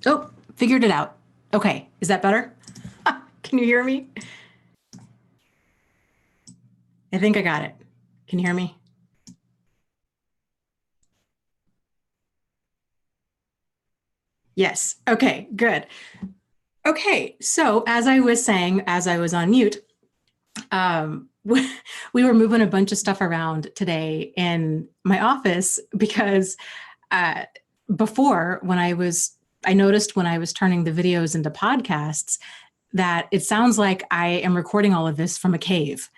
Oh, figured it out. Okay, is that better? Can you hear me? I think I got it. Can you hear me? Yes. Okay, good. Okay, so as I was saying, as I was on mute, we were moving a bunch of stuff around today in my office because uh, before, I noticed when I was turning the videos into podcasts that it sounds like I am recording all of this from a cave.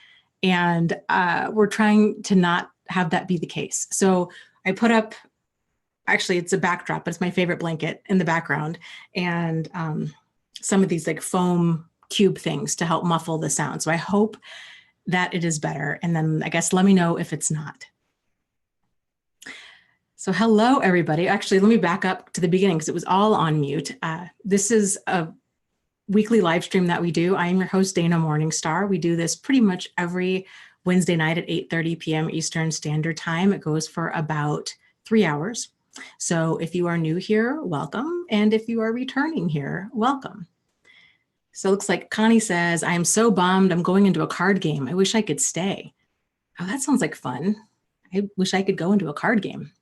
And we're trying to not have that be the case. So I put up, actually, it's a backdrop, but it's my favorite blanket in the background. And some of these like foam cube things to help muffle the sound. So I hope that it is better. And then I guess let me know if it's not. So hello, everybody. Actually, let me back up to the beginning because it was all on mute. This is a weekly live stream that we do. I am your host, Dana Morningstar. We do this pretty much every Wednesday night at 8:30 p.m. Eastern Standard Time. It goes for about 3 hours. So if you are new here, welcome. And if you are returning here, welcome. So it looks like Connie says, I am so bummed. I'm going into a card game. I wish I could stay. Oh, that sounds like fun. I wish I could go into a card game.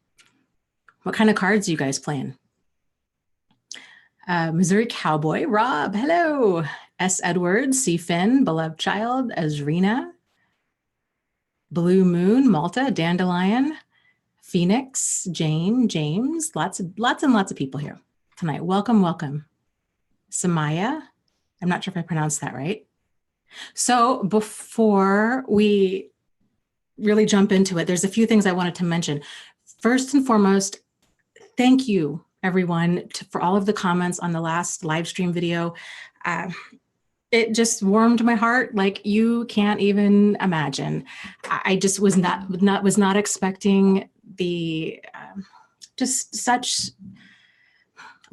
What kind of cards are you guys playing? Missouri Cowboy, Rob, hello. S. Edwards, C. Finn, Beloved Child, Ezrina, Blue Moon, Malta, Dandelion, Phoenix, Jane, James, lots and lots of people here tonight. Welcome, welcome. Samaya, I'm not sure if I pronounced that right. So before we really jump into it, there's a few things I wanted to mention. First and foremost, thank you, everyone, for all of the comments on the last live stream video. It just warmed my heart like you can't even imagine. I just was not expecting the just such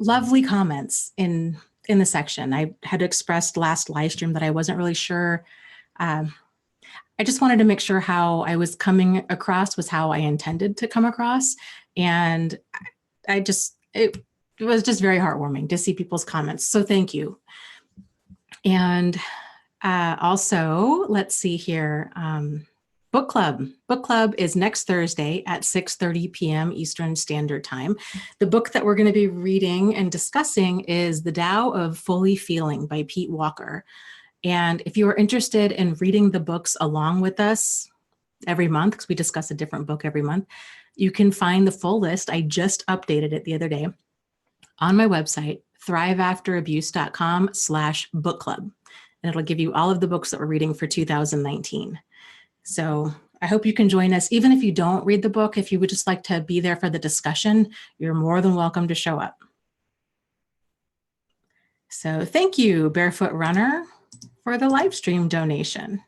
lovely comments in the section. I had expressed last live stream that I wasn't really sure. I just wanted to make sure how I was coming across was how I intended to come across. And it was just very heartwarming to see people's comments. So thank you. And also, let's see here. Book club. Book club is next Thursday at 6:30 p.m. Eastern Standard Time. The book that we're going to be reading and discussing is The Tao of Fully Feeling by Pete Walker. And if you are interested in reading the books along with us every month, because we discuss a different book every month, you can find the full list. I just updated it the other day on my website, thriveafterabuse.com/book club. And it'll give you all of the books that we're reading for 2019. So I hope you can join us. Even if you don't read the book, if you would just like to be there for the discussion, you're more than welcome to show up. So thank you, Barefoot Runner, for the live stream donation.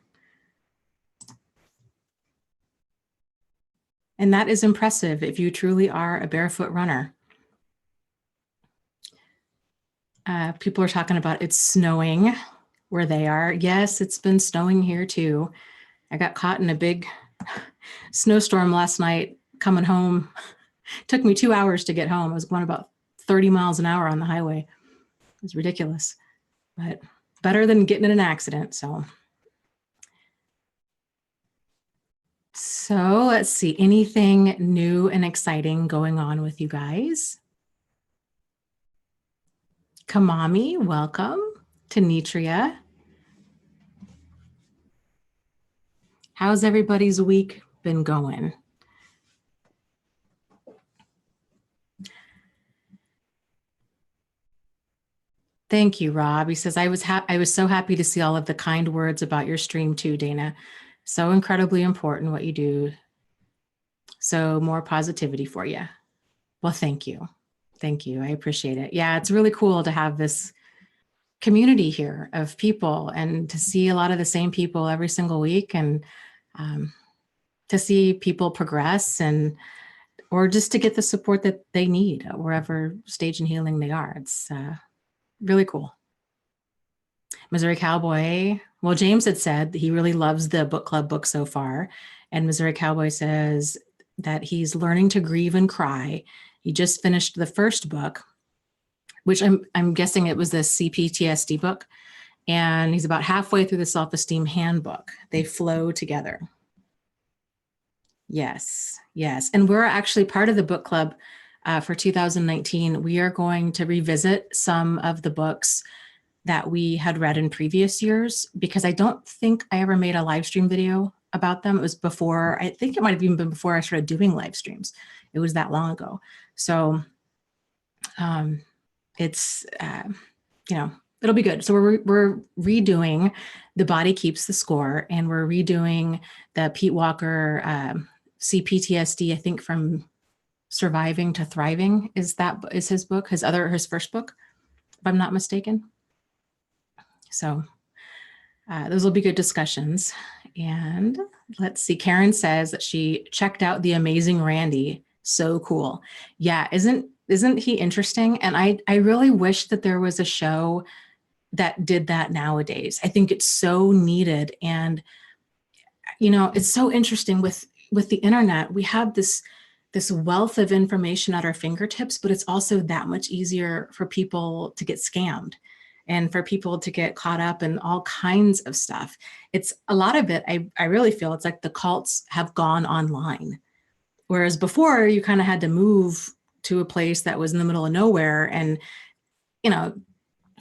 And that is impressive if you truly are a barefoot runner. People are talking about it's snowing where they are. Yes, it's been snowing here too. I got caught in a big snowstorm last night coming home. It took me 2 hours to get home. I was going about 30 miles an hour on the highway. It was ridiculous, but better than getting in an accident. So let's see, anything new and exciting going on with you guys? Kamami, welcome. Tanitria. How's everybody's week been going? Thank you, Rob. He says, I was so happy to see all of the kind words about your stream too, Dana. So incredibly important what you do. So more positivity for you. Well, thank you. Thank you. I appreciate it. Yeah, it's really cool to have this community here of people and to see a lot of the same people every single week, and to see people progress or just to get the support that they need wherever stage in healing they are. It's really cool. Missouri Cowboy. Well, James had said he really loves the book club book so far. And Missouri Cowboy says that he's learning to grieve and cry. He just finished the first book. which I'm guessing it was the CPTSD book. And he's about halfway through the self-esteem handbook. They flow together. Yes, yes. And we're actually part of the book club for 2019. We are going to revisit some of the books that we had read in previous years, because I don't think I ever made a live stream video about them. It was before, I think it might have even been before I started doing live streams. It was that long ago. So it's, you know, it'll be good. So we're redoing The Body Keeps the Score, and we're redoing the Pete Walker CPTSD, I think from Surviving to Thriving is his book, his first book, if I'm not mistaken. So those will be good discussions. And let's see, Karen says that she checked out The Amazing Randy. So cool. Yeah, isn't he interesting? And I really wish that there was a show that did that nowadays. I think it's so needed. And, you know, it's so interesting with the internet. We have this wealth of information at our fingertips, but it's also that much easier for people to get scammed and for people to get caught up in all kinds of stuff. It's a lot of it. I really feel it's like the cults have gone online. Whereas before you kind of had to move to a place that was in the middle of nowhere, and, you know,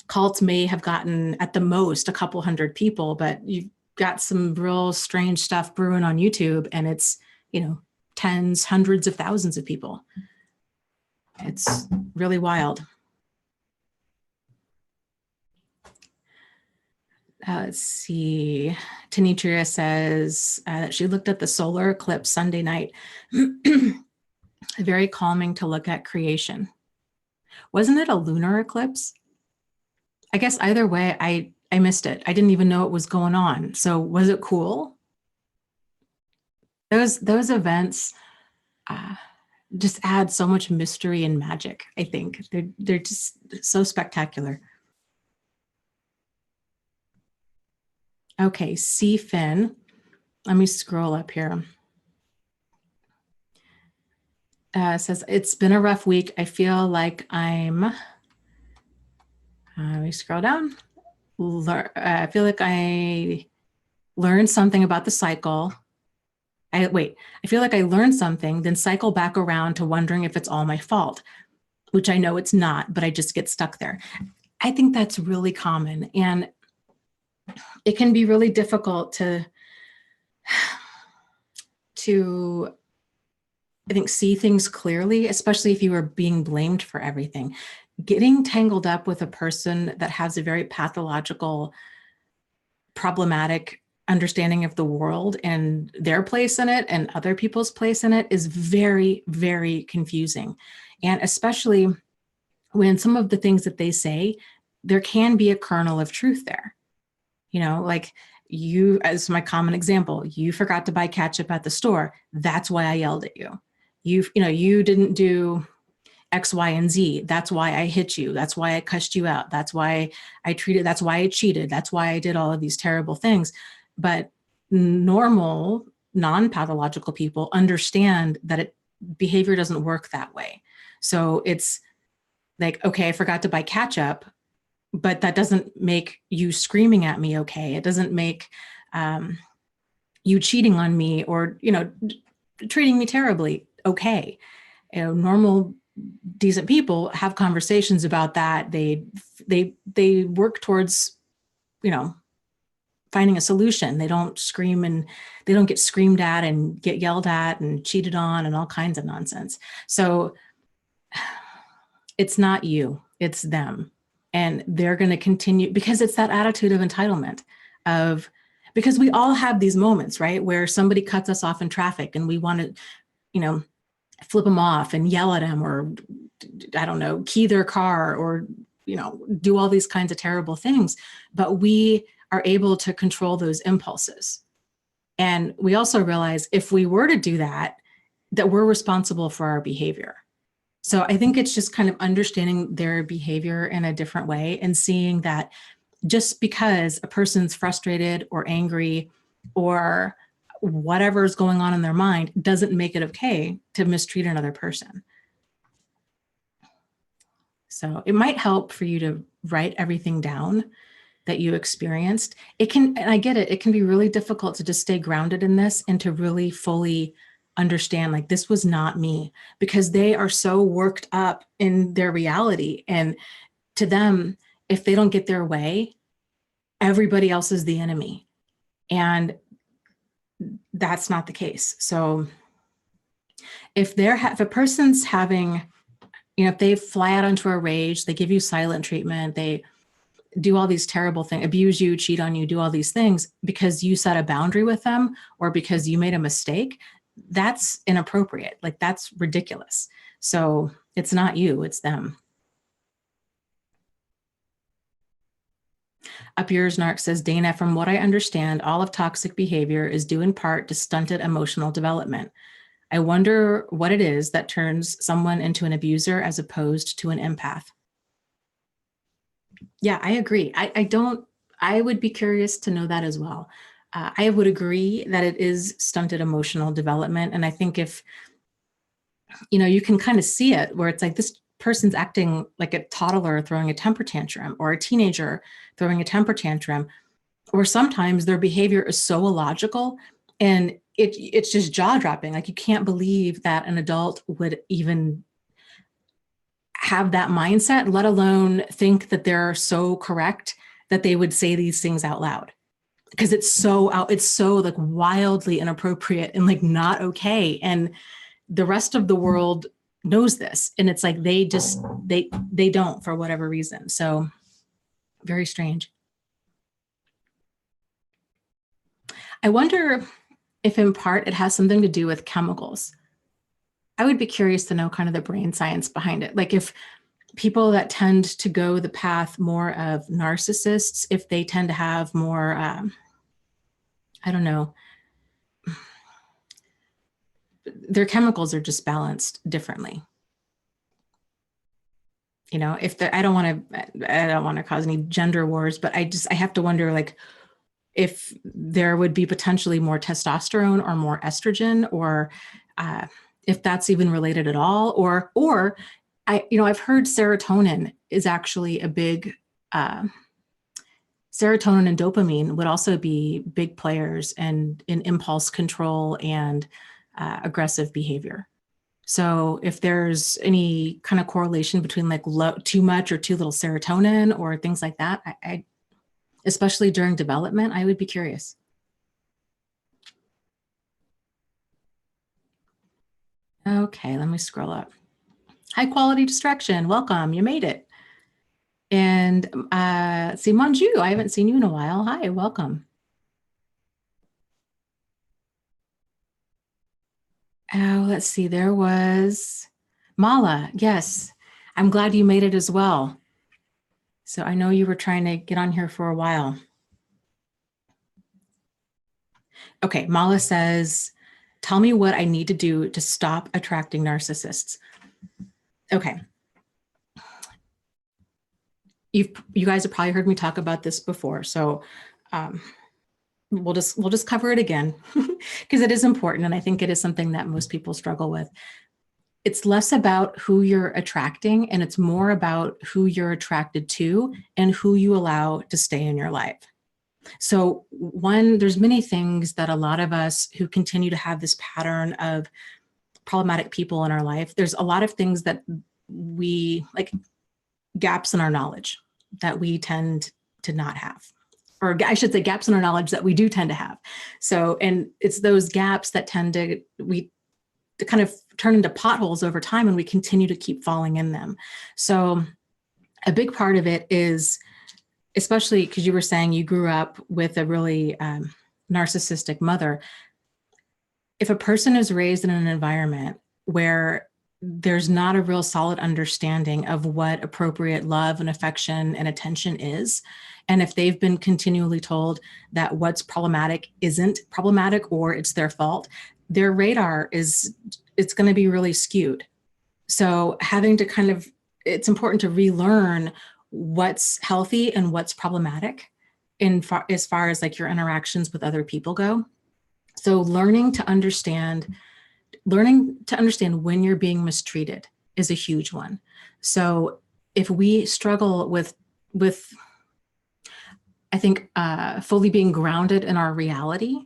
cults may have gotten at the most a couple hundred people, but you've got some real strange stuff brewing on YouTube, and it's, you know, tens, hundreds of thousands of people. It's really wild. Let's see. Tanitria says that she looked at the solar eclipse Sunday night. Very calming to look at creation. Wasn't it a lunar eclipse? I guess either way, I missed it. I didn't even know it was going on. So was it cool? Those events just add so much mystery and magic, I think. They're just so spectacular. Okay, C. Finn. Let me scroll up here. Says, it's been a rough week. I feel like let me scroll down. I feel like I learned something about the cycle. I feel like I learned something, then cycle back around to wondering if it's all my fault, which I know it's not, but I just get stuck there. I think that's really common. And it can be really difficult to I think, see things clearly, especially if you are being blamed for everything. Getting tangled up with a person that has a very pathological, problematic understanding of the world and their place in it and other people's place in it is very, very confusing. And especially when some of the things that they say, there can be a kernel of truth there. You know, like you, as my common example, you forgot to buy ketchup at the store. That's why I yelled at you. You didn't do X, Y, and Z. That's why I hit you. That's why I cussed you out. That's why that's why I cheated. That's why I did all of these terrible things. But normal, non-pathological people understand that behavior doesn't work that way. So it's like, okay, I forgot to buy ketchup, but that doesn't make you screaming at me okay. It doesn't make you cheating on me or, treating me terribly okay. Normal, decent people have conversations about that. They work towards, finding a solution. They don't scream and they don't get screamed at and get yelled at and cheated on and all kinds of nonsense. So it's not you, it's them. And they're going to continue because it's that attitude of entitlement because we all have these moments, right? Where somebody cuts us off in traffic and we want to, flip them off and yell at them or, I don't know, key their car or, do all these kinds of terrible things. But we are able to control those impulses. And we also realize if we were to do that we're responsible for our behavior. So I think it's just kind of understanding their behavior in a different way and seeing that just because a person's frustrated or angry or whatever's going on in their mind doesn't make it okay to mistreat another person. So it might help for you to write everything down that you experienced. It can, and I get it, it can be really difficult to just stay grounded in this and to really fully understand, like, this was not me, because they are so worked up in their reality. And to them, if they don't get their way, everybody else is the enemy. And that's not the case. So if a person's having, if they fly out onto a rage, they give you silent treatment, they do all these terrible things, abuse you, cheat on you, do all these things because you set a boundary with them or because you made a mistake, that's inappropriate. Like, that's ridiculous. So it's not you, it's them. Up yours, Narc says, Dana, from what I understand, all of toxic behavior is due in part to stunted emotional development. I wonder what it is that turns someone into an abuser as opposed to an empath. Yeah, I agree. I would be curious to know that as well. I would agree that it is stunted emotional development. And I think if, you can kind of see it where it's like this person's acting like a toddler throwing a temper tantrum, or a teenager throwing a temper tantrum, or sometimes their behavior is so illogical and it's just jaw dropping. Like, you can't believe that an adult would even have that mindset, let alone think that they're so correct that they would say these things out loud, because it's so like wildly inappropriate and like not okay. And the rest of the world knows this. And it's like, they don't, for whatever reason. So very strange. I wonder if in part it has something to do with chemicals. I would be curious to know kind of the brain science behind it. Like, if people that tend to go the path more of narcissists, if they tend to have more, I don't know, their chemicals are just balanced differently. If I don't want to cause any gender wars, but I have to wonder, like, if there would be potentially more testosterone or more estrogen, or if that's even related at all, or I've heard serotonin is actually a big, serotonin and dopamine would also be big players in impulse control and aggressive behavior. So if there's any kind of correlation between like too much or too little serotonin or things like that, I especially during development, I would be curious. Okay, let me scroll up. High quality distraction, welcome, you made it. And see, Manju, I haven't seen you in a while. Hi, welcome. Oh, let's see, there was Mala, yes. I'm glad you made it as well. So I know you were trying to get on here for a while. Okay, Mala says, tell me what I need to do to stop attracting narcissists. Okay. You guys have probably heard me talk about this before, so we'll just cover it again because it is important, and I think it is something that most people struggle with. It's less about who you're attracting, and it's more about who you're attracted to and who you allow to stay in your life. So there's many things that a lot of us who continue to have this pattern of problematic people in our life, there's a lot of things that we, like, gaps in our knowledge that we tend to not have, or I should say gaps in our knowledge that we do tend to have. So, and it's those gaps that tend to kind of turn into potholes over time, and we continue to keep falling in them. So a big part of it is, especially because you were saying you grew up with a really narcissistic mother. If a person is raised in an environment where there's not a real solid understanding of what appropriate love and affection and attention is, and if they've been continually told that what's problematic isn't problematic or it's their fault, their radar it's going to be really skewed. So having to it's important to relearn what's healthy and what's problematic as far as like your interactions with other people go. So learning to understand when you're being mistreated is a huge one. So if we struggle with, I think, fully being grounded in our reality,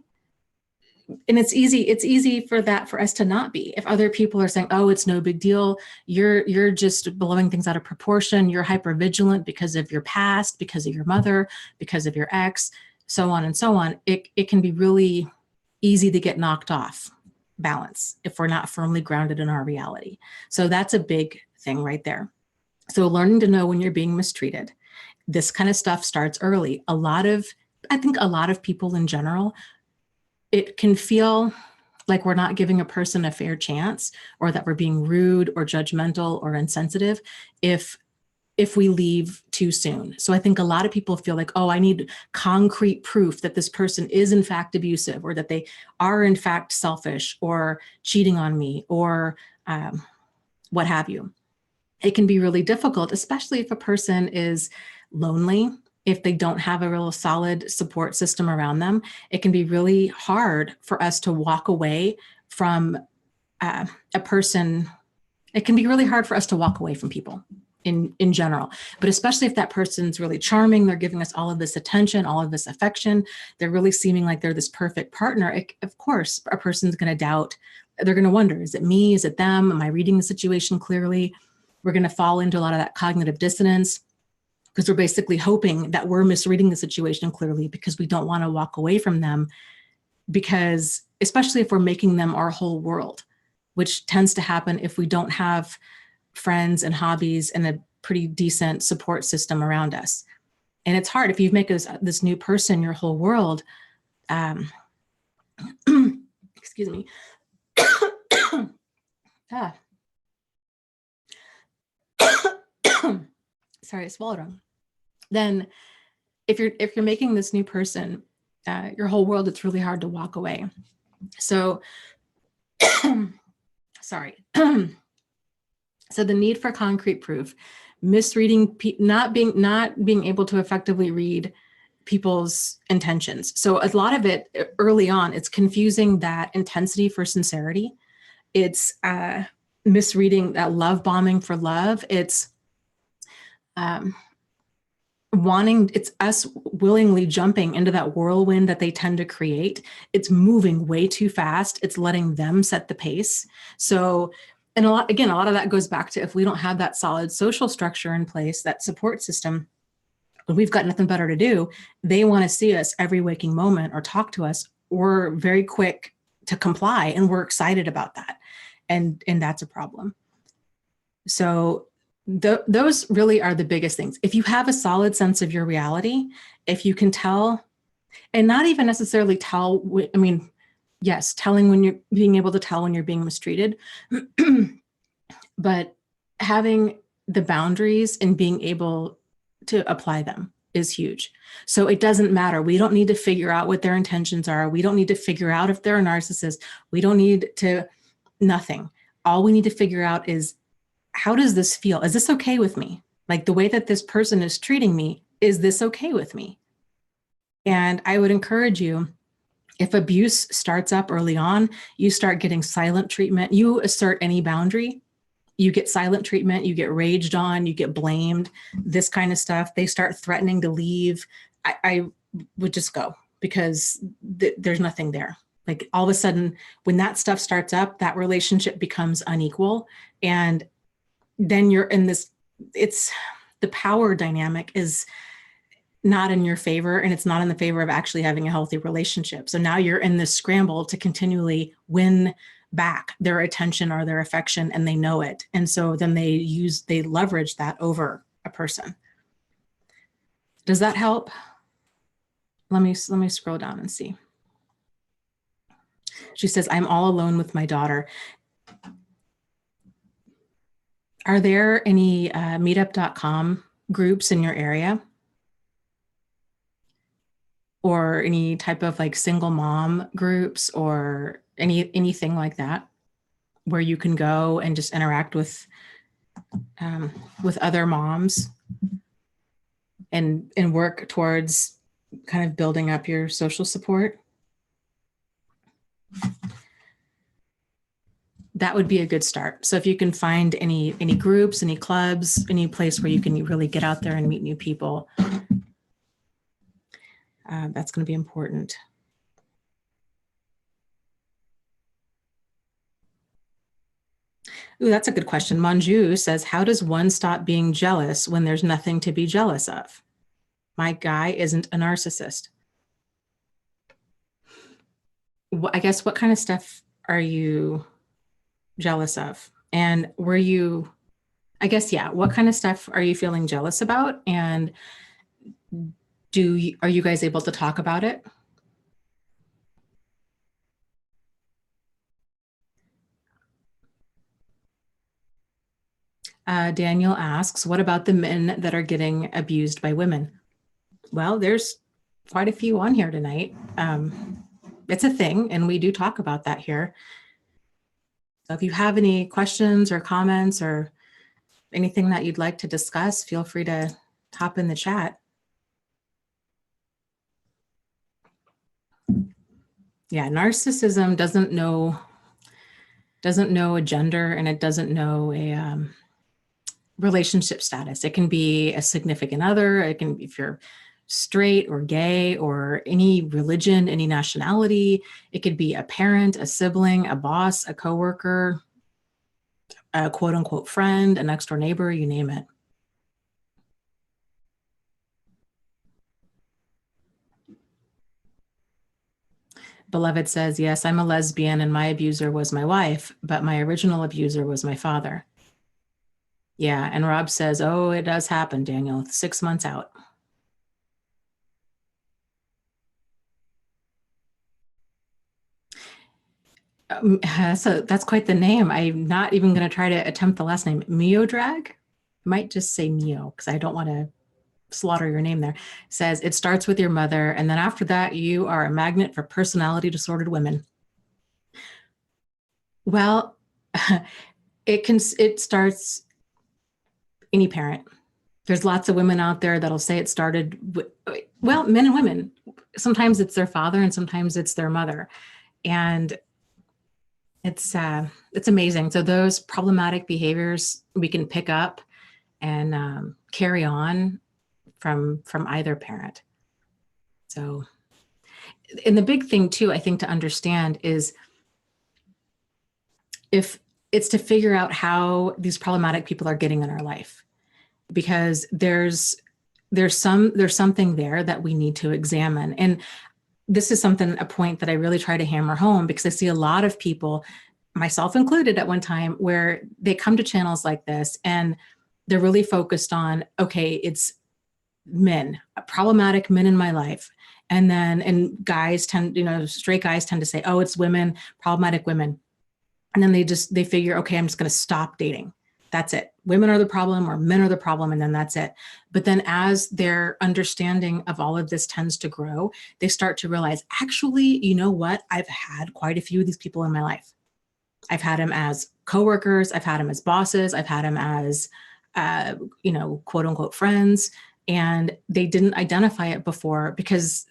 and it's easy for us to not be. If other people are saying, oh, it's no big deal, you're just blowing things out of proportion, you're hypervigilant because of your past, because of your mother, because of your ex, so on and so on, it can be really easy to get knocked off balance if we're not firmly grounded in our reality. So that's a big thing right there. So learning to know when you're being mistreated. This kind of stuff starts early. I think a lot of people in general, it can feel like we're not giving a person a fair chance, or that we're being rude or judgmental or insensitive if we leave too soon. So I think a lot of people feel like, oh, I need concrete proof that this person is in fact abusive, or that they are in fact selfish or cheating on me, or what have you. It can be really difficult, especially if a person is lonely, if they don't have a real solid support system around them. It can be really hard for us to walk away from a person. It can be really hard for us to walk away from people in general, but especially if that person's really charming, they're giving us all of this attention, all of this affection, they're really seeming like they're this perfect partner. Of course, a person's going to doubt, they're going to wonder, is it me? Is it them? Am I reading the situation clearly? We're going to fall into a lot of that cognitive dissonance, because we're basically hoping that we're misreading the situation clearly, because we don't want to walk away from them, because especially if we're making them our whole world, which tends to happen if we don't have friends and hobbies and a pretty decent support system around us. And it's hard if you make this new person your whole world. Excuse me. Sorry, I swallowed wrong. Then if you're making this new person your whole world, it's really hard to walk away. So sorry. So the need for concrete proof, misreading, not being able to effectively read people's intentions. So a lot of it early on, it's confusing that intensity for sincerity. It's misreading that love bombing for love. It's it's us willingly jumping into that whirlwind that they tend to create. It's moving way too fast. It's letting them set the pace. So, and a lot of that goes back to, if we don't have that solid social structure in place, that support system, when we've got nothing better to do, they want to see us every waking moment or talk to us. We're very quick to comply, and we're excited about that. And that's a problem. So those really are the biggest things. If you have a solid sense of your reality, if you can tell, and not even necessarily tell, I mean, yes, being able to tell when you're being mistreated, but having the boundaries and being able to apply them is huge. So it doesn't matter. We don't need to figure out what their intentions are. We don't need to figure out if they're a narcissist. We don't need to, nothing. All we need to figure out is, how does this feel? Is this okay with me? Like, the way that this person is treating me, is this okay with me? And I would encourage you, if abuse starts up early on, you start getting silent treatment. You assert any boundary, you get silent treatment, you get raged on, you get blamed, this kind of stuff. They start threatening to leave. I would just go, because there's nothing there. Like, all of a sudden, when that stuff starts up, that relationship becomes unequal. And then you're in this, the power dynamic is not in your favor, and it's not in the favor of actually having a healthy relationship. So now you're in this scramble to continually win back their attention or their affection, and they know it. And so then they leverage that over a person. Does that help? Let me scroll down and see. She says, I'm all alone with my daughter. Are there any meetup.com groups in your area? Or any type of like single mom groups, or anything like that, where you can go and just interact with other moms and work towards kind of building up your social support? that would be a good start. So if you can find any groups, any clubs, any place where you can really get out there and meet new people, that's going to be important. Ooh, that's a good question. Manju says, how does one stop being jealous when there's nothing to be jealous of? My guy isn't a narcissist. I guess, what kind of stuff are you jealous of? And were you, I guess, yeah, what kind of stuff are you feeling jealous about? And are you guys able to talk about it? Daniel asks, what about the men that are getting abused by women? Well, there's quite a few on here tonight. It's a thing, and we do talk about that here. So if you have any questions or comments or anything that you'd like to discuss, feel free to hop in the chat. Yeah, narcissism doesn't know a gender, and it doesn't know a relationship status. It can be a significant other. It can be if you're straight or gay or any religion, any nationality. It could be a parent, a sibling, a boss, a coworker, a quote unquote friend, a next door neighbor, you name it. Beloved says, yes, I'm a lesbian and my abuser was my wife, but my original abuser was my father. Yeah, and Rob says, oh, it does happen, Daniel, 6 months out. So that's quite the name. I'm not even going to try to attempt the last name. Miodrag? I might just say Mio because I don't want to slaughter your name there. Says it starts with your mother, and then after that, you are a magnet for personality disordered women. Well, it starts any parent. There's lots of women out there that'll say it started with, well, men and women. Sometimes it's their father and sometimes it's their mother. And it's amazing. So those problematic behaviors we can pick up and carry on from either parent. So, and the big thing too, I think to understand is if it's to figure out how these problematic people are getting in our life, because there's something there that we need to examine. And this is a point that I really try to hammer home, because I see a lot of people, myself included at one time, where they come to channels like this and they're really focused on, okay, it's men, problematic men in my life. And guys tend, straight guys tend to say, oh, it's women, problematic women. And then they figure, okay, I'm just going to stop dating. That's it. Women are the problem or men are the problem. And then that's it. But then as their understanding of all of this tends to grow, they start to realize, actually, you know what? I've had quite a few of these people in my life. I've had them as coworkers. I've had them as bosses. I've had them as, quote unquote friends. And they didn't identify it before because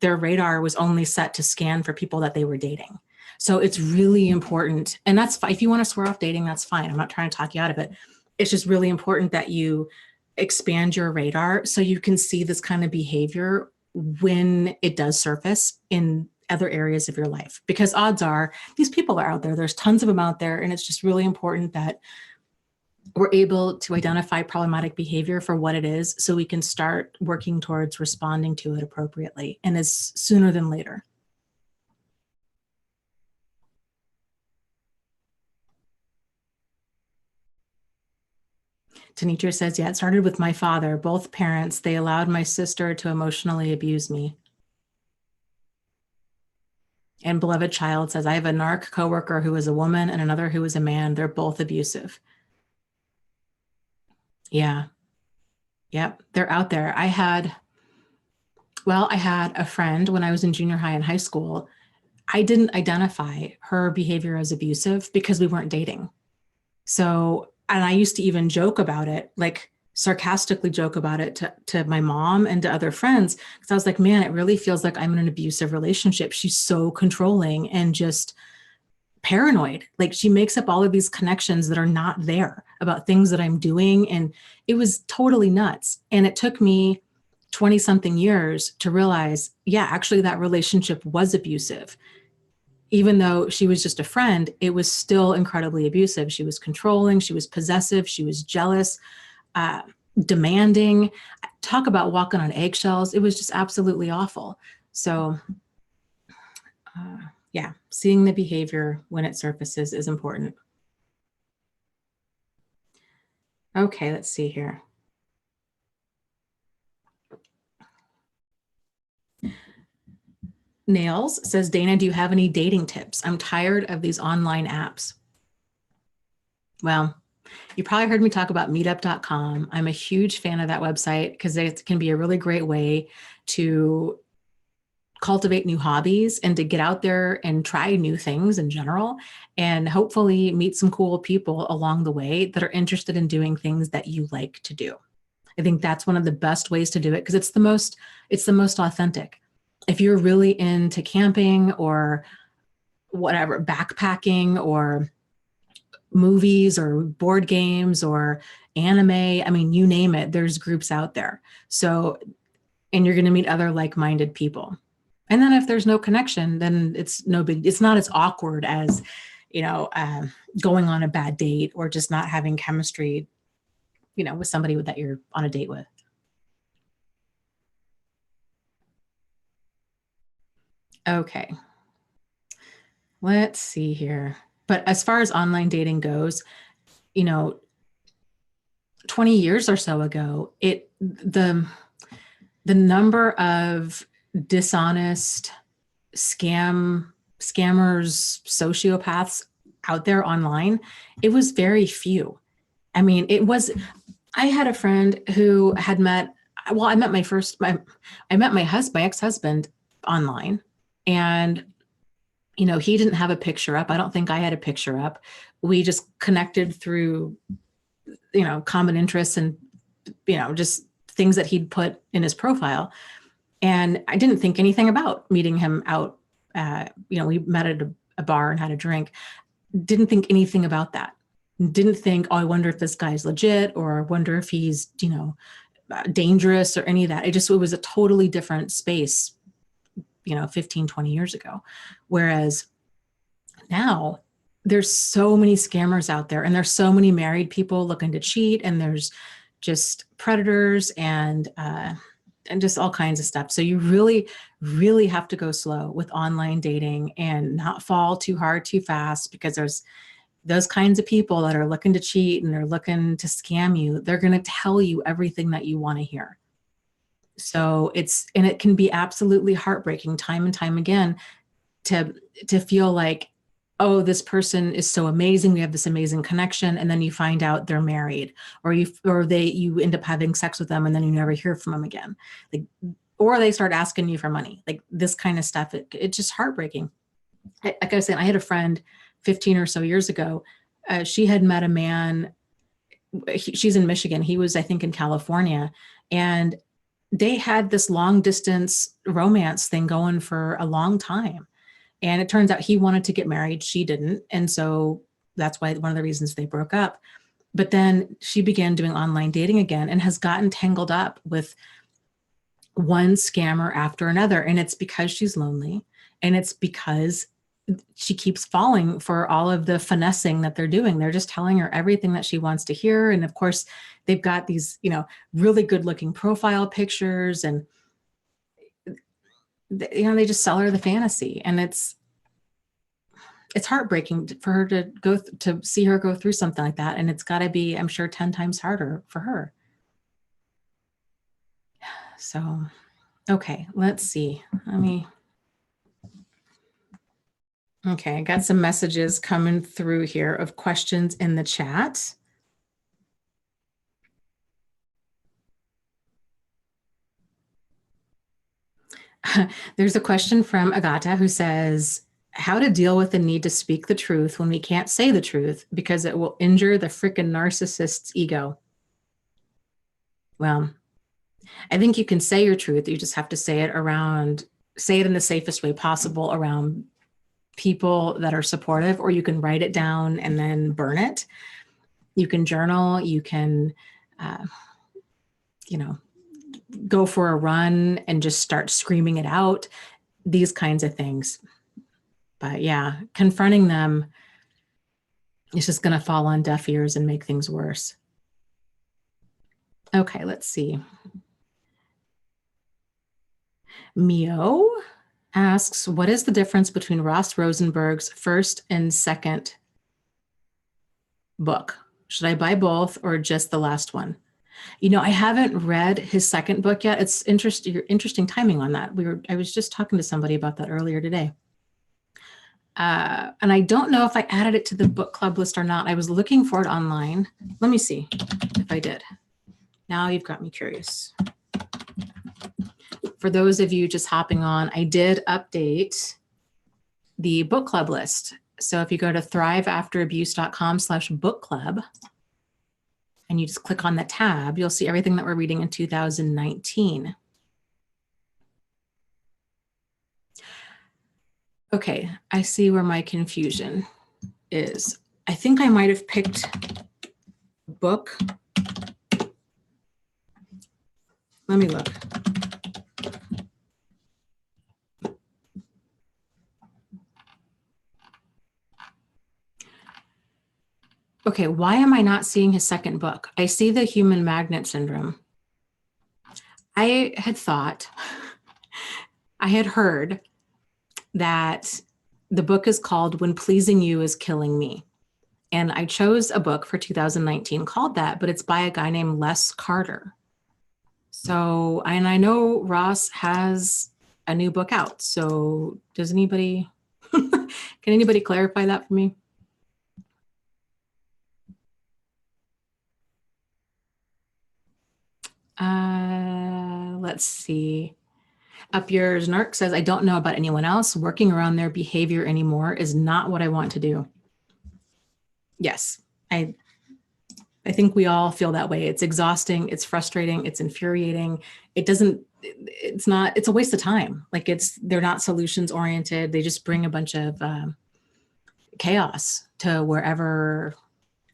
their radar was only set to scan for people that they were dating. So it's really important. And that's fine. If you want to swear off dating, that's fine. I'm not trying to talk you out of it. It's just really important that you expand your radar so you can see this kind of behavior when it does surface in other areas of your life. Because odds are these people are out there. There's tons of them out there. And it's just really important that we're able to identify problematic behavior for what it is so we can start working towards responding to it appropriately, and as sooner than later. Tanitra says, yeah, it started with my father. Both parents, they allowed my sister to emotionally abuse me. And Beloved Child says, I have a narc coworker who is a woman and another who is a man. They're both abusive. Yeah. Yep. They're out there. I had a friend when I was in junior high and high school. I didn't identify her behavior as abusive because we weren't dating. So, and I used to even joke about it, like sarcastically joke about it to my mom and to other friends. Because I was like, man, it really feels like I'm in an abusive relationship. She's so controlling and just paranoid. Like she makes up all of these connections that are not there about things that I'm doing. And it was totally nuts. And it took me 20 something years to realize, yeah, actually that relationship was abusive. Even though she was just a friend, it was still incredibly abusive. She was controlling, she was possessive, she was jealous, uh, demanding. Talk about walking on eggshells. It was just absolutely awful. So yeah, seeing the behavior when it surfaces is important. Okay, let's see here. Nails says, Dana, do you have any dating tips? I'm tired of these online apps. Well, you probably heard me talk about meetup.com. I'm a huge fan of that website because it can be a really great way to cultivate new hobbies and to get out there and try new things in general, and hopefully meet some cool people along the way that are interested in doing things that you like to do. I think that's one of the best ways to do it because it's the most authentic. If you're really into camping or whatever, backpacking or movies or board games or anime, I mean, you name it, there's groups out there. So, and you're going to meet other like-minded people. And then if there's no connection, then it's not as awkward as, going on a bad date or just not having chemistry, with somebody that you're on a date with. Okay. Let's see here. But as far as online dating goes, 20 years or so ago, the number of dishonest scammers, sociopaths out there online, it was very few. I mean, I had a friend who had I met my ex-husband online, and he didn't have a picture up. I don't think I had a picture up. We just connected through, common interests and, just things that he'd put in his profile. And I didn't think anything about meeting him out. We met at a bar and had a drink. Didn't think anything about that. Didn't think, oh, I wonder if this guy's legit, or wonder if he's, dangerous or any of that. It was a totally different space, 15, 20 years ago. Whereas now there's so many scammers out there, and there's so many married people looking to cheat, and there's just predators and just all kinds of stuff. So you really, really have to go slow with online dating and not fall too hard, too fast, because there's those kinds of people that are looking to cheat and they're looking to scam you. They're going to tell you everything that you want to hear. So it can be absolutely heartbreaking time and time again to feel like, oh, this person is so amazing, we have this amazing connection, and then you find out they're married, or you end up having sex with them and then you never hear from them again. Or they start asking you for money. Like this kind of stuff, it's just heartbreaking. Like I was saying, I had a friend 15 or so years ago. She had met a man. She's in Michigan. He was, I think, in California. And they had this long distance romance thing going for a long time. And it turns out he wanted to get married. She didn't. And so that's why one of the reasons they broke up. But then she began doing online dating again and has gotten tangled up with one scammer after another. And it's because she's lonely. And it's because she keeps falling for all of the finessing that they're doing. They're just telling her everything that she wants to hear. And of course, they've got these, really good looking profile pictures, and they just sell her the fantasy. And it's heartbreaking for her to see her go through something like that. And it's got to be, I'm sure, 10 times harder for her. So, okay, let's see. Okay, I got some messages coming through here of questions in the chat. There's a question from Agata who says, how to deal with the need to speak the truth when we can't say the truth because it will injure the freaking narcissist's ego. Well, I think you can say your truth. You just have to say it in the safest way possible around people that are supportive, or you can write it down and then burn it. You can journal, you can, go for a run and just start screaming it out, these kinds of things. But yeah, confronting them is just going to fall on deaf ears and make things worse. Okay, let's see. Mio asks, what is the difference between Ross Rosenberg's first and second book? Should I buy both or just the last one? I haven't read his second book yet. It's interesting timing on that. I was just talking to somebody about that earlier today. And I don't know if I added it to the book club list or not. I was looking for it online. Let me see if I did. Now you've got me curious. For those of you just hopping on, I did update the book club list. So if you go to thriveafterabuse.com/book club, and you just click on the tab, you'll see everything that we're reading in 2019. Okay, I see where my confusion is. I think I might have picked a book. Let me look. Okay, why am I not seeing his second book? I see the Human Magnet Syndrome. I had heard that the book is called When Pleasing You is Killing Me. And I chose a book for 2019 called that, but it's by a guy named Les Carter. So, and I know Ross has a new book out. So does anybody, can anybody clarify that for me? Let's see. Up yours, Narc says, I don't know about anyone else. Working around their behavior anymore is not what I want to do. Yes, I think we all feel that way. It's exhausting. It's frustrating. It's infuriating. It's a waste of time. Like they're not solutions oriented. They just bring a bunch of chaos to wherever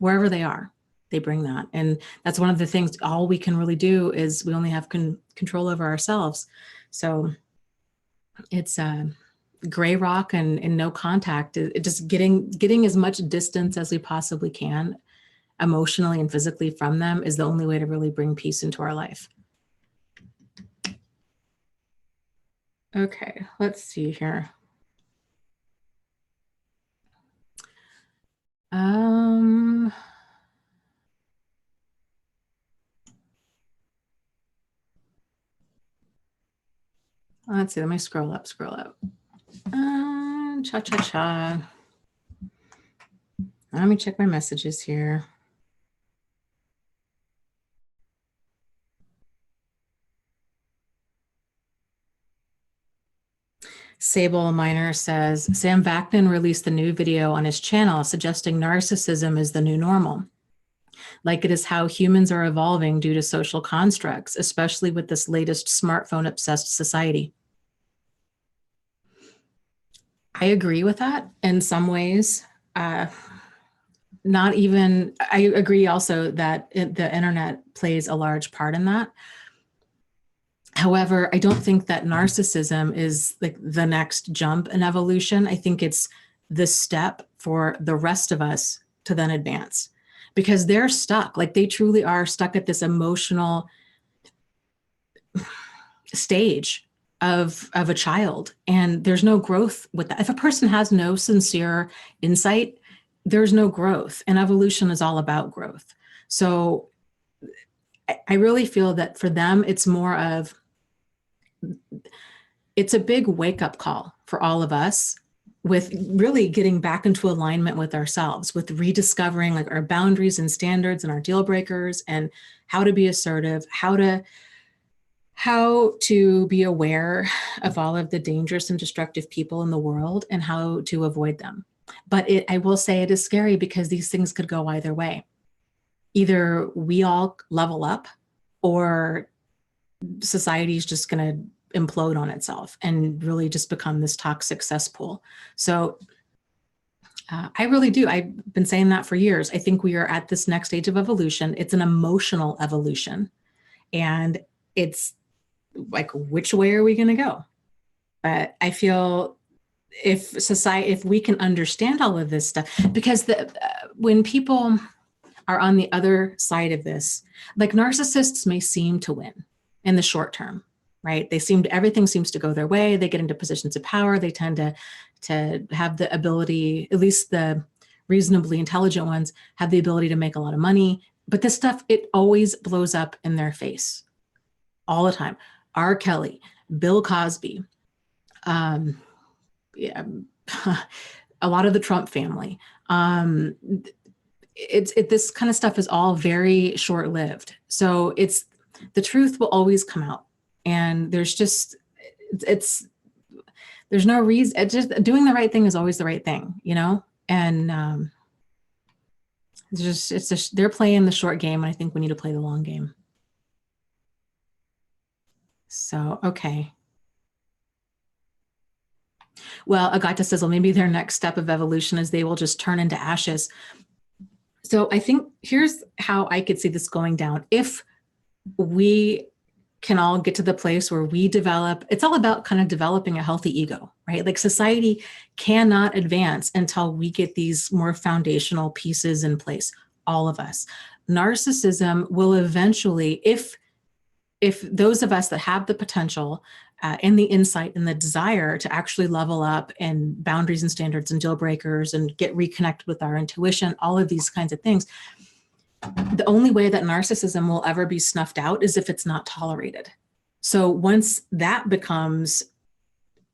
they are. They bring that. And that's one of the things, all we can really do is we only have control over ourselves. So it's gray rock and no contact. Just getting as much distance as we possibly can emotionally and physically from them is the only way to really bring peace into our life. Okay, let's see here. Let's see, let me scroll up. Cha-cha-cha. Let me check my messages here. Sable Miner says, Sam Vaknin released a new video on his channel suggesting narcissism is the new normal. Like it is how humans are evolving due to social constructs, especially with this latest smartphone-obsessed society. I agree with that in some ways. Not even, I agree also that the internet plays a large part in that. However, I don't think that narcissism is like the next jump in evolution. I think it's the step for the rest of us to then advance, because they're stuck. Like they truly are stuck at this emotional stage of a child, and there's no growth with that. If a person has no sincere insight, there's no growth, and evolution is all about growth. So I really feel that for them, it's more of, it's a big wake-up call for all of us with really getting back into alignment with ourselves, with rediscovering like our boundaries and standards and our deal breakers, and how to be assertive, how to be aware of all of the dangerous and destructive people in the world and how to avoid them. But I will say it is scary because these things could go either way. Either we all level up, or society is just going to implode on itself and really just become this toxic cesspool. So I really do. I've been saying that for years. I think we are at this next stage of evolution. It's an emotional evolution. And it's like, which way are we going to go? But I feel if we can understand all of this stuff, because when people are on the other side of this, like narcissists may seem to win in the short term, right? Everything seems to go their way. They get into positions of power. They tend to have the ability, at least the reasonably intelligent ones, have the ability to make a lot of money. But this stuff, it always blows up in their face all the time. R. Kelly, Bill Cosby, yeah, a lot of the Trump family. This kind of stuff is all very short-lived. So the truth will always come out, and there's no reason. It's just doing the right thing is always the right thing, And they're playing the short game, and I think we need to play the long game. So, okay. Well, Agata says, well, maybe their next step of evolution is they will just turn into ashes. So I think here's how I could see this going down. If we can all get to the place where we develop, it's all about kind of developing a healthy ego, right? Like society cannot advance until we get these more foundational pieces in place, all of us. Narcissism will eventually, if those of us that have the potential and the insight and the desire to actually level up in boundaries and standards and deal breakers and get reconnected with our intuition, all of these kinds of things, the only way that narcissism will ever be snuffed out is if it's not tolerated. So once that becomes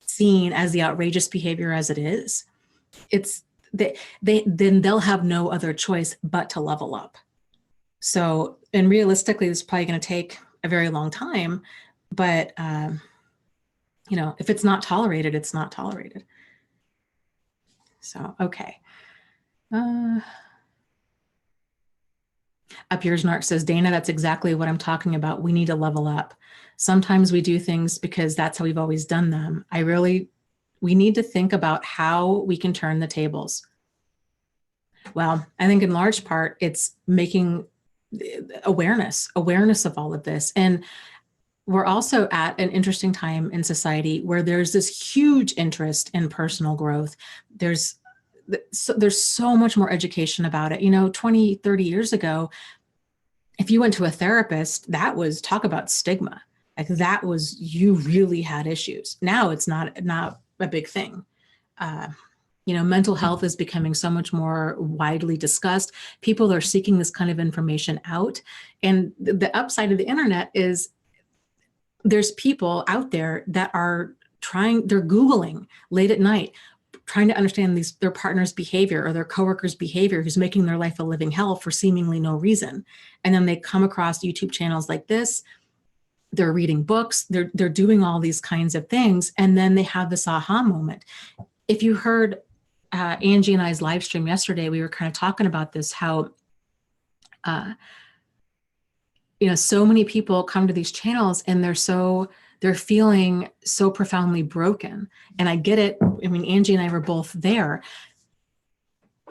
seen as the outrageous behavior as it is, then they'll have no other choice but to level up. So, and realistically, this is probably going to take a very long time, but if it's not tolerated, it's not tolerated. So, okay. Up yours, Narc says, Dana, that's exactly what I'm talking about. We need to level up. Sometimes we do things because that's how we've always done them. We need to think about how we can turn the tables. Well, I think in large part, it's making awareness of all of this. And we're also at an interesting time in society where there's this huge interest in personal growth. There's so much more education about it. 20, 30 years ago, if you went to a therapist, that was talk about stigma. Like that was, you really had issues. Now it's not a big thing. Mental health is becoming so much more widely discussed. People are seeking this kind of information out. And the upside of the internet is there's people out there that are they're Googling late at night, trying to understand their partner's behavior or their coworker's behavior who's making their life a living hell for seemingly no reason. And then they come across YouTube channels like this. They're reading books. They're doing all these kinds of things. And then they have this aha moment. If you heard Angie and I's live stream yesterday, we were kind of talking about this, how so many people come to these channels and they're feeling so profoundly broken. And I get it. I mean, Angie and I were both there.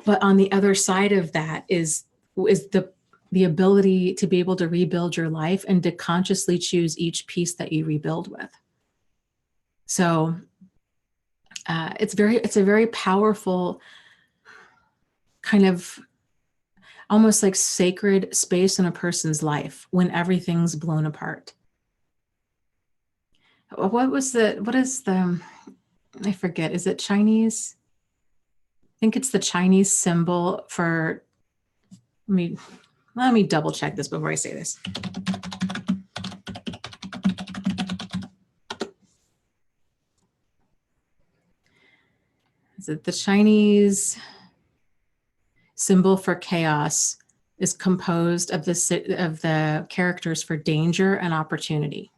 But on the other side of that is the ability to be able to rebuild your life and to consciously choose each piece that you rebuild with. So it's a very powerful kind of almost like sacred space in a person's life when everything's blown apart. What is the, I forget, is it Chinese? I think it's the Chinese symbol for, let me double check this before I say this. Is it the Chinese symbol for chaos is composed of the characters for danger and opportunity.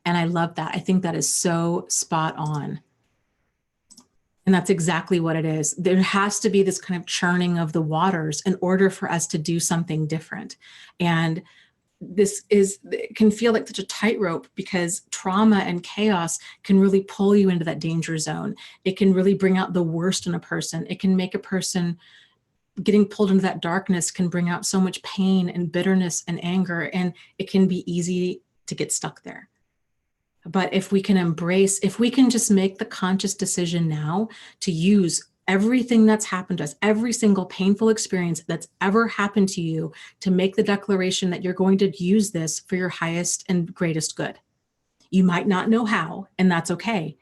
And I love that. I think that is so spot on. And that's exactly what it is. There has to be this kind of churning of the waters in order for us to do something different. And it can feel like such a tightrope, because trauma and chaos can really pull you into that danger zone. It can really bring out the worst in a person. It can make a person, getting pulled into that darkness can bring out so much pain and bitterness and anger, and it can be easy to get stuck there. But if we can just make the conscious decision now to use everything that's happened to us, every single painful experience that's ever happened to you, to make the declaration that you're going to use this for your highest and greatest good. You might not know how, and that's okay.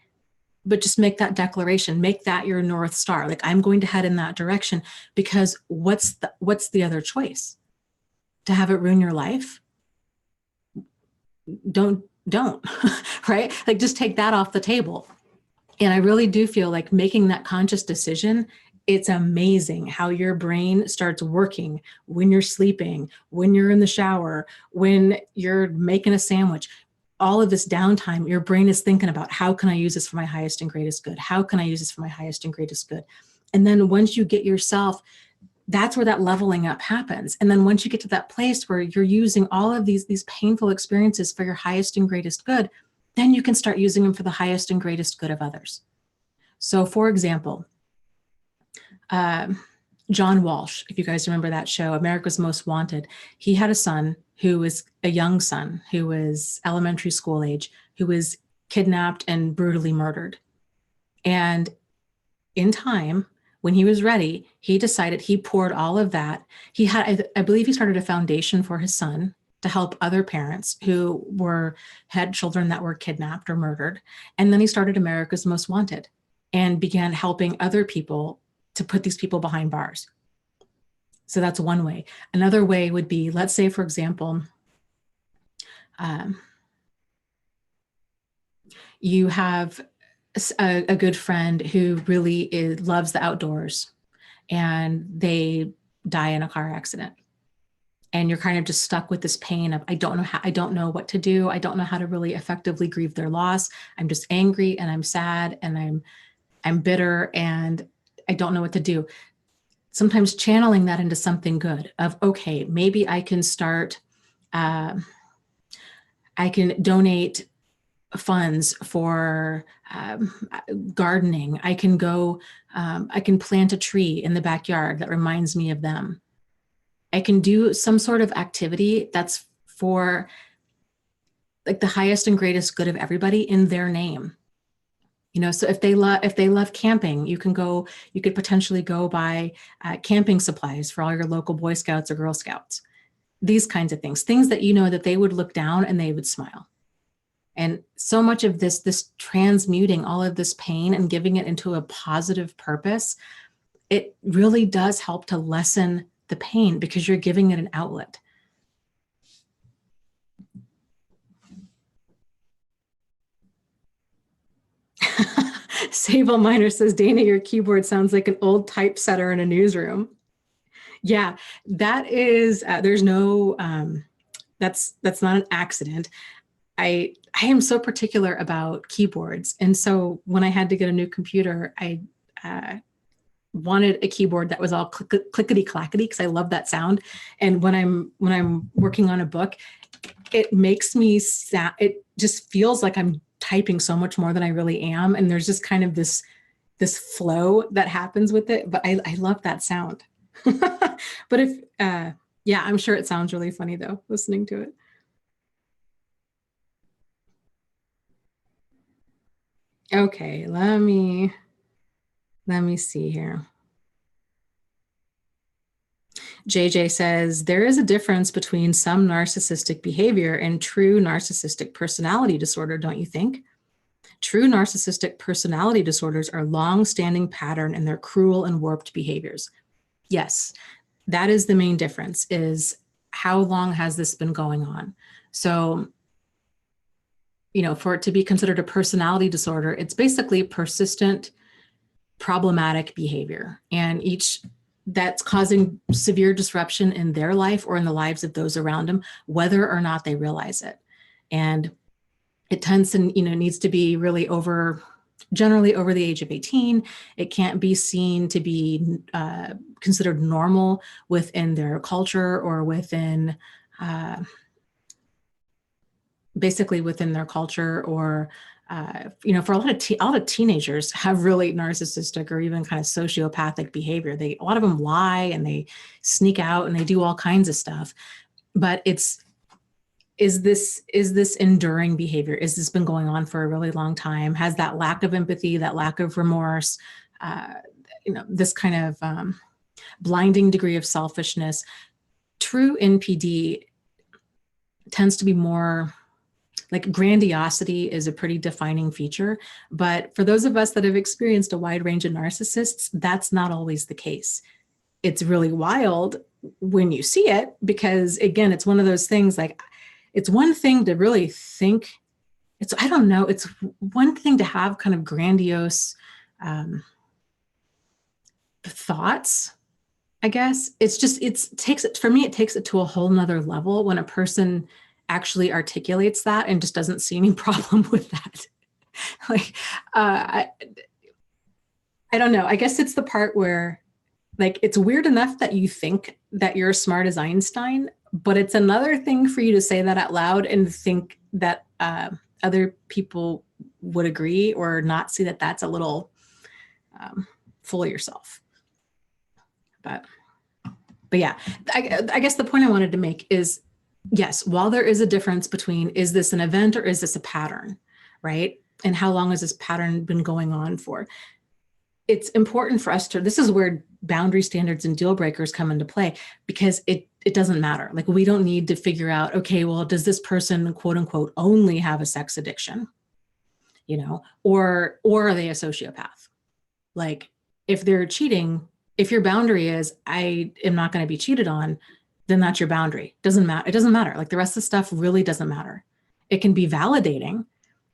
But just make that declaration, make that your North Star. Like, I'm going to head in that direction, because what's the other choice? To have it ruin your life? Don't, right? Like, just take that off the table. And I really do feel like making that conscious decision, it's amazing how your brain starts working when you're sleeping, when you're in the shower, when you're making a sandwich. All of this downtime, your brain is thinking about, how can I use this for my highest and greatest good? How can I use this for my highest and greatest good? And then once you get yourself, that's where that leveling up happens. And then once you get to that place where you're using all of these painful experiences for your highest and greatest good, then you can start using them for the highest and greatest good of others. So for example, John Walsh, if you guys remember that show, America's Most Wanted, he had a son who was a young son who was elementary school age, who was kidnapped and brutally murdered. And in time, when he was ready, he decided, he poured all of that. He had, I believe he started a foundation for his son to help other parents who had children that were kidnapped or murdered. And then he started America's Most Wanted and began helping other people to put these people behind bars. So that's one way. Another way would be, let's say, for example, you have a good friend who really loves the outdoors, and they die in a car accident. And you're kind of just stuck with this pain of, I don't know what to do. I don't know how to really effectively grieve their loss. I'm just angry and I'm sad and I'm bitter and I don't know what to do. Sometimes channeling that into something good of, okay, maybe I can start, I can donate funds for gardening. I can go, I can plant a tree in the backyard that reminds me of them. I can do some sort of activity that's for like the highest and greatest good of everybody in their name. You know, so if they love camping, you could potentially go buy camping supplies for all your local Boy Scouts or Girl Scouts. These kinds of things that you know that they would look down and they would smile. And so much of this transmuting all of this pain and giving it into a positive purpose, it really does help to lessen the pain because you're giving it an outlet. Sable Miner says, Dana, your keyboard sounds like an old typesetter in a newsroom. Yeah, that is, there's no, that's not an accident. I am so particular about keyboards. And so when I had to get a new computer, I wanted a keyboard that was all clickety clackety because I love that sound. And when I'm working on a book, it makes me it just feels like I'm typing so much more than I really am. And there's just kind of this flow that happens with it. But I love that sound. But if, yeah, I'm sure it sounds really funny though, listening to it. Okay, let me see here. JJ says, there is a difference between some narcissistic behavior and true narcissistic personality disorder, don't you think? True narcissistic personality disorders are long-standing pattern in their cruel and warped behaviors. Yes, that is the main difference, is how long has this been going on? So, you know, for it to be considered a personality disorder, it's basically persistent, problematic behavior, and that's causing severe disruption in their life or in the lives of those around them, whether or not they realize it. And it tends to, needs to be really generally over the age of 18. It can't be seen to be considered normal within their culture or within basically within their culture, or you know, for a lot of teenagers have really narcissistic or even kind of sociopathic behavior. A lot of them lie and they sneak out and they do all kinds of stuff. But is this enduring behavior? Is this been going on for a really long time? Has that lack of empathy, that lack of remorse, you know, this kind of blinding degree of selfishness? True NPD tends to be more like grandiosity is a pretty defining feature. But for those of us that have experienced a wide range of narcissists, that's not always the case. It's really wild when you see it, because again, it's one of those things, like, it's one thing to really think, I don't know, it's one thing to have kind of grandiose thoughts, I guess. It takes it to a whole nother level when a person actually articulates that and just doesn't see any problem with that. Like, I don't know. I guess it's the part where, like, it's weird enough that you think that you're as smart as Einstein, but it's another thing for you to say that out loud and think that other people would agree or not see that that's a little full of yourself. But yeah, I guess the point I wanted to make is, yes, while there is a difference between, is this an event or is this a pattern, right? And how long has this pattern been going on for? It's important for us to, this is where boundary standards and deal breakers come into play, because it doesn't matter. Like, we don't need to figure out, okay, well, does this person, quote unquote, only have a sex addiction, you know, or are they a sociopath? Like, if they're cheating, if your boundary is, I am not going to be cheated on, then that's your boundary. Doesn't matter. It doesn't matter. Like, the rest of the stuff really doesn't matter. It can be validating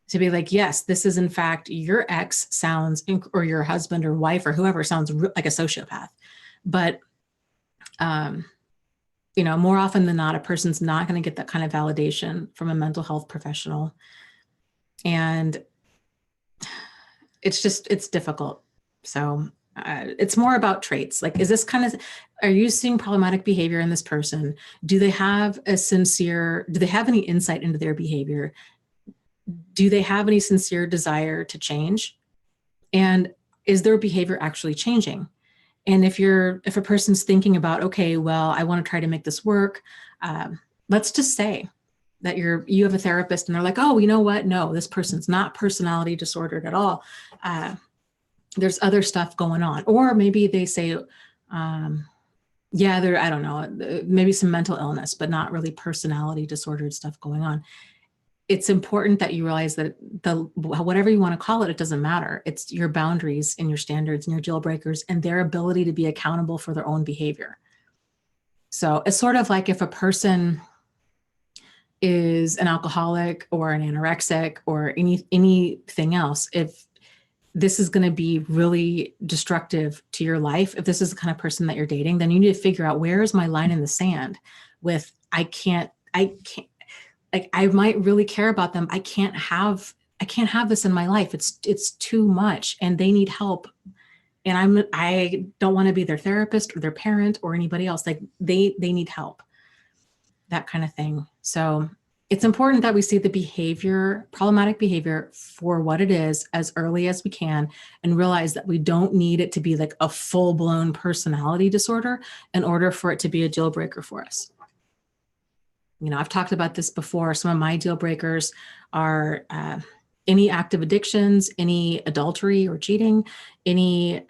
to be like, yes, this is in fact your ex sounds, or your husband or wife or whoever sounds like a sociopath. But, you know, more often than not, a person's not going to get that kind of validation from a mental health professional. And it's difficult. So it's more about traits. Like, is this kind of, are you seeing problematic behavior in this person? Do they have any insight into their behavior? Do they have any sincere desire to change? And is their behavior actually changing? And if a person's thinking about, okay, well, I want to try to make this work, let's just say that you have a therapist and they're like, oh, you know what? No, this person's not personality disordered at all. There's other stuff going on. Or maybe they say, yeah, I don't know, maybe some mental illness, but not really personality disordered stuff going on. It's important that you realize that whatever you want to call it, it doesn't matter. It's your boundaries and your standards and your deal breakers and their ability to be accountable for their own behavior. So it's sort of like if a person is an alcoholic or an anorexic or anything else, if this is going to be really destructive to your life, if this is the kind of person that you're dating, then you need to figure out, where is my line in the sand with, I can't, like, I might really care about them. I can't have this in my life. It's too much and they need help. And I don't want to be their therapist or their parent or anybody else. Like, they need help, that kind of thing. So it's important that we see the problematic behavior for what it is as early as we can, and realize that we don't need it to be like a full-blown personality disorder in order for it to be a deal breaker for us. You know, I've talked about this before. Some of my deal breakers are any active addictions, any adultery or cheating, any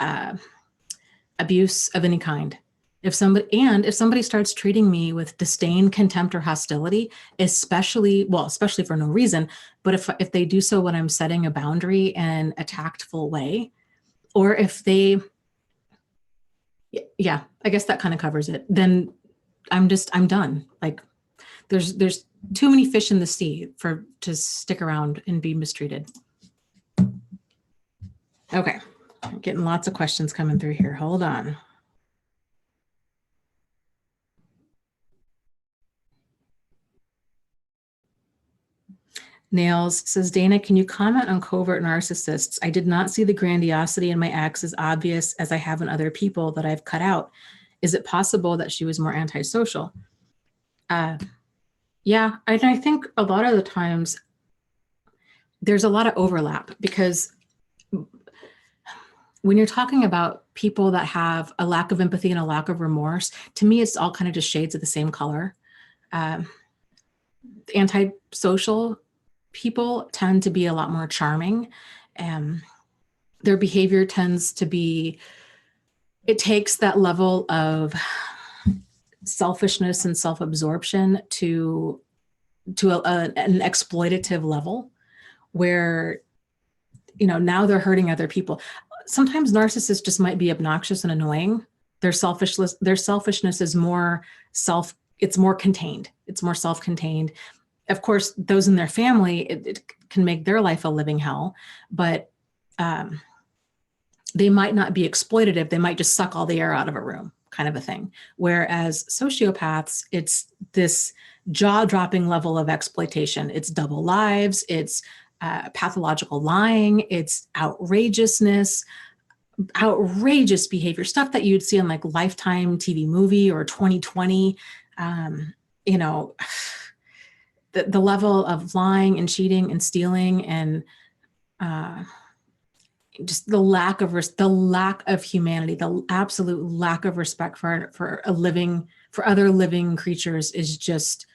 abuse of any kind. If somebody starts treating me with disdain, contempt, or hostility, especially for no reason, but if they do so when I'm setting a boundary in a tactful way, or if they, yeah, I guess that kind of covers it. Then I'm done. Like, there's too many fish in the sea to stick around and be mistreated. Okay, I'm getting lots of questions coming through here. Hold on. Nails says, Dana, can you comment on covert narcissists? I did not see the grandiosity in my ex as obvious as I have in other people that I've cut out. Is it possible that she was more antisocial? Yeah, and I think a lot of the times there's a lot of overlap because when you're talking about people that have a lack of empathy and a lack of remorse, to me, it's all kind of just shades of the same color. Um, Antisocial people tend to be a lot more charming. Um, their behavior tends to be, it takes that level of selfishness and self-absorption to an exploitative level where, you know, now they're hurting other people. Sometimes narcissists just might be obnoxious and annoying. Their selfishness is more it's more contained. It's more self-contained. Of course, those in their family, it can make their life a living hell, but they might not be exploitative. They might just suck all the air out of a room, kind of a thing. Whereas sociopaths, it's this jaw-dropping level of exploitation. It's double lives, it's pathological lying, it's outrageousness, outrageous behavior, stuff that you'd see on like Lifetime TV movie or 2020. You know, the level of lying and cheating and stealing and just the lack of humanity, the absolute lack of respect for other living creatures is just,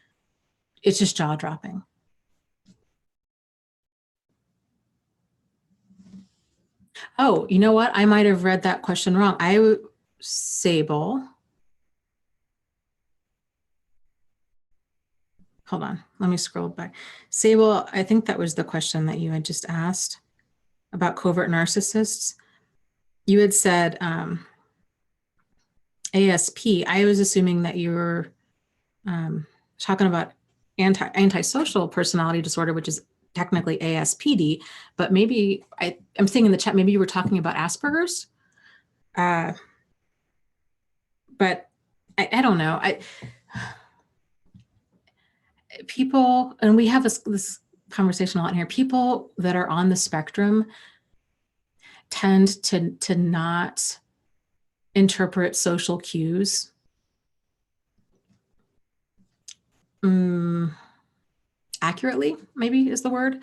it's just jaw dropping. Oh, you know what? I might have read that question wrong. Sable. Hold on, let me scroll back. Sable, I think that was the question that you had just asked about covert narcissists. You had said ASP. I was assuming that you were talking about antisocial personality disorder, which is technically ASPD, but maybe I'm seeing in the chat, maybe you were talking about Asperger's. But I don't know. People, and we have this conversation a lot in here, people that are on the spectrum tend to not interpret social cues accurately, maybe is the word.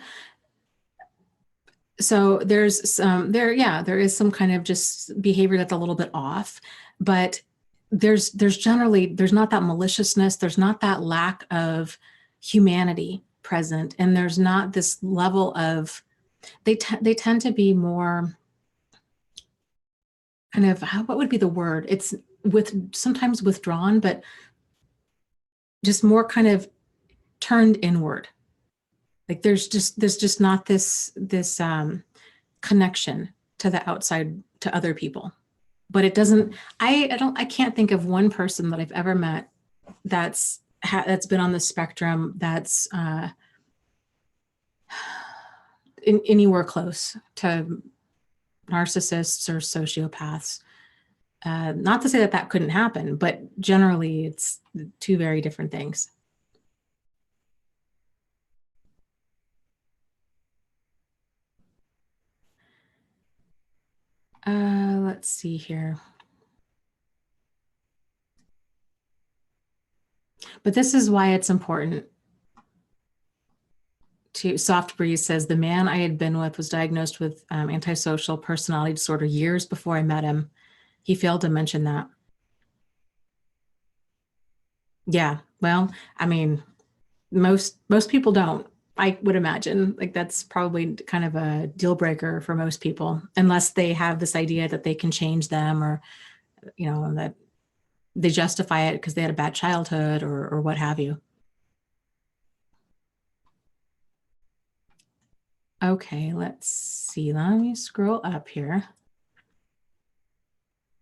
So there is some kind of just behavior that's a little bit off, but there's not that maliciousness, there's not that lack of humanity present, and there's not this level of, they tend to be more kind of, what would be the word? It's sometimes withdrawn, but just more kind of turned inward. Like there's just not this connection to the outside, to other people. But it doesn't, I can't think of one person that I've ever met that's been on the spectrum that's anywhere close to narcissists or sociopaths. Not to say that couldn't happen, but generally it's two very different things. Let's see here. But this is why it's important to, Soft Breeze says, the man I had been with was diagnosed with antisocial personality disorder years before I met him. He failed to mention that. Yeah, well, I mean, most people don't. I would imagine like that's probably kind of a deal breaker for most people, unless they have this idea that they can change them, or, you know, that they justify it because they had a bad childhood or what have you. Okay, let's see. Let me scroll up here.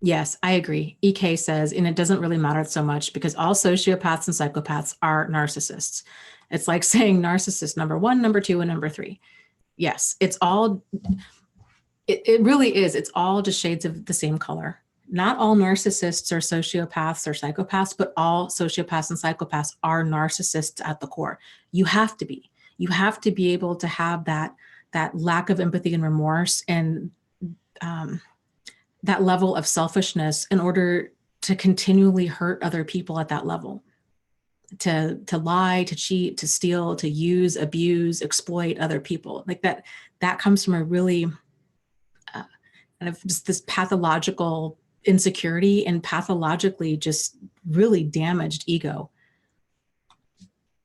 Yes, I agree. EK says, and it doesn't really matter so much because all sociopaths and psychopaths are narcissists. It's like saying narcissist number 1, number 2, and number 3. Yes, it's all, it really is. It's all just shades of the same color. Not all narcissists are sociopaths or psychopaths, but all sociopaths and psychopaths are narcissists at the core. You have to be. You have to be able to have that lack of empathy and remorse and that level of selfishness in order to continually hurt other people at that level. to lie, to cheat, to steal, to use, abuse, exploit other people. Like that comes from a really kind of just this pathological insecurity and pathologically just really damaged ego.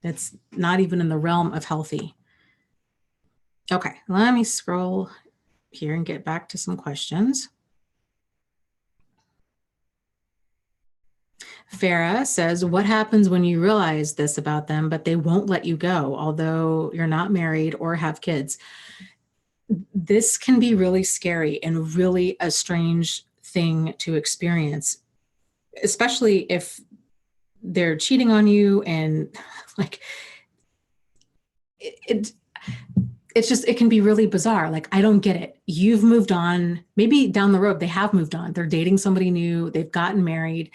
That's not even in the realm of healthy. Okay, let me scroll here and get back to some questions. Farah says, what happens when you realize this about them, but they won't let you go, although you're not married or have kids? This can be really scary and really a strange thing to experience, especially if they're cheating on you and like it's just, it can be really bizarre. Like, I don't get it. You've moved on. Maybe down the road, they have moved on. They're dating somebody new. They've gotten married,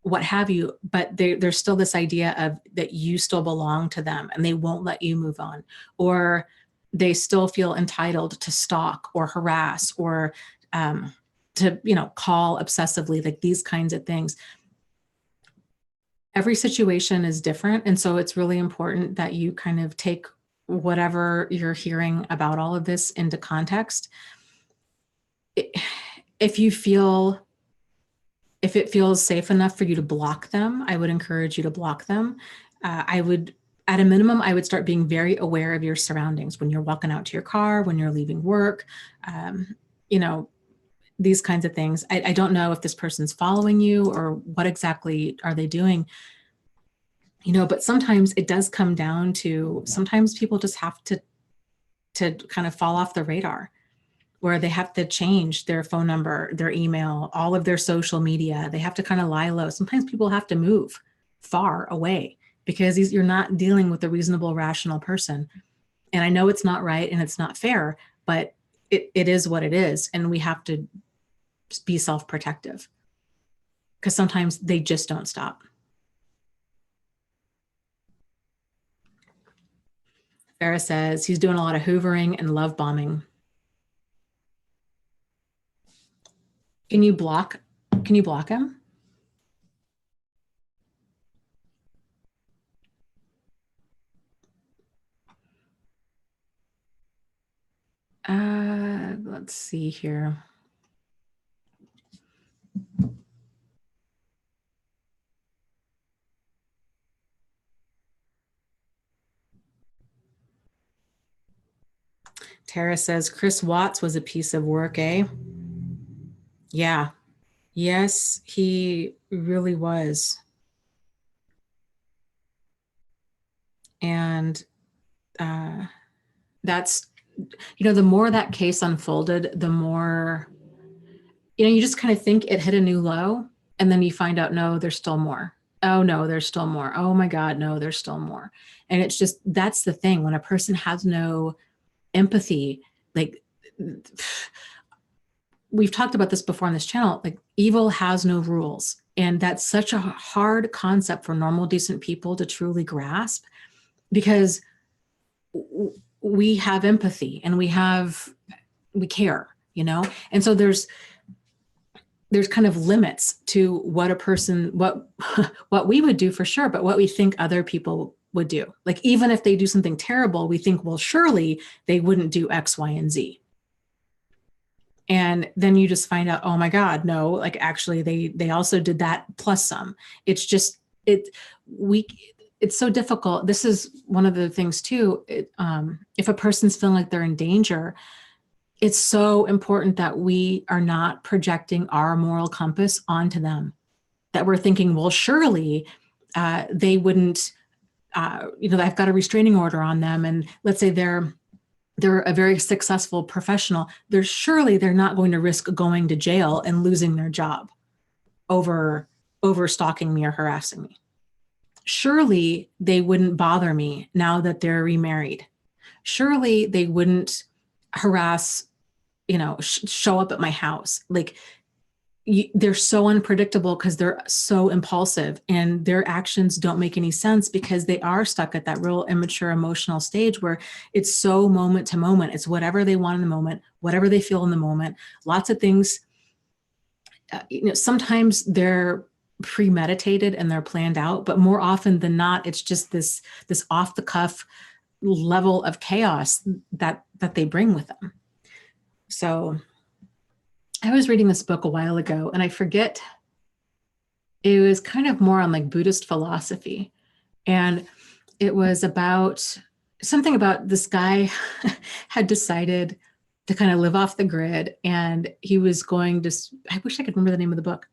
what have you. But there's still this idea of that you still belong to them and they won't let you move on. Or they still feel entitled to stalk or harass or to, call obsessively, like these kinds of things. Every situation is different. And so it's really important that you kind of take whatever you're hearing about all of this into context. If it feels safe enough for you to block them, I would encourage you to block them. At a minimum, I would start being very aware of your surroundings when you're walking out to your car, when you're leaving work, these kinds of things. I don't know if this person's following you or what exactly are they doing. But sometimes it does come down to, sometimes people just have to kind of fall off the radar, where they have to change their phone number, their email, all of their social media. They have to kind of lie low. Sometimes people have to move far away because you're not dealing with a reasonable, rational person. And I know it's not right and it's not fair, but it is what it is. And we have to be self-protective because sometimes they just don't stop. Farah says he's doing a lot of hoovering and love bombing. Can you block him? Let's see here. Tara says, Chris Watts was a piece of work, eh? Yeah. Yes, he really was. And that's, the more that case unfolded, the more, you just kind of think it hit a new low. And then you find out, no, there's still more. Oh, no, there's still more. Oh, my God, no, there's still more. And it's just, that's the thing. When a person has no empathy, like we've talked about this before on this channel, like evil has no rules. And that's such a hard concept for normal, decent people to truly grasp, because we have empathy and we care, And so there's kind of limits to what a person, what we would do for sure, but what we think other people would do. Like, even if they do something terrible, we think, well, surely they wouldn't do X, Y, and Z. And then you just find out, oh my God, no, like actually they also did that plus some. It's just, it's so difficult. This is one of the things too. If a person's feeling like they're in danger, it's so important that we are not projecting our moral compass onto them, that we're thinking, well, surely they wouldn't, I've got a restraining order on them. And let's say they're a very successful professional. Surely they're not going to risk going to jail and losing their job over stalking me or harassing me. Surely they wouldn't bother me now that they're remarried. Surely they wouldn't harass, show up at my house. Like, they're so unpredictable because they're so impulsive, and their actions don't make any sense because they are stuck at that real immature emotional stage where it's so moment to moment. It's whatever they want in the moment, whatever they feel in the moment. Lots of things, sometimes they're premeditated and they're planned out, but more often than not, it's just this off the cuff level of chaos that they bring with them. So I was reading this book a while ago, and I forget, it was kind of more on like Buddhist philosophy. And it was about something about this guy had decided to kind of live off the grid, and he was going to, I wish I could remember the name of the book.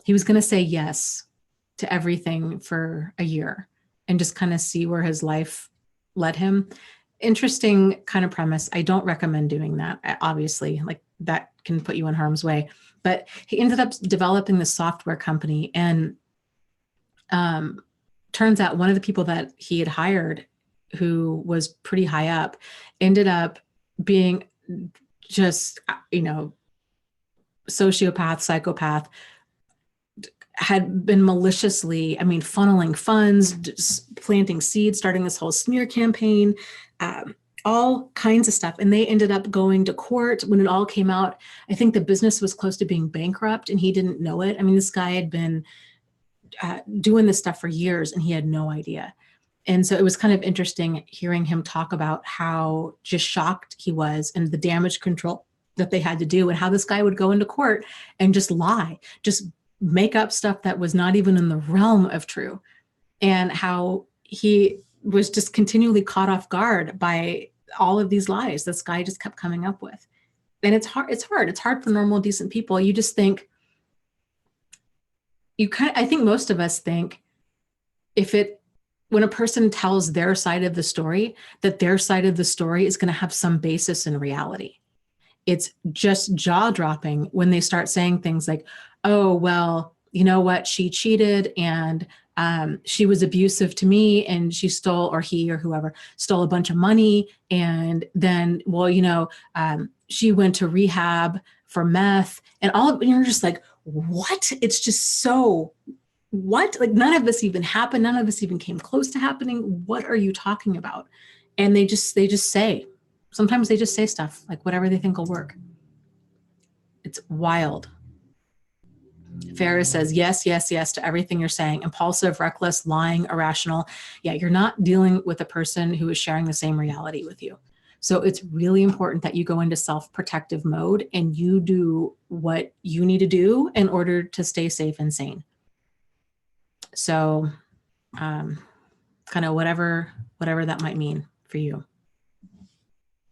He was going to say yes to everything for a year and just kind of see where his life led him. Interesting kind of premise. I don't recommend doing that. Obviously, like that can put you in harm's way. But he ended up developing this software company, and turns out one of the people that he had hired, who was pretty high up, ended up being just, sociopath, psychopath, had been maliciously, funneling funds, planting seeds, starting this whole smear campaign, all kinds of stuff. And they ended up going to court. When it all came out, I think the business was close to being bankrupt, and he didn't know it. This guy had been doing this stuff for years, and he had no idea. And so it was kind of interesting hearing him talk about how just shocked he was, and the damage control that they had to do, and how this guy would go into court and just lie, just make up stuff that was not even in the realm of true, and how he was just continually caught off guard by all of these lies this guy just kept coming up with. And it's hard for normal, decent people. You just think, I think most of us think, when a person tells their side of the story, that their side of the story is going to have some basis in reality. It's just jaw-dropping when they start saying things like, oh, well, you know what, she cheated, and she was abusive to me, and she stole, or he or whoever stole a bunch of money, and then, well, she went to rehab for meth, and you're just like, what? It's just so, what? Like, none of this even happened. None of this even came close to happening. What are you talking about? And they just say, sometimes they just say stuff like whatever they think will work. It's wild. Ferris says, yes, yes, yes to everything you're saying. Impulsive, reckless, lying, irrational. Yeah, you're not dealing with a person who is sharing the same reality with you. So it's really important that you go into self-protective mode and you do what you need to do in order to stay safe and sane. So kind of whatever that might mean for you.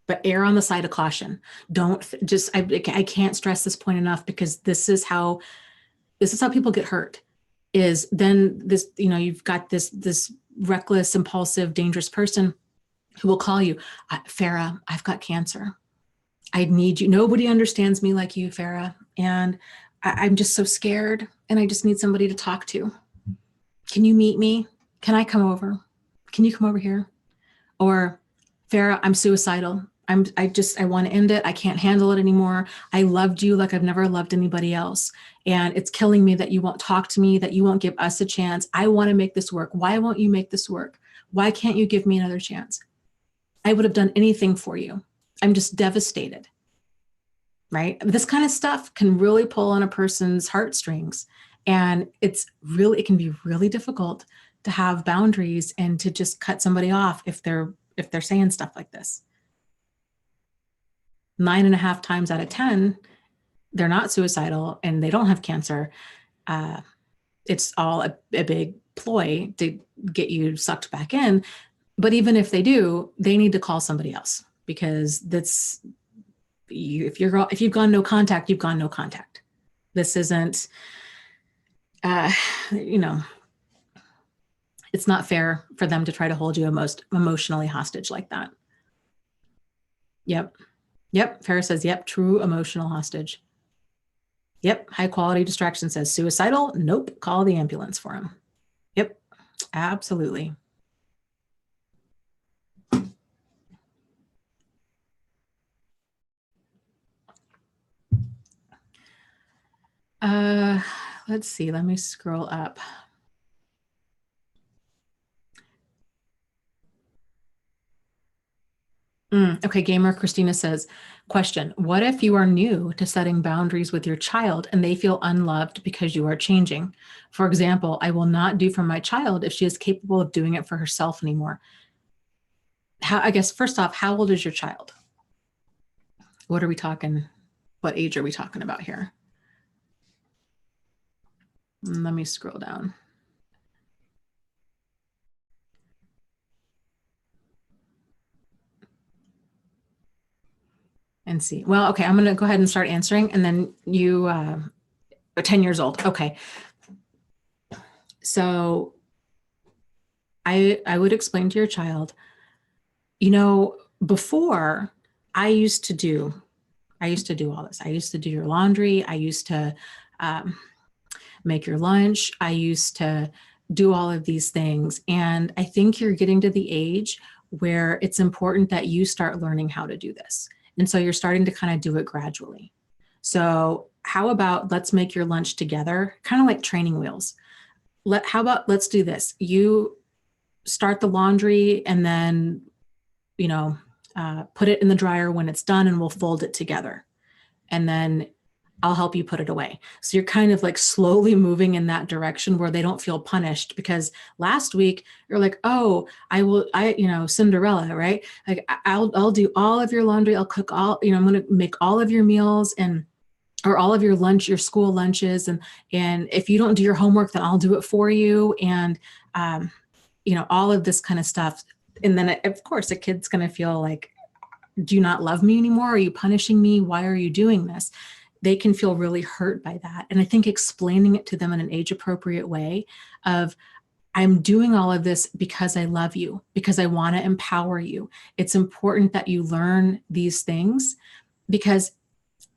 But err on the side of caution. Don't just, I can't stress this point enough, because this is how people get hurt. Is then this, you've got this reckless, impulsive, dangerous person who will call you, Farah, I've got cancer. I need you. Nobody understands me like you, Farah. And I'm just so scared, and I just need somebody to talk to. Can you meet me? Can I come over? Can you come over here? Or, Farah, I'm suicidal. I want to end it. I can't handle it anymore. I loved you like I've never loved anybody else. And it's killing me that you won't talk to me, that you won't give us a chance. I want to make this work. Why won't you make this work? Why can't you give me another chance? I would have done anything for you. I'm just devastated, right? This kind of stuff can really pull on a person's heartstrings. And it can be really difficult to have boundaries and to just cut somebody off if they're saying stuff like this. 9.5 times out of 10, they're not suicidal and they don't have cancer. It's all a big ploy to get you sucked back in. But even if they do, they need to call somebody else, because if you've gone no contact, you've gone no contact. This isn't, it's not fair for them to try to hold you emotionally hostage like that. Yep. Farrah says, yep. True emotional hostage. Yep. High quality distraction says suicidal. Nope. Call the ambulance for him. Yep. Absolutely. Let's see. Let me scroll up. Okay, Gamer Christina says, question, what if you are new to setting boundaries with your child and they feel unloved because you are changing? For example, I will not do for my child if she is capable of doing it for herself anymore. I guess, first off, how old is your child? What are we talking? What age are we talking about here? Let me scroll down. And see. Well, okay, I'm going to go ahead and start answering, and then you are 10 years old. Okay. So I would explain to your child, before I used to do all this. I used to do your laundry. I used to make your lunch. I used to do all of these things. And I think you're getting to the age where it's important that you start learning how to do this. And so you're starting to kind of do it gradually. So how about let's make your lunch together, kind of like training wheels. How about let's do this. You start the laundry and then, put it in the dryer when it's done and we'll fold it together. And then I'll help you put it away. So you're kind of like slowly moving in that direction where they don't feel punished, because last week you're like, oh, Cinderella, right? Like I'll do all of your laundry. I'll cook all, I'm going to make all of your meals or all of your lunch, your school lunches. And if you don't do your homework, then I'll do it for you. And, all of this kind of stuff. And then of course a kid's going to feel like, do you not love me anymore? Are you punishing me? Why are you doing this? They can feel really hurt by that. And I think explaining it to them in an age appropriate way of, I'm doing all of this because I love you, because I want to empower you. It's important that you learn these things, because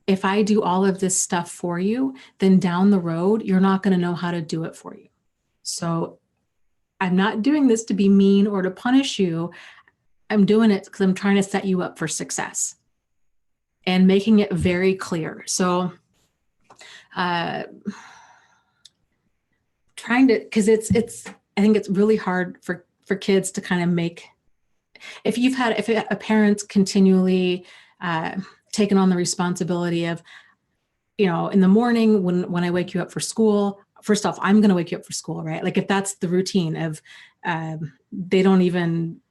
if I do all of this stuff for you, then down the road, you're not going to know how to do it for you. So I'm not doing this to be mean or to punish you. I'm doing it because I'm trying to set you up for success and making it very clear. So because I think it's really hard for kids to kind of make, if a parent's continually taken on the responsibility of, in the morning when I wake you up for school, first off, I'm going to wake you up for school, right? Like if that's the routine of, they don't even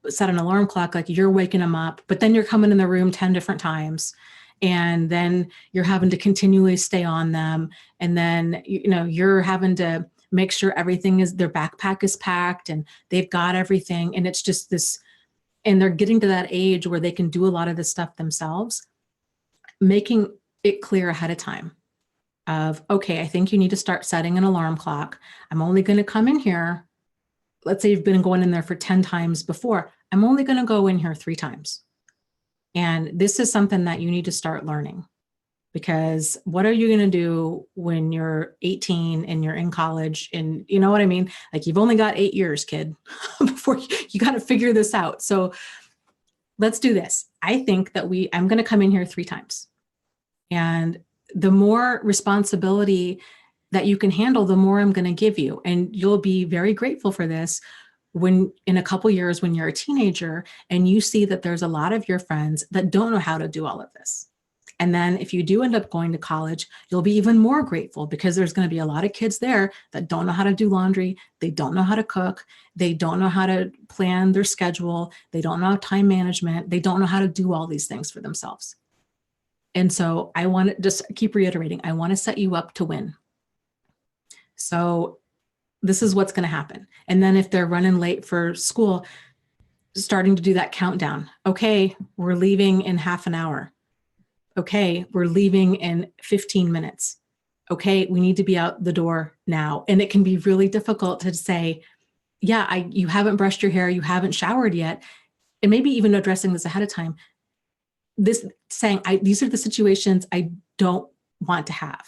set an alarm clock, like you're waking them up, but then you're coming in the room 10 different times. And then you're having to continually stay on them. And then, you're having to make sure their backpack is packed and they've got everything. And it's just this, and they're getting to that age where they can do a lot of this stuff themselves, making it clear ahead of time of, okay, I think you need to start setting an alarm clock. I'm only going to come in here. Let's say you've been going in there for 10 times before. I'm only going to go in here 3 times. And this is something that you need to start learning, because what are you going to do when you're 18 and you're in college? And you know what I mean? Like you've only got 8 years, kid, before you got to figure this out. So let's do this. I think that I'm going to come in here 3 times. And the more responsibility that you can handle, the more I'm going to give you. And you'll be very grateful for this when in a couple years, when you're a teenager and you see that there's a lot of your friends that don't know how to do all of this. And then if you do end up going to college, you'll be even more grateful, because there's going to be a lot of kids there that don't know how to do laundry. They don't know how to cook. They don't know how to plan their schedule. They don't know time management. They don't know how to do all these things for themselves. And so I want to just keep reiterating, I want to set you up to win. So this is what's going to happen. And then if they're running late for school, starting to do that countdown. Okay, we're leaving in half an hour. Okay, we're leaving in 15 minutes. Okay, we need to be out the door now. And it can be really difficult to say, yeah, you haven't brushed your hair, you haven't showered yet. And maybe even addressing this ahead of time. Saying, these are the situations I don't want to have.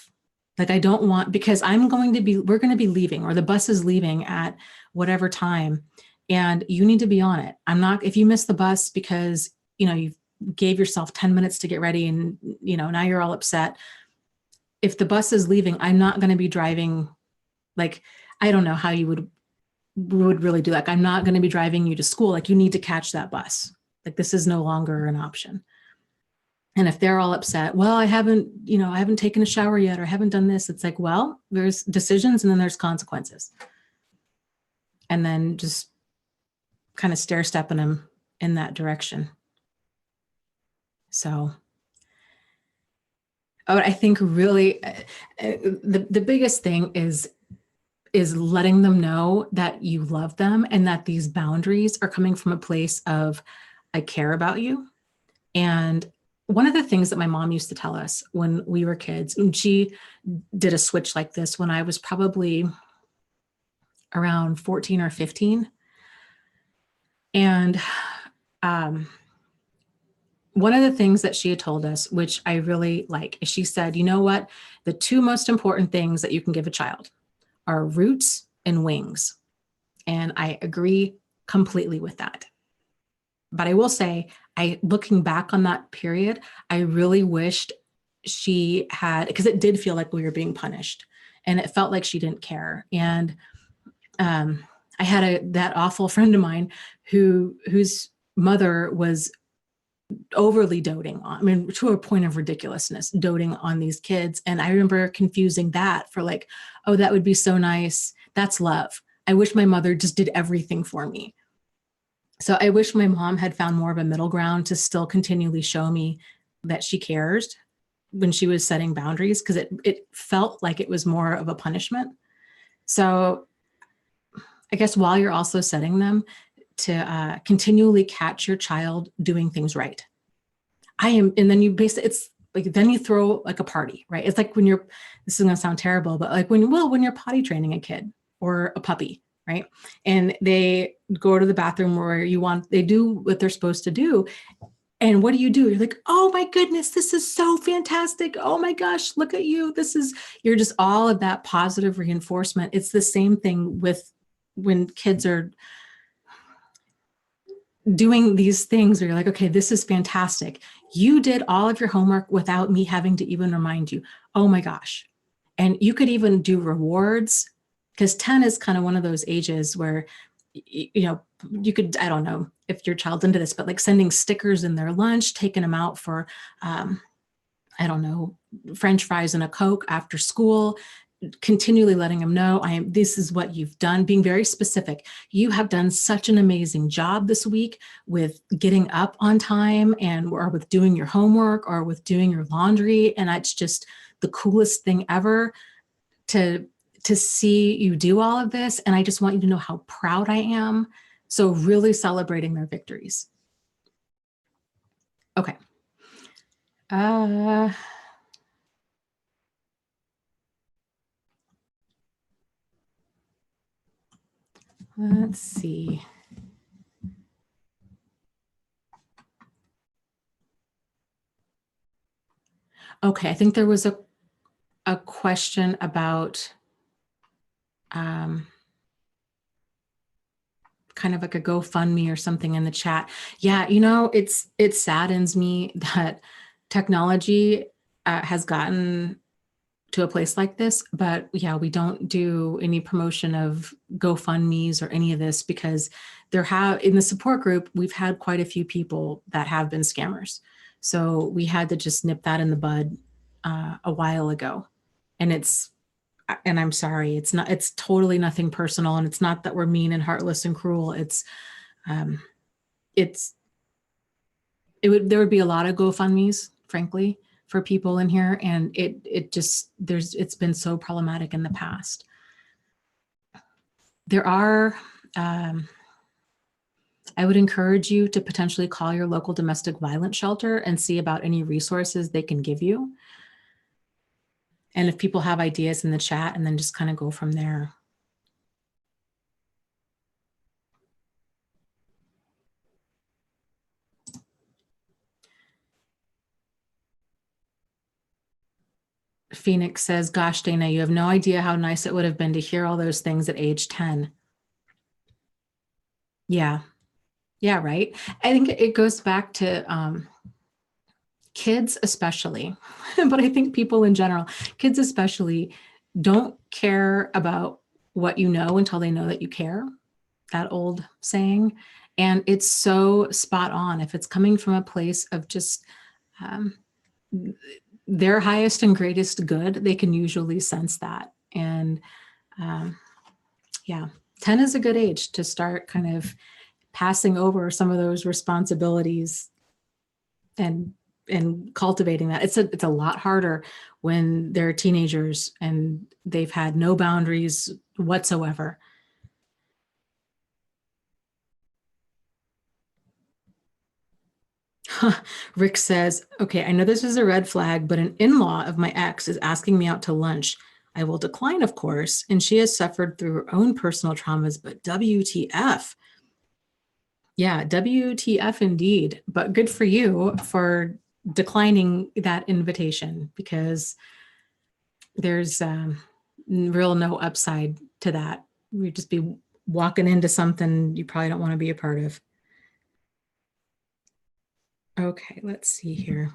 Like I don't want, because we're going to be leaving, or the bus is leaving at whatever time, and you need to be on it. If you miss the bus because, you gave yourself 10 minutes to get ready and, now you're all upset. If the bus is leaving, I'm not going to be driving. Like, I don't know how you would really do that. Like, I'm not going to be driving you to school. Like, you need to catch that bus. Like, this is no longer an option. And if they're all upset, well, I haven't taken a shower yet, or I haven't done this. It's like, well, there's decisions and then there's consequences. And then just kind of stair stepping them in that direction. So, I think really the biggest thing is letting them know that you love them and that these boundaries are coming from a place of, I care about you. And one of the things that my mom used to tell us when we were kids, and she did a switch like this when I was probably around 14 or 15. And one of the things that she had told us, which I really like, is she said, you know what? The two most important things that you can give a child are roots and wings. And I agree completely with that. But I will say, looking back on that period, I really wished she had, because it did feel like we were being punished and it felt like she didn't care. And I had that awful friend of mine whose mother was overly doting on, I mean, to a point of ridiculousness, doting on these kids. And I remember confusing that for like, oh, that would be so nice. That's love. I wish my mother just did everything for me. So I wish my mom had found more of a middle ground to still continually show me that she cares when she was setting boundaries, because it felt like it was more of a punishment. So I guess while you're also setting them, to continually catch your child doing things right. And then you it's like, then you throw like a party, right? It's like this is gonna sound terrible, but like when you're potty training a kid or a puppy, right? And they go to the bathroom where they do what they're supposed to do. And what do? You're like, oh my goodness, this is so fantastic. Oh my gosh, look at you. You're just all of that positive reinforcement. It's the same thing with when kids are doing these things where you're like, okay, this is fantastic. You did all of your homework without me having to even remind you. Oh my gosh. And you could even do rewards, because 10 is kind of one of those ages where, you could, I don't know if your child's into this, but like sending stickers in their lunch, taking them out for, I don't know, French fries and a Coke after school, continually letting them know, this is what you've done, being very specific. You have done such an amazing job this week with getting up on time or with doing your homework or with doing your laundry. And it's just the coolest thing ever to see you do all of this. And I just want you to know how proud I am. So really celebrating their victories. Okay. Let's see. Okay, I think there was a question about kind of like a GoFundMe or something in the chat. Yeah, it saddens me that technology has gotten to a place like this, but yeah, we don't do any promotion of GoFundMes or any of this, because in the support group, we've had quite a few people that have been scammers. So we had to just nip that in the bud a while ago. And I'm sorry, it's totally nothing personal. And it's not that we're mean and heartless and cruel. There would be a lot of GoFundMes, frankly, for people in here. And it's been so problematic in the past. I would encourage you to potentially call your local domestic violence shelter and see about any resources they can give you. And if people have ideas in the chat, and then just kind of go from there. Phoenix says, gosh, Dana, you have no idea how nice it would have been to hear all those things at age 10. Yeah. Yeah, right. I think it goes back to kids especially, but I think people in general, kids especially, don't care about what you know until they know that you care. That old saying. And it's so spot on. If it's coming from a place of just um, their highest and greatest good, they can usually sense that. And yeah, 10 is a good age to start kind of passing over some of those responsibilities and cultivating that. It's a lot harder when they're teenagers and they've had no boundaries whatsoever. Rick says, okay, I know this is a red flag, but an in-law of my ex is asking me out to lunch. I will decline, of course, and she has suffered through her own personal traumas, but WTF. Yeah, WTF indeed. But good for you for declining that invitation, because there's real no upside to that. You'd just be walking into something you probably don't want to be a part of. Okay, let's see here.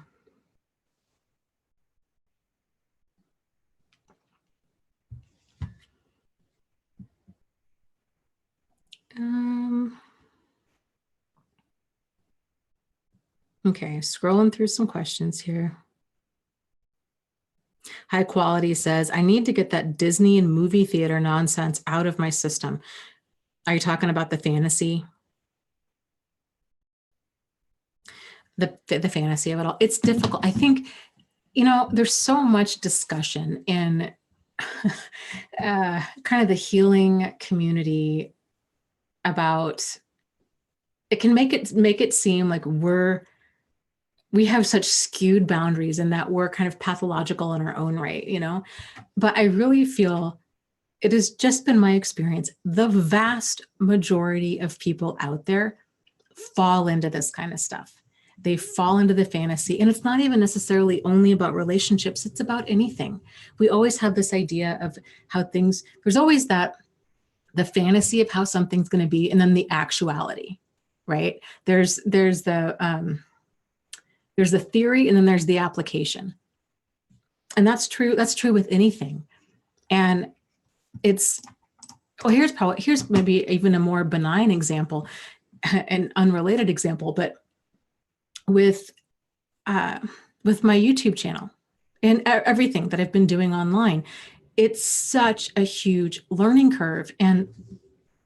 Okay, scrolling through some questions here. High Quality says, I need to get that Disney and movie theater nonsense out of my system. Are you talking about the fantasy? The fantasy of it all. It's difficult. I think, there's so much discussion in kind of the healing community about, it can make it seem like we have such skewed boundaries and that we're kind of pathological in our own right, but I really feel it has just been my experience. The vast majority of people out there fall into this kind of stuff. They fall into the fantasy, and it's not even necessarily only about relationships. It's about anything. We always have this idea of how there's always the fantasy of how something's going to be, and then the actuality, right? There's the theory, and then there's the application. And that's true with anything. And here's maybe even a more benign example, an unrelated example, but with my YouTube channel and everything that I've been doing online, it's such a huge learning curve. And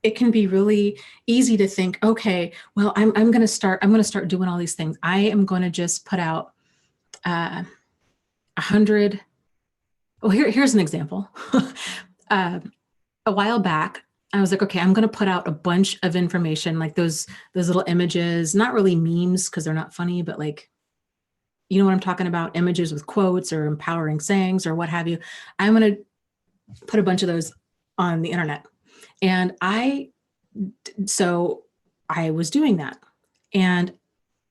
it can be really easy to think, okay, well, I'm going to start doing all these things. I am going to just put out 100. Oh, here's an example. A while back, I was like, okay, I'm going to put out a bunch of information, like those little images, not really memes because they're not funny, but like, you know what I'm talking about? Images with quotes or empowering sayings or what have you. I'm going to put a bunch of those on the internet. And so I was doing that. And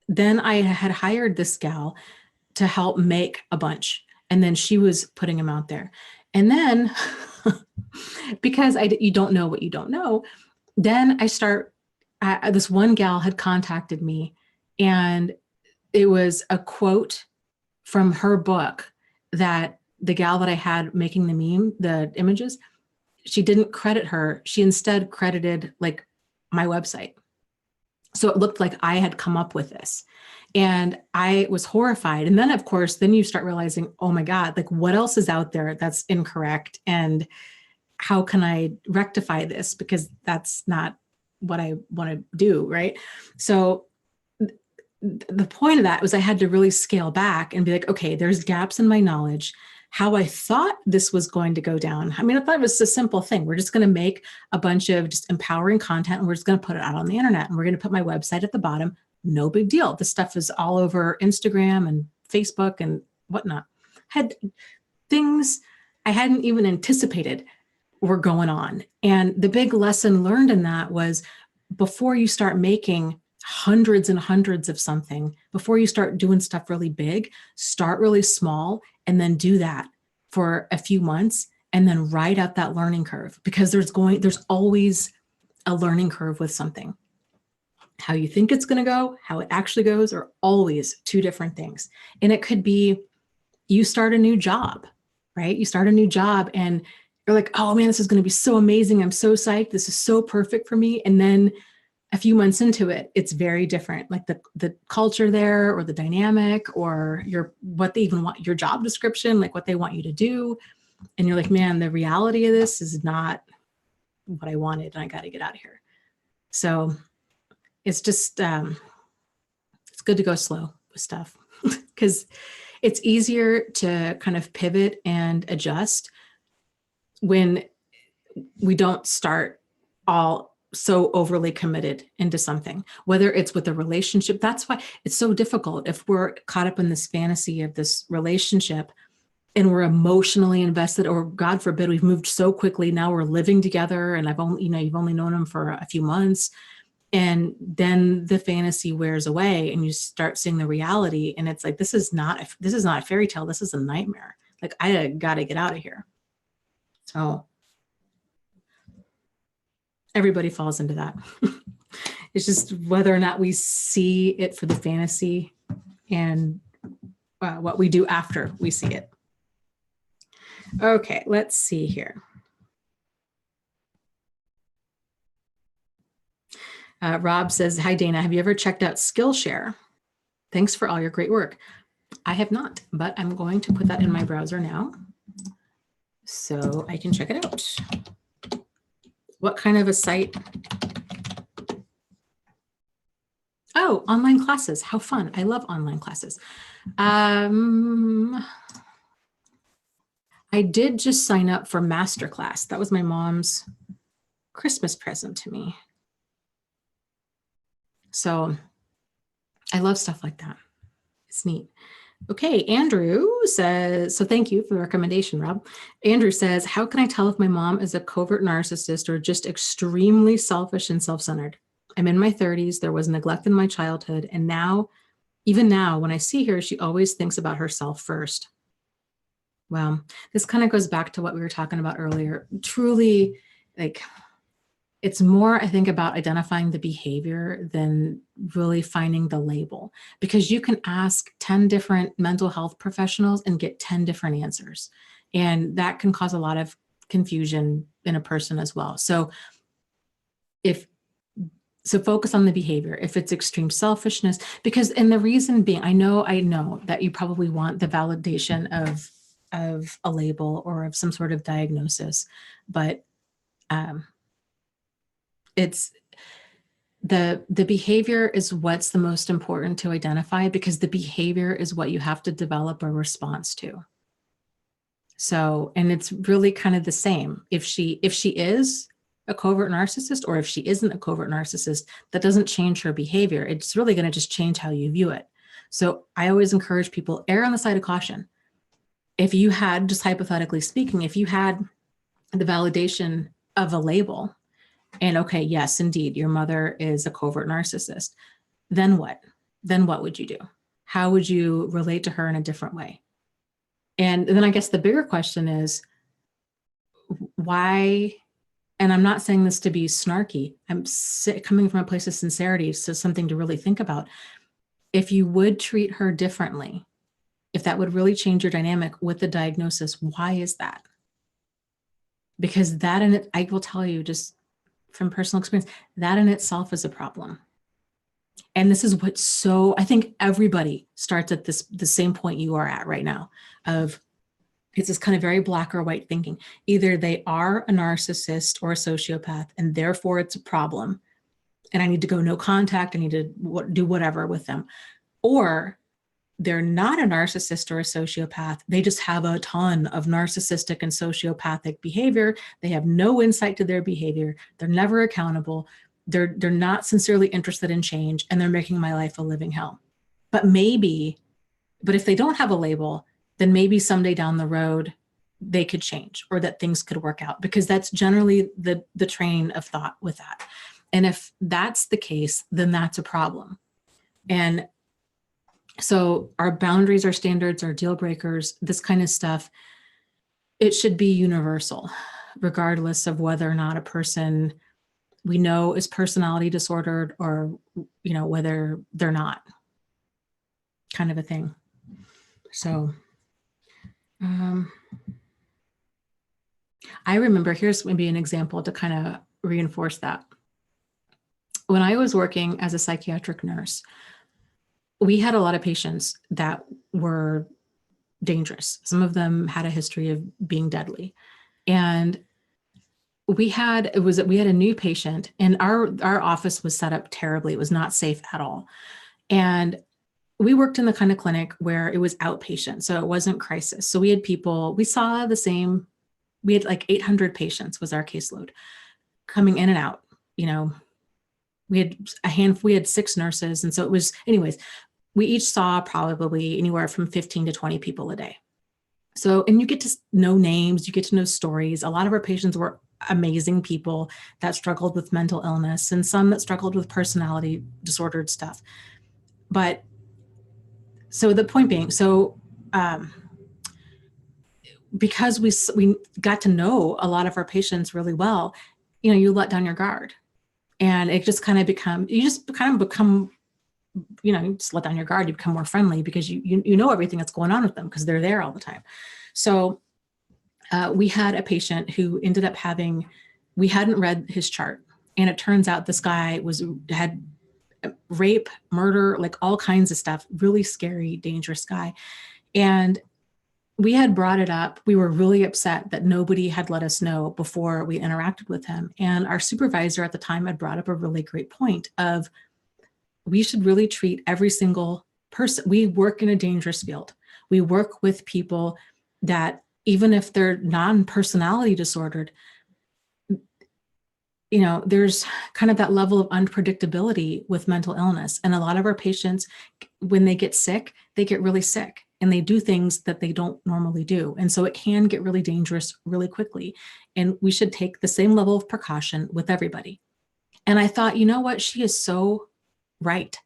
then I had hired this gal to help make a bunch. And then she was putting them out there. And then because you don't know what you don't know, then this one gal had contacted me, and it was a quote from her book that the gal that I had making the images, she didn't credit her. She instead credited like my website. So it looked like I had come up with this, and I was horrified. And then of course, then you start realizing, oh my God, like what else is out there that's incorrect? And how can I rectify this? Because that's not what I want to do, right? So the point of that was I had to really scale back and be like, okay, there's gaps in my knowledge. How I thought this was going to go down. I mean, I thought it was a simple thing. We're just going to make a bunch of just empowering content, and we're just going to put it out on the internet, and we're going to put my website at the bottom. No big deal. This stuff is all over Instagram and Facebook and whatnot. Had things I hadn't even anticipated were going on. And the big lesson learned in that was, before you start making hundreds and hundreds of something, before you start doing stuff really big, start really small, and then do that for a few months, and then ride out that learning curve, because there's always a learning curve with something. How you think it's going to go, how it actually goes, are always two different things. And it could be you start a new job, right? You start a new job and you're like, oh man, this is going to be so amazing. I'm so psyched. This is so perfect for me. And then a few months into it, it's very different. Like the culture there, or the dynamic, or what they even want, your job description, like what they want you to do. And you're like, man, the reality of this is not what I wanted, and I got to get out of here. So it's just, it's good to go slow with stuff because it's easier to kind of pivot and adjust when we don't start all so overly committed into something, whether it's with a relationship. That's why it's so difficult if we're caught up in this fantasy of this relationship and we're emotionally invested, or God forbid, we've moved so quickly. Now we're living together and you've only known them for a few months. And then the fantasy wears away and you start seeing the reality. And it's like, this is not a fairy tale. This is a nightmare. Like, I got to get out of here. So everybody falls into that. It's just whether or not we see it for the fantasy and what we do after we see it. Okay, let's see here. Rob says, hi, Dana. Have you ever checked out Skillshare? Thanks for all your great work. I have not, but I'm going to put that in my browser now so I can check it out. What kind of a site? Oh, online classes. How fun. I love online classes. I did just sign up for Masterclass. That was my mom's Christmas present to me. So I love stuff like that. It's neat. Okay, Andrew says, so thank you for the recommendation, Rob. Andrew says, how can I tell if my mom is a covert narcissist or just extremely selfish and self-centered? I'm in my 30s. There was neglect in my childhood. And now, even now, when I see her, she always thinks about herself first. Well, this kind of goes back to what we were talking about earlier. Truly, like, it's more, I think, about identifying the behavior than really finding the label, because you can ask 10 different mental health professionals and get 10 different answers. And that can cause a lot of confusion in a person as well. So focus on the behavior. If it's extreme selfishness, because, and the reason being, I know that you probably want the validation of a label or of some sort of diagnosis, but it's the behavior is what's the most important to identify, because the behavior is what you have to develop a response to. So, and it's really kind of the same. If she is a covert narcissist, or if she isn't a covert narcissist, that doesn't change her behavior. It's really going to just change how you view it. So I always encourage people, err on the side of caution. If you had, just hypothetically speaking, if you had the validation of a label, and okay, yes, indeed, your mother is a covert narcissist, then what? Then what would you do? How would you relate to her in a different way? And then I guess the bigger question is, why? And I'm not saying this to be snarky. I'm coming from a place of sincerity, so something to really think about. If you would treat her differently, if that would really change your dynamic with the diagnosis, why is that? Because that in it, I will tell you, just from personal experience, that in itself is a problem. And this is what's I think everybody starts at the same point you are at right now, of it's this kind of very black or white thinking. Either they are a narcissist or a sociopath, and therefore it's a problem, and I need to go no contact, I need to do whatever with them. Or they're not a narcissist or a sociopath. They just have a ton of narcissistic and sociopathic behavior. They have no insight to their behavior. They're never accountable. They're not sincerely interested in change, and they're making my life a living hell. But if they don't have a label, then maybe someday down the road, they could change, or that things could work out, because that's generally the train of thought with that. And if that's the case, then that's a problem. And so our boundaries, our standards, our deal breakers, this kind of stuff, it should be universal, regardless of whether or not a person we know is personality disordered, or, whether they're not, kind of a thing. So I remember, here's maybe an example to kind of reinforce that. when I was working as a psychiatric nurse, we had a lot of patients that were dangerous. Some of them had a history of being deadly. And we had a new patient, and our office was set up terribly. It was not safe at all. And we worked in the kind of clinic where it was outpatient, so it wasn't crisis. So we had people, we saw the same, we had like 800 patients was our caseload coming in and out. You know, we had 6 nurses. And so it was, anyways, we each saw probably anywhere from 15 to 20 people a day. So, and you get to know names, you get to know stories. A lot of our patients were amazing people that struggled with mental illness, and some that struggled with personality disordered stuff. But so the point being, because we got to know a lot of our patients really well, you know, you let down your guard, and it just kind of become, you just let down your guard. You become more friendly because you know everything that's going on with them because they're there all the time. So we had a patient who ended up we hadn't read his chart, and it turns out this guy had rape, murder, like all kinds of stuff, really scary, dangerous guy. And we had brought it up. We were really upset that nobody had let us know before we interacted with him. And our supervisor at the time had brought up a really great point of, we should really treat every single person. We work in a dangerous field. We work with people that, even if they're non-personality disordered, you know, there's kind of that level of unpredictability with mental illness. And a lot of our patients, when they get sick, they get really sick and they do things that they don't normally do. And so it can get really dangerous really quickly. And we should take the same level of precaution with everybody. And I thought, you know what? She is so right.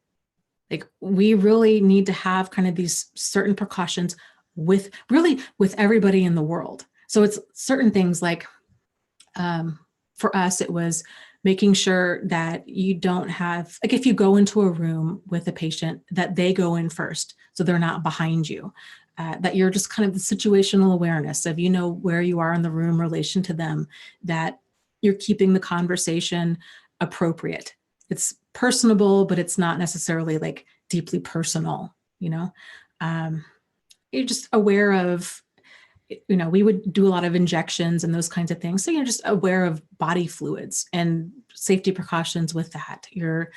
Like, we really need to have kind of these certain precautions with everybody in the world. So it's certain things like, for us, it was making sure that you don't have, like, if you go into a room with a patient, that they go in first, so they're not behind you, that you're just kind of the situational awareness of, you know, where you are in the room in relation to them, that you're keeping the conversation appropriate. It's personable, but it's not necessarily like deeply personal, you know. You're just aware of, you know, we would do a lot of injections and those kinds of things. So you're just aware of body fluids and safety precautions with that. You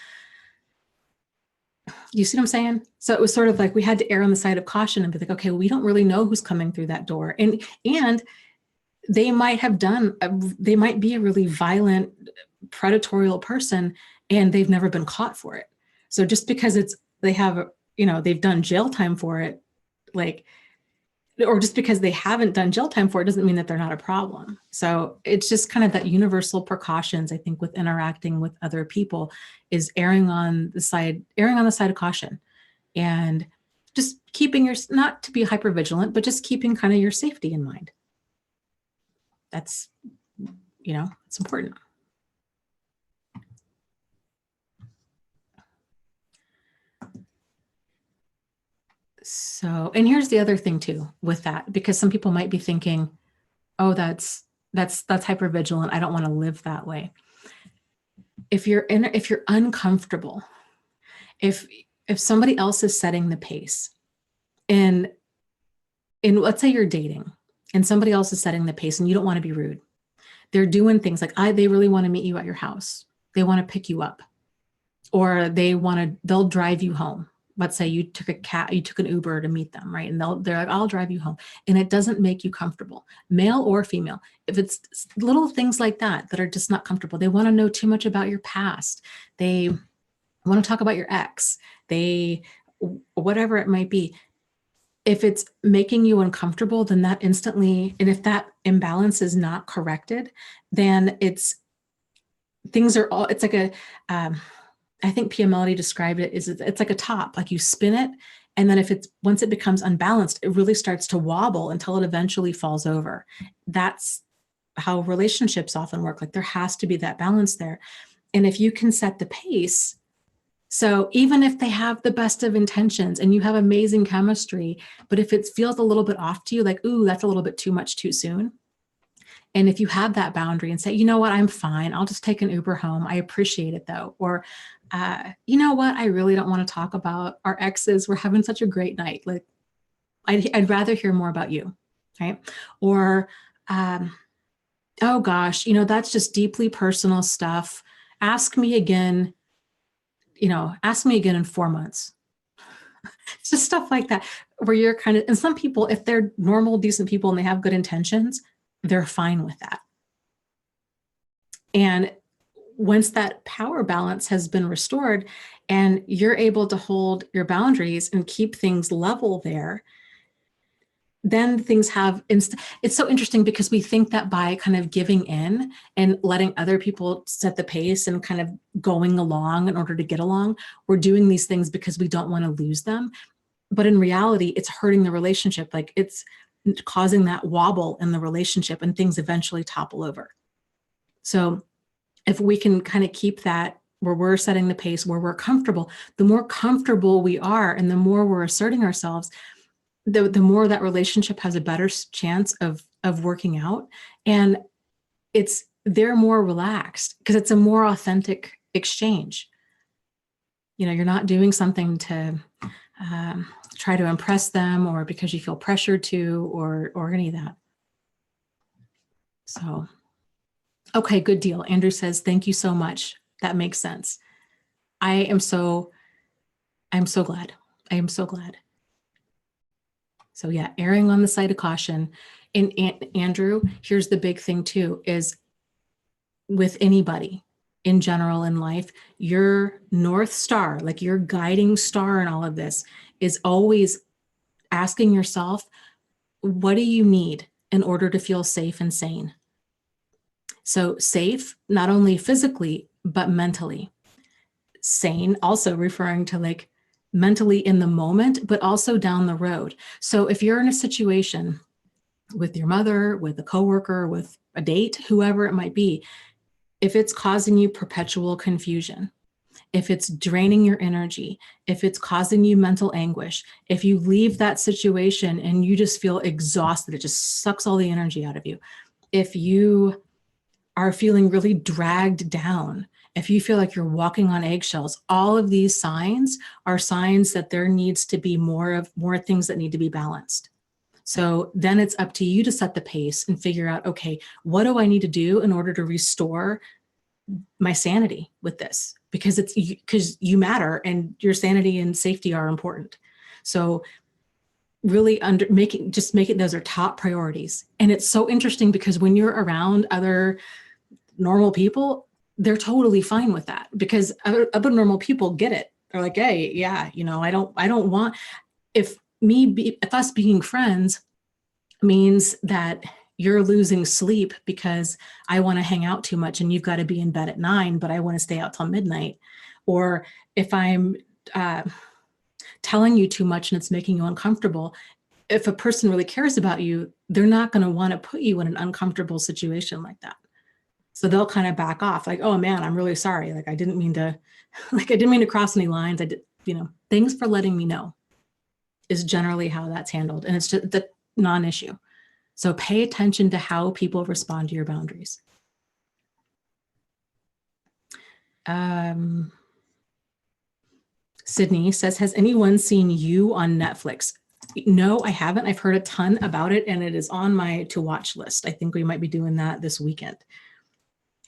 see what I'm saying? So it was sort of like we had to err on the side of caution and be like, okay, we don't really know who's coming through that door. And they might be a really violent, predatorial person, and they've never been caught for it. So just because they've done jail time for it, or just because they haven't done jail time for it doesn't mean that they're not a problem. So it's just kind of that universal precautions, I think, with interacting with other people, is erring on the side of caution, and just keeping not to be hypervigilant, but just keeping kind of your safety in mind. That's, it's important. So, and here's the other thing too with that, because some people might be thinking, oh, that's hypervigilant. I don't want to live that way. If you're uncomfortable, if somebody else is setting the pace, and let's say you're dating and somebody else is setting the pace and you don't want to be rude. They're doing things like, they really want to meet you at your house. They want to pick you up, or they'll drive you home. Let's say you took an Uber to meet them, right? And they're like, I'll drive you home. And it doesn't make you comfortable, male or female. If it's little things like that are just not comfortable, they want to know too much about your past. They want to talk about your ex, whatever it might be. If it's making you uncomfortable, then that instantly, and if that imbalance is not corrected, then it's like I think Pia Melody described it as it's like a top, like you spin it. And then once it becomes unbalanced, it really starts to wobble until it eventually falls over. That's how relationships often work. Like, there has to be that balance there. And if you can set the pace, so even if they have the best of intentions and you have amazing chemistry, but if it feels a little bit off to you, like, ooh, that's a little bit too much too soon. And if you have that boundary and say, you know what, I'm fine, I'll just take an Uber home. I appreciate it though. Or, you know what, I really don't want to talk about our exes. We're having such a great night. Like, I'd rather hear more about you, right? Or, oh gosh, that's just deeply personal stuff. Ask me again, ask me again in 4 months. It's just stuff like that where you're kind of, and some people, if they're normal, decent people and they have good intentions, they're fine with that. And once that power balance has been restored and you're able to hold your boundaries and keep things level there, then things have, it's so interesting because we think that by kind of giving in and letting other people set the pace and kind of going along in order to get along, we're doing these things because we don't want to lose them. But in reality, it's hurting the relationship. Like, it's causing that wobble in the relationship and things eventually topple over. So if we can kind of keep that where we're setting the pace, where we're comfortable, the more comfortable we are and the more we're asserting ourselves, the more that relationship has a better chance of working out. And they're more relaxed because it's a more authentic exchange. You're not doing something to try to impress them or because you feel pressured to or any of that. So, okay, good deal. Andrew says, thank you so much. That makes sense. I'm so glad. I am so glad. So yeah, erring on the side of caution. And Andrew, here's the big thing too, is with anybody in general in life, your North Star, like your guiding star in all of this, is always asking yourself, what do you need in order to feel safe and sane? So safe, not only physically, but mentally. Sane, also referring to like mentally in the moment, but also down the road. So if you're in a situation with your mother, with a coworker, with a date, whoever it might be, if it's causing you perpetual confusion, if it's draining your energy, if it's causing you mental anguish, if you leave that situation and you just feel exhausted, it just sucks all the energy out of you. If you are feeling really dragged down, if you feel like you're walking on eggshells, all of these signs are signs that there needs to be more things that need to be balanced. So then it's up to you to set the pace and figure out, okay, what do I need to do in order to restore my sanity with this? Because you matter and your sanity and safety are important. So really making those are top priorities. And it's so interesting because when you're around other normal people, they're totally fine with that because other normal people get it. They're like, hey, yeah, I don't want, if us being friends means that you're losing sleep because I want to hang out too much and you've got to be in bed at 9, but I want to stay out till midnight. Or if I'm telling you too much and it's making you uncomfortable, if a person really cares about you, they're not going to want to put you in an uncomfortable situation like that. So they'll kind of back off like, oh man, I'm really sorry. Like I didn't mean to cross any lines. I did, thanks for letting me know is generally how that's handled. And it's just the non-issue. So pay attention to how people respond to your boundaries. Sydney says, has anyone seen You on Netflix? No, I haven't. I've heard a ton about it and it is on my to watch list. I think we might be doing that this weekend.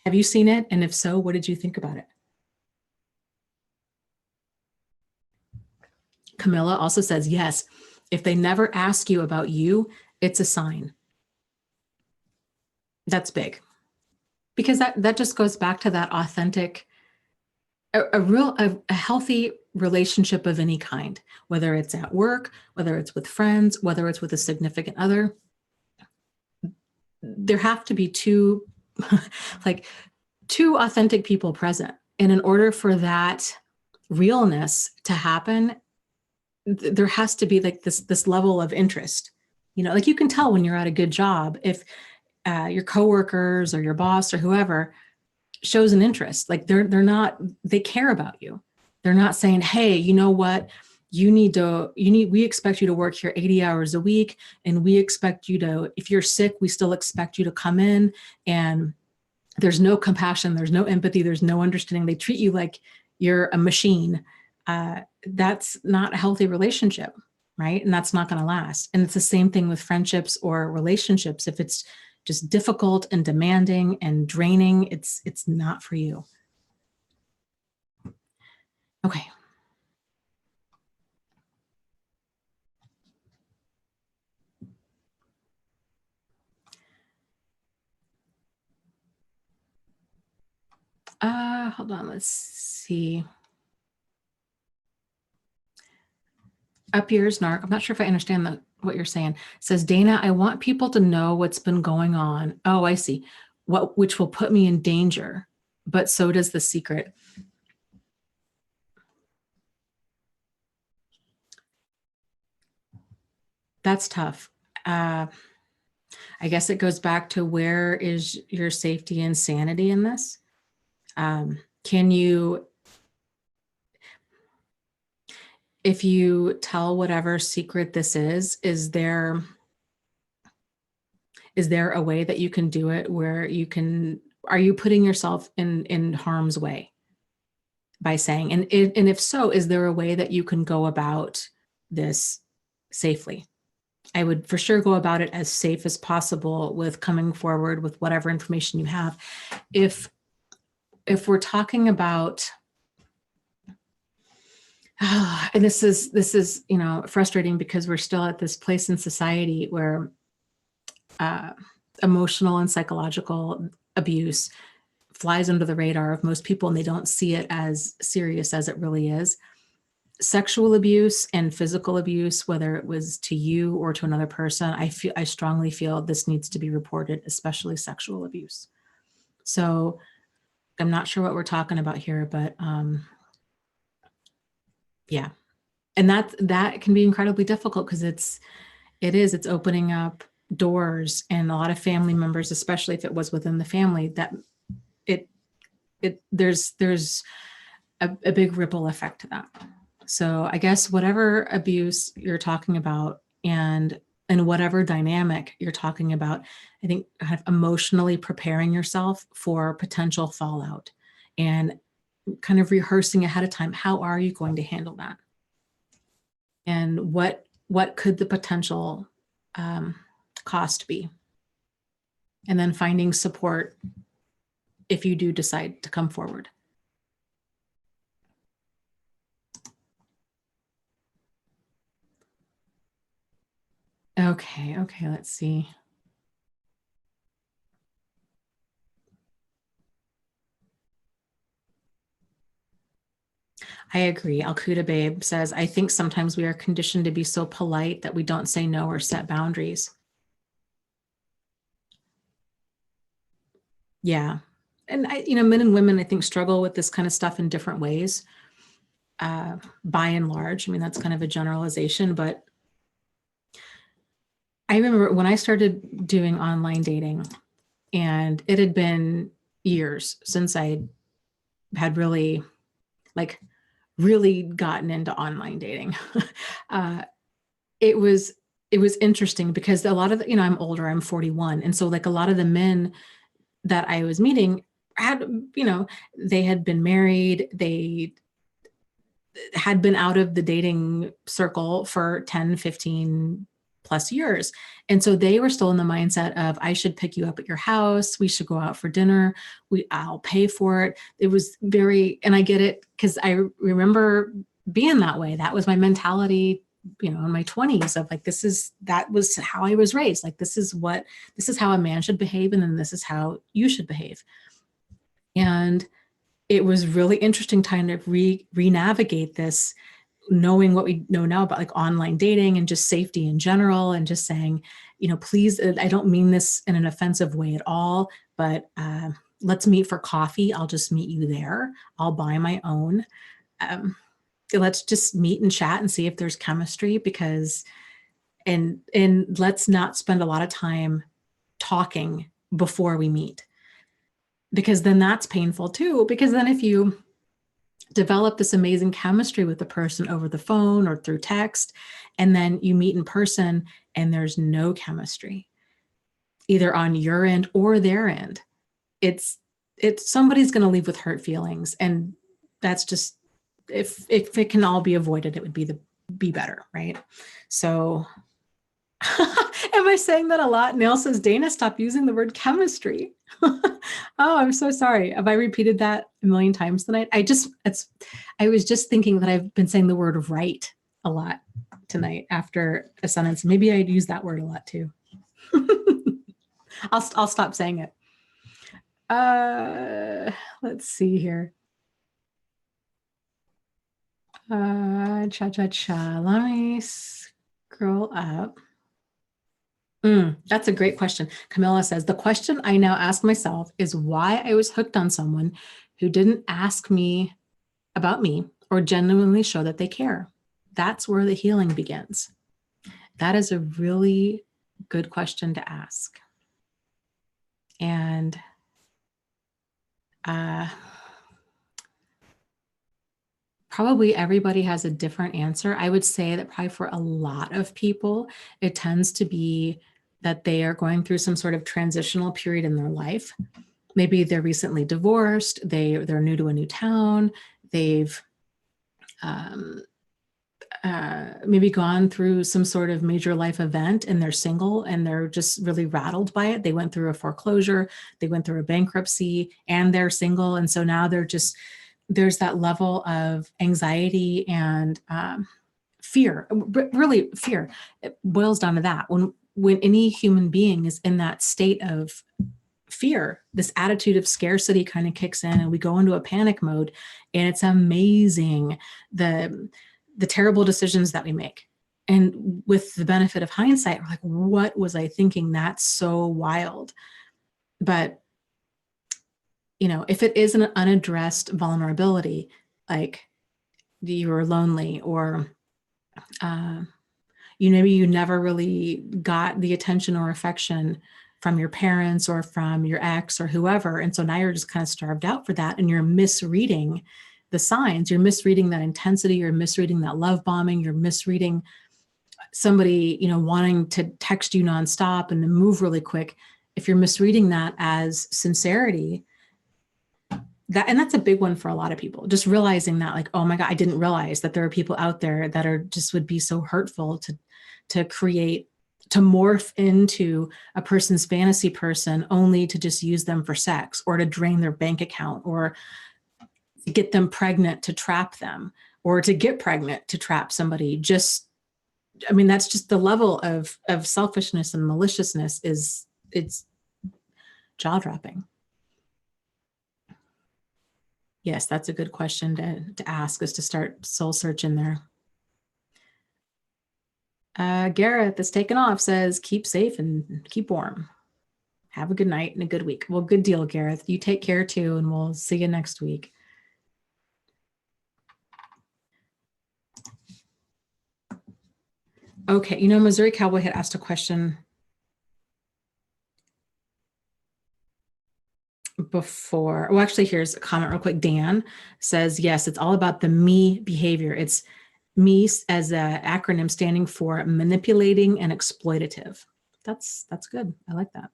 Have you seen it? And if so, what did you think about it? Camilla also says, yes, if they never ask you about you, it's a sign. That's big. Because that just goes back to that authentic, a healthy relationship of any kind, whether it's at work, whether it's with friends, whether it's with a significant other. There have to be two authentic people present. And in order for that realness to happen, there has to be like this level of interest. Like you can tell when you're at a good job, if your coworkers or your boss or whoever shows an interest, like they care about you. They're not saying, hey, you know what? we expect you to work here 80 hours a week. And we expect you to, if you're sick, we still expect you to come in, and there's no compassion, there's no empathy, there's no understanding. They treat you like you're a machine. That's not a healthy relationship, right? And that's not going to last. And it's the same thing with friendships or relationships. If it's just difficult and demanding and draining, it's not for you. Okay. Hold on, let's see. Up yours, Narc. I'm not sure if I understand what you're saying. It says, Dana, I want people to know what's been going on. Oh, I see. Which will put me in danger, but so does the secret. That's tough. I guess it goes back to, where is your safety and sanity in this? Can you, if you tell whatever secret this is there a way that you can do it where you can, are you putting yourself in harm's way by saying, and if so, is there a way that you can go about this safely? I would for sure go about it as safe as possible with coming forward with whatever information you have. If we're talking about, and this is, you know, frustrating because we're still at this place in society where emotional and psychological abuse flies under the radar of most people, and they don't see it as serious as it really is. Sexual abuse and physical abuse, whether it was to you or to another person, I strongly feel this needs to be reported, especially sexual abuse. So I'm not sure what we're talking about here, but yeah. And that can be incredibly difficult because it's opening up doors, and a lot of family members, especially if it was within the family, that there's a big ripple effect to that. So I guess whatever abuse you're talking about and whatever dynamic you're talking about, I think kind of emotionally preparing yourself for potential fallout and kind of rehearsing ahead of time, how are you going to handle that? And what could the potential cost be? And then finding support if you do decide to come forward. Okay, let's see. I agree. Alcuda Babe says, I think sometimes we are conditioned to be so polite that we don't say no or set boundaries. Yeah. And men and women, I think, struggle with this kind of stuff in different ways. By and large, I mean, that's kind of a generalization, but I remember when I started doing online dating, and it had been years since I had really gotten into online dating. It was interesting because a lot of I'm older, I'm 41. And so a lot of the men that I was meeting had, they had been married, they had been out of the dating circle for 10, 15 plus years. And so they were still in the mindset of, I should pick you up at your house. We should go out for dinner. I'll pay for it. It was very, and I get it because I remember being that way. That was my mentality, in my 20s of that was how I was raised. This is how a man should behave. And then this is how you should behave. And it was really interesting time to re-navigate this, knowing what we know now about online dating and just safety in general, and just saying, please, I don't mean this in an offensive way at all, but let's meet for coffee. I'll just meet you there. I'll buy my own. Let's just meet and chat and see if there's chemistry, because, and let's not spend a lot of time talking before we meet, because then that's painful too. Because then if you develop this amazing chemistry with the person over the phone or through text, and then you meet in person and there's no chemistry, either on your end or their end. It's somebody's going to leave with hurt feelings, and that's just, if it can all be avoided, it would be better, right? So am I saying that a lot? Neil says, Dana, stop using the word chemistry. Oh, I'm so sorry. Have I repeated that a million times tonight? I was just thinking that I've been saying the word right a lot tonight after a sentence. Maybe I'd use that word a lot too. I'll stop saying it. Let's see here. Let me scroll up. That's a great question. Camilla says, the question I now ask myself is why I was hooked on someone who didn't ask me about me or genuinely show that they care. That's where the healing begins. That is a really good question to ask. And probably everybody has a different answer. I would say that probably for a lot of people, it tends to be that they are going through some sort of transitional period in their life. Maybe they're recently divorced, they're new to a new town, they've maybe gone through some sort of major life event and they're single and they're just really rattled by it. They went through a foreclosure, they went through a bankruptcy, and they're single. And so now there's that level of anxiety and fear, really fear. It boils down to that. When any human being is in that state of fear, this attitude of scarcity kind of kicks in and we go into a panic mode, and it's amazing the terrible decisions that we make. And with the benefit of hindsight, we're like, what was I thinking? That's so wild. But if it is an unaddressed vulnerability, like you were lonely, or maybe you never really got the attention or affection from your parents or from your ex or whoever, and so now you're just kind of starved out for that, and you're misreading the signs, you're misreading that intensity, you're misreading that love bombing, you're misreading somebody, wanting to text you nonstop and to move really quick. If you're misreading that as sincerity, that's a big one for a lot of people. Just realizing that, like, oh my God, I didn't realize that there are people out there that would be so hurtful to create, to morph into a person's fantasy person only to just use them for sex, or to drain their bank account, or get them pregnant to trap them, or to get pregnant to trap somebody. That's just the level of selfishness and maliciousness it's jaw-dropping. Yes, that's a good question to ask, is to start soul searching there. Gareth that's taken off says, keep safe and keep warm. Have a good night and a good week. Well, good deal, Gareth. You take care too, and we'll see you next week. Okay, Missouri Cowboy had asked a question before. Well, actually, here's a comment real quick. Dan says, yes, it's all about the me behavior. It's me as an acronym standing for manipulating and exploitative. That's good. I like that.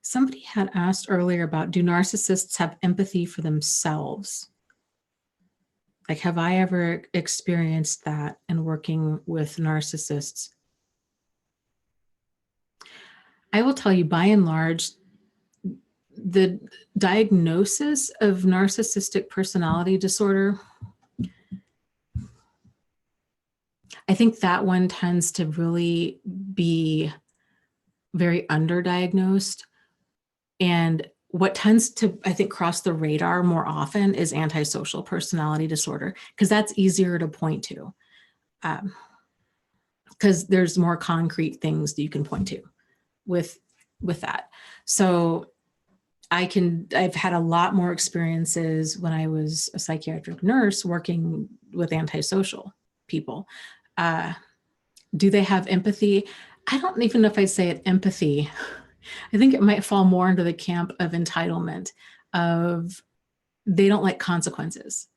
Somebody had asked earlier about, do narcissists have empathy for themselves? Like, have I ever experienced that in working with narcissists? I will tell you, by and large, the diagnosis of narcissistic personality disorder, I think that one tends to really be very underdiagnosed. And what tends to, I think, cross the radar more often is antisocial personality disorder, because that's easier to point to, because there's more concrete things that you can point to with that. So I've had a lot more experiences when I was a psychiatric nurse working with antisocial people. Do they have empathy? I don't even know if I'd say it empathy. I think it might fall more into the camp of entitlement, of they don't like consequences.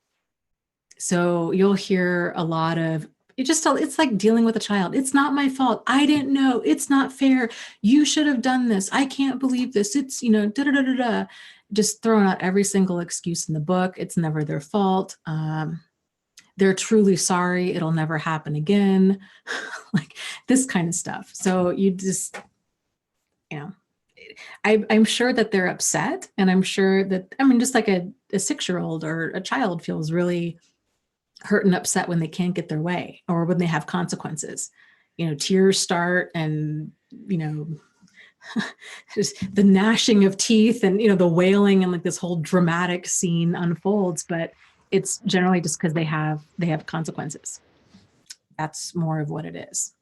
So you'll hear a lot of, it's like dealing with a child. It's not my fault. I didn't know. It's not fair. You should have done this. I can't believe this. It's, da da da da da. Just throwing out every single excuse in the book. It's never their fault. They're truly sorry. It'll never happen again. Like this kind of stuff. So you just, I'm sure that they're upset, and I'm sure that, just like a 6-year-old or a child feels really hurt and upset when they can't get their way or when they have consequences. Tears start, and just the gnashing of teeth, and the wailing, and like this whole dramatic scene unfolds. But it's generally just because they have consequences. That's more of what it is.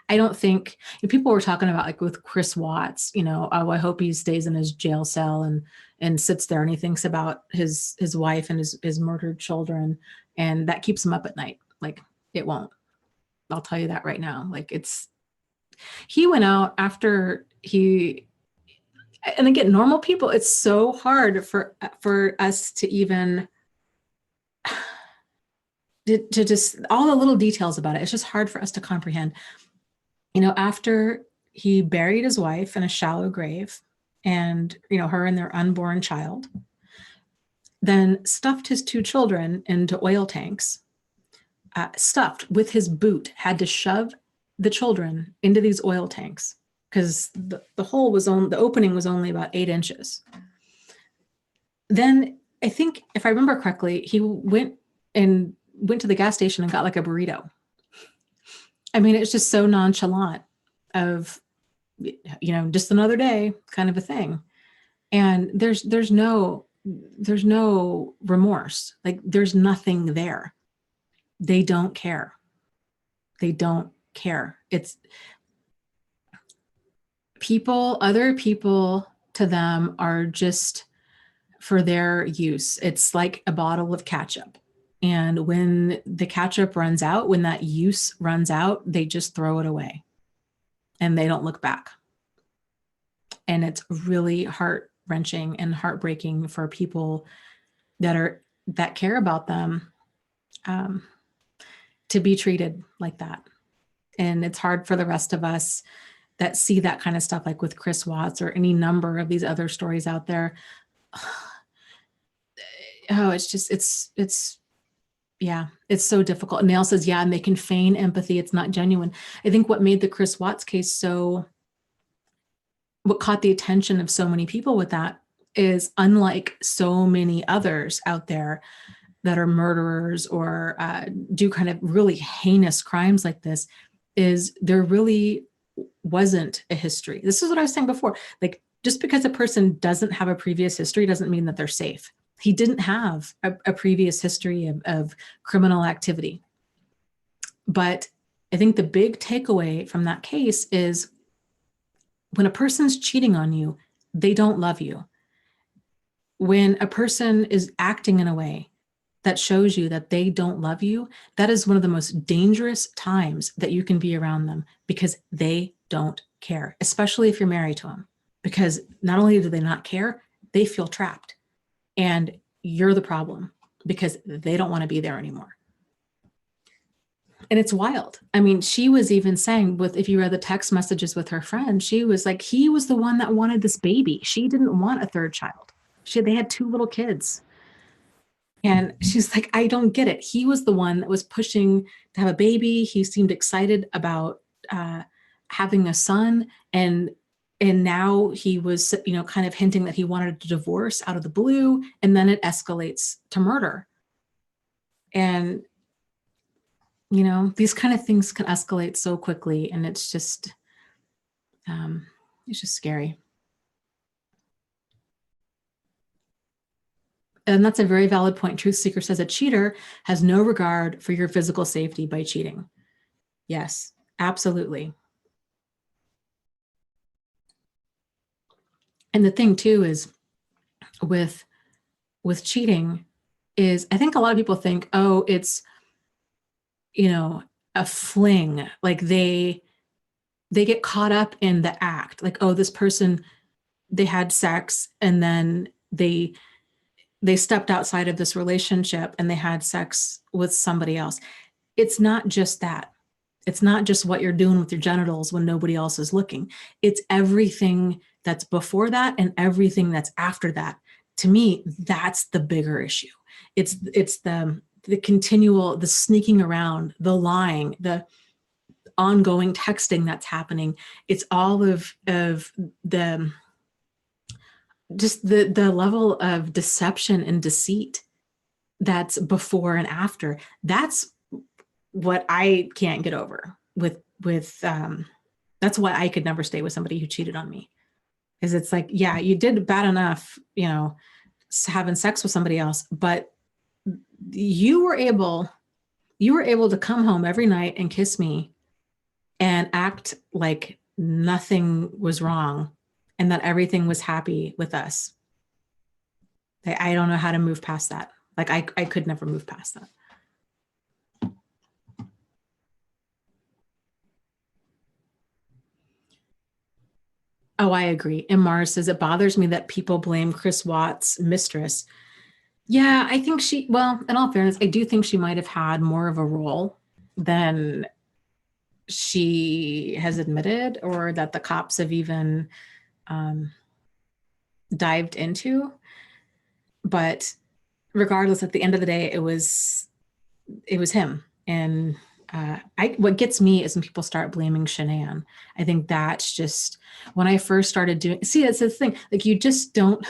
I don't think, people were talking about, like with Chris Watts, oh, I hope he stays in his jail cell and sits there, and he thinks about his wife and his murdered children, and that keeps him up at night. Like, it won't. I'll tell you that right now. Like, he went out after and again, normal people, it's so hard for us to even to just, all the little details about it. It's just hard for us to comprehend. After he buried his wife in a shallow grave, and, her and their unborn child, then stuffed his 2 children into oil tanks, stuffed with his boot, had to shove the children into these oil tanks because the opening was only about 8 inches. Then I think, if I remember correctly, he went to the gas station and got like a burrito. It's just so nonchalant of, just another day kind of a thing. And there's no remorse. Like, there's nothing there. They don't care. They don't care. It's other people to them are just for their use. It's like a bottle of ketchup. And when the ketchup runs out, when that use runs out, they just throw it away and they don't look back. And it's really heart-wrenching and heartbreaking for people that care about them, to be treated like that. And it's hard for the rest of us that see that kind of stuff, like with Chris Watts or any number of these other stories out there. Oh, it's so difficult. And Nail says, yeah, and they can feign empathy. It's not genuine. I think what made the Chris Watts case what caught the attention of so many people with that is, unlike so many others out there that are murderers or do kind of really heinous crimes like this, is there really wasn't a history. This is what I was saying before. Like, just because a person doesn't have a previous history doesn't mean that they're safe. He didn't have a previous history of criminal activity. But I think the big takeaway from that case is, when a person's cheating on you, they don't love you. When a person is acting in a way that shows you that they don't love you, that is one of the most dangerous times that you can be around them, because they don't care, especially if you're married to them. Because not only do they not care, they feel trapped. And you're the problem, because they don't want to be there anymore. And it's wild. She was even saying, if you read the text messages with her friend, she was like, he was the one that wanted this baby. She didn't want a 3rd child. They had 2 little kids. And she's like, I don't get it. He was the one that was pushing to have a baby. He seemed excited about having a son. And now he was, kind of hinting that he wanted a divorce out of the blue. And then it escalates to murder. And, these kind of things can escalate so quickly. And it's just scary. And that's a very valid point. Truth Seeker says a cheater has no regard for your physical safety by cheating. Yes, absolutely. And the thing too is with cheating is, I think a lot of people think, oh, it's, a fling. Like they they get caught up in the act. Like, oh, this person, they had sex and then they stepped outside of this relationship and they had sex with somebody else. It's not just that. It's not just what you're doing with your genitals when nobody else is looking. It's everything that's before that and everything that's after that. To me, that's the bigger issue. It's the continual, the sneaking around, the lying, the ongoing texting that's happening. It's all of the just the level of deception and deceit that's before and after. That's what I can't get over with that's why I could never stay with somebody who cheated on me. Is it's like, yeah, you did bad enough, you know, having sex with somebody else, but you were able to come home every night and kiss me and act like nothing was wrong and that everything was happy with us. I don't know how to move past that. Like I could never move past that. Oh, I agree. And Mars says, it bothers me that people blame Chris Watts' mistress. Yeah, I think well, in all fairness, I do think she might have had more of a role than she has admitted or that the cops have even dived into. But regardless, at the end of the day, it was him. And what gets me is when people start blaming Shanann. I think that's just when I first started doing, see, that's the thing, like you just don't,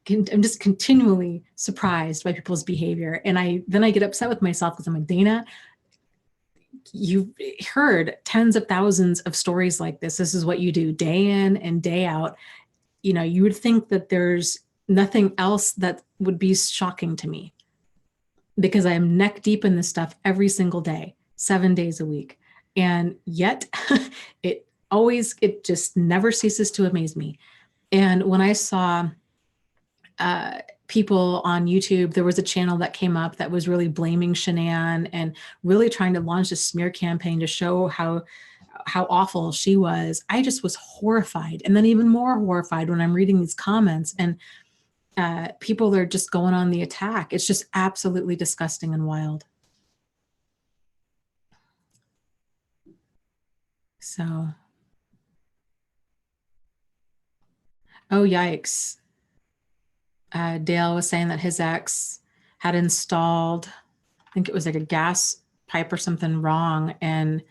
I'm just continually surprised by people's behavior. And then I get upset with myself because I'm like, Dana, you've heard tens of thousands of stories like this. This is what you do day in and day out. You know, you would think that there's nothing else that would be shocking to me because I am neck deep in this stuff every single day, 7 days a week. And yet it just never ceases to amaze me. And when I saw people on YouTube, there was a channel that came up that was really blaming Shanann and really trying to launch a smear campaign to show how awful she was. I just was horrified. And then even more horrified when I'm reading these comments and people are just going on the attack. It's just absolutely disgusting and wild. So, oh, yikes. Dale was saying that his ex had installed, I think it was like a gas pipe or something wrong. And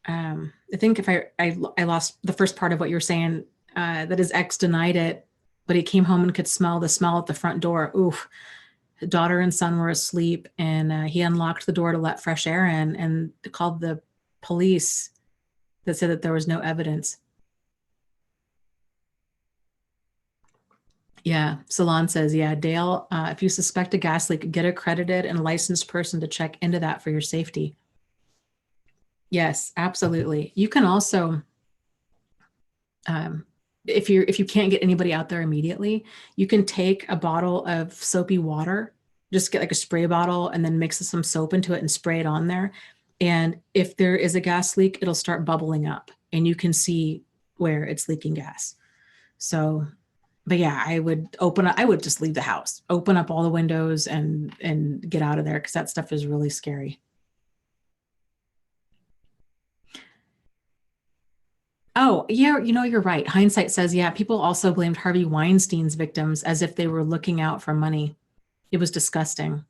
I think if I lost the first part of what you were saying, that his ex denied it, but he came home and could smell the smell at the front door. Oof. Daughter and son were asleep and he unlocked the door to let fresh air in and called the police that said that there was no evidence. Yeah, Salon says, yeah, Dale, if you suspect a gas leak, get accredited and licensed person to check into that for your safety. Yes, absolutely. You can also, if you can't get anybody out there immediately, you can take a bottle of soapy water, just get like a spray bottle and then mix some soap into it and spray it on there. And if there is a gas leak, it'll start bubbling up and you can see where it's leaking gas. So, but yeah, I would just leave the house, open up all the windows and get out of there because that stuff is really scary. Oh, yeah, you're right. Hindsight says, yeah, people also blamed Harvey Weinstein's victims as if they were looking out for money. It was disgusting.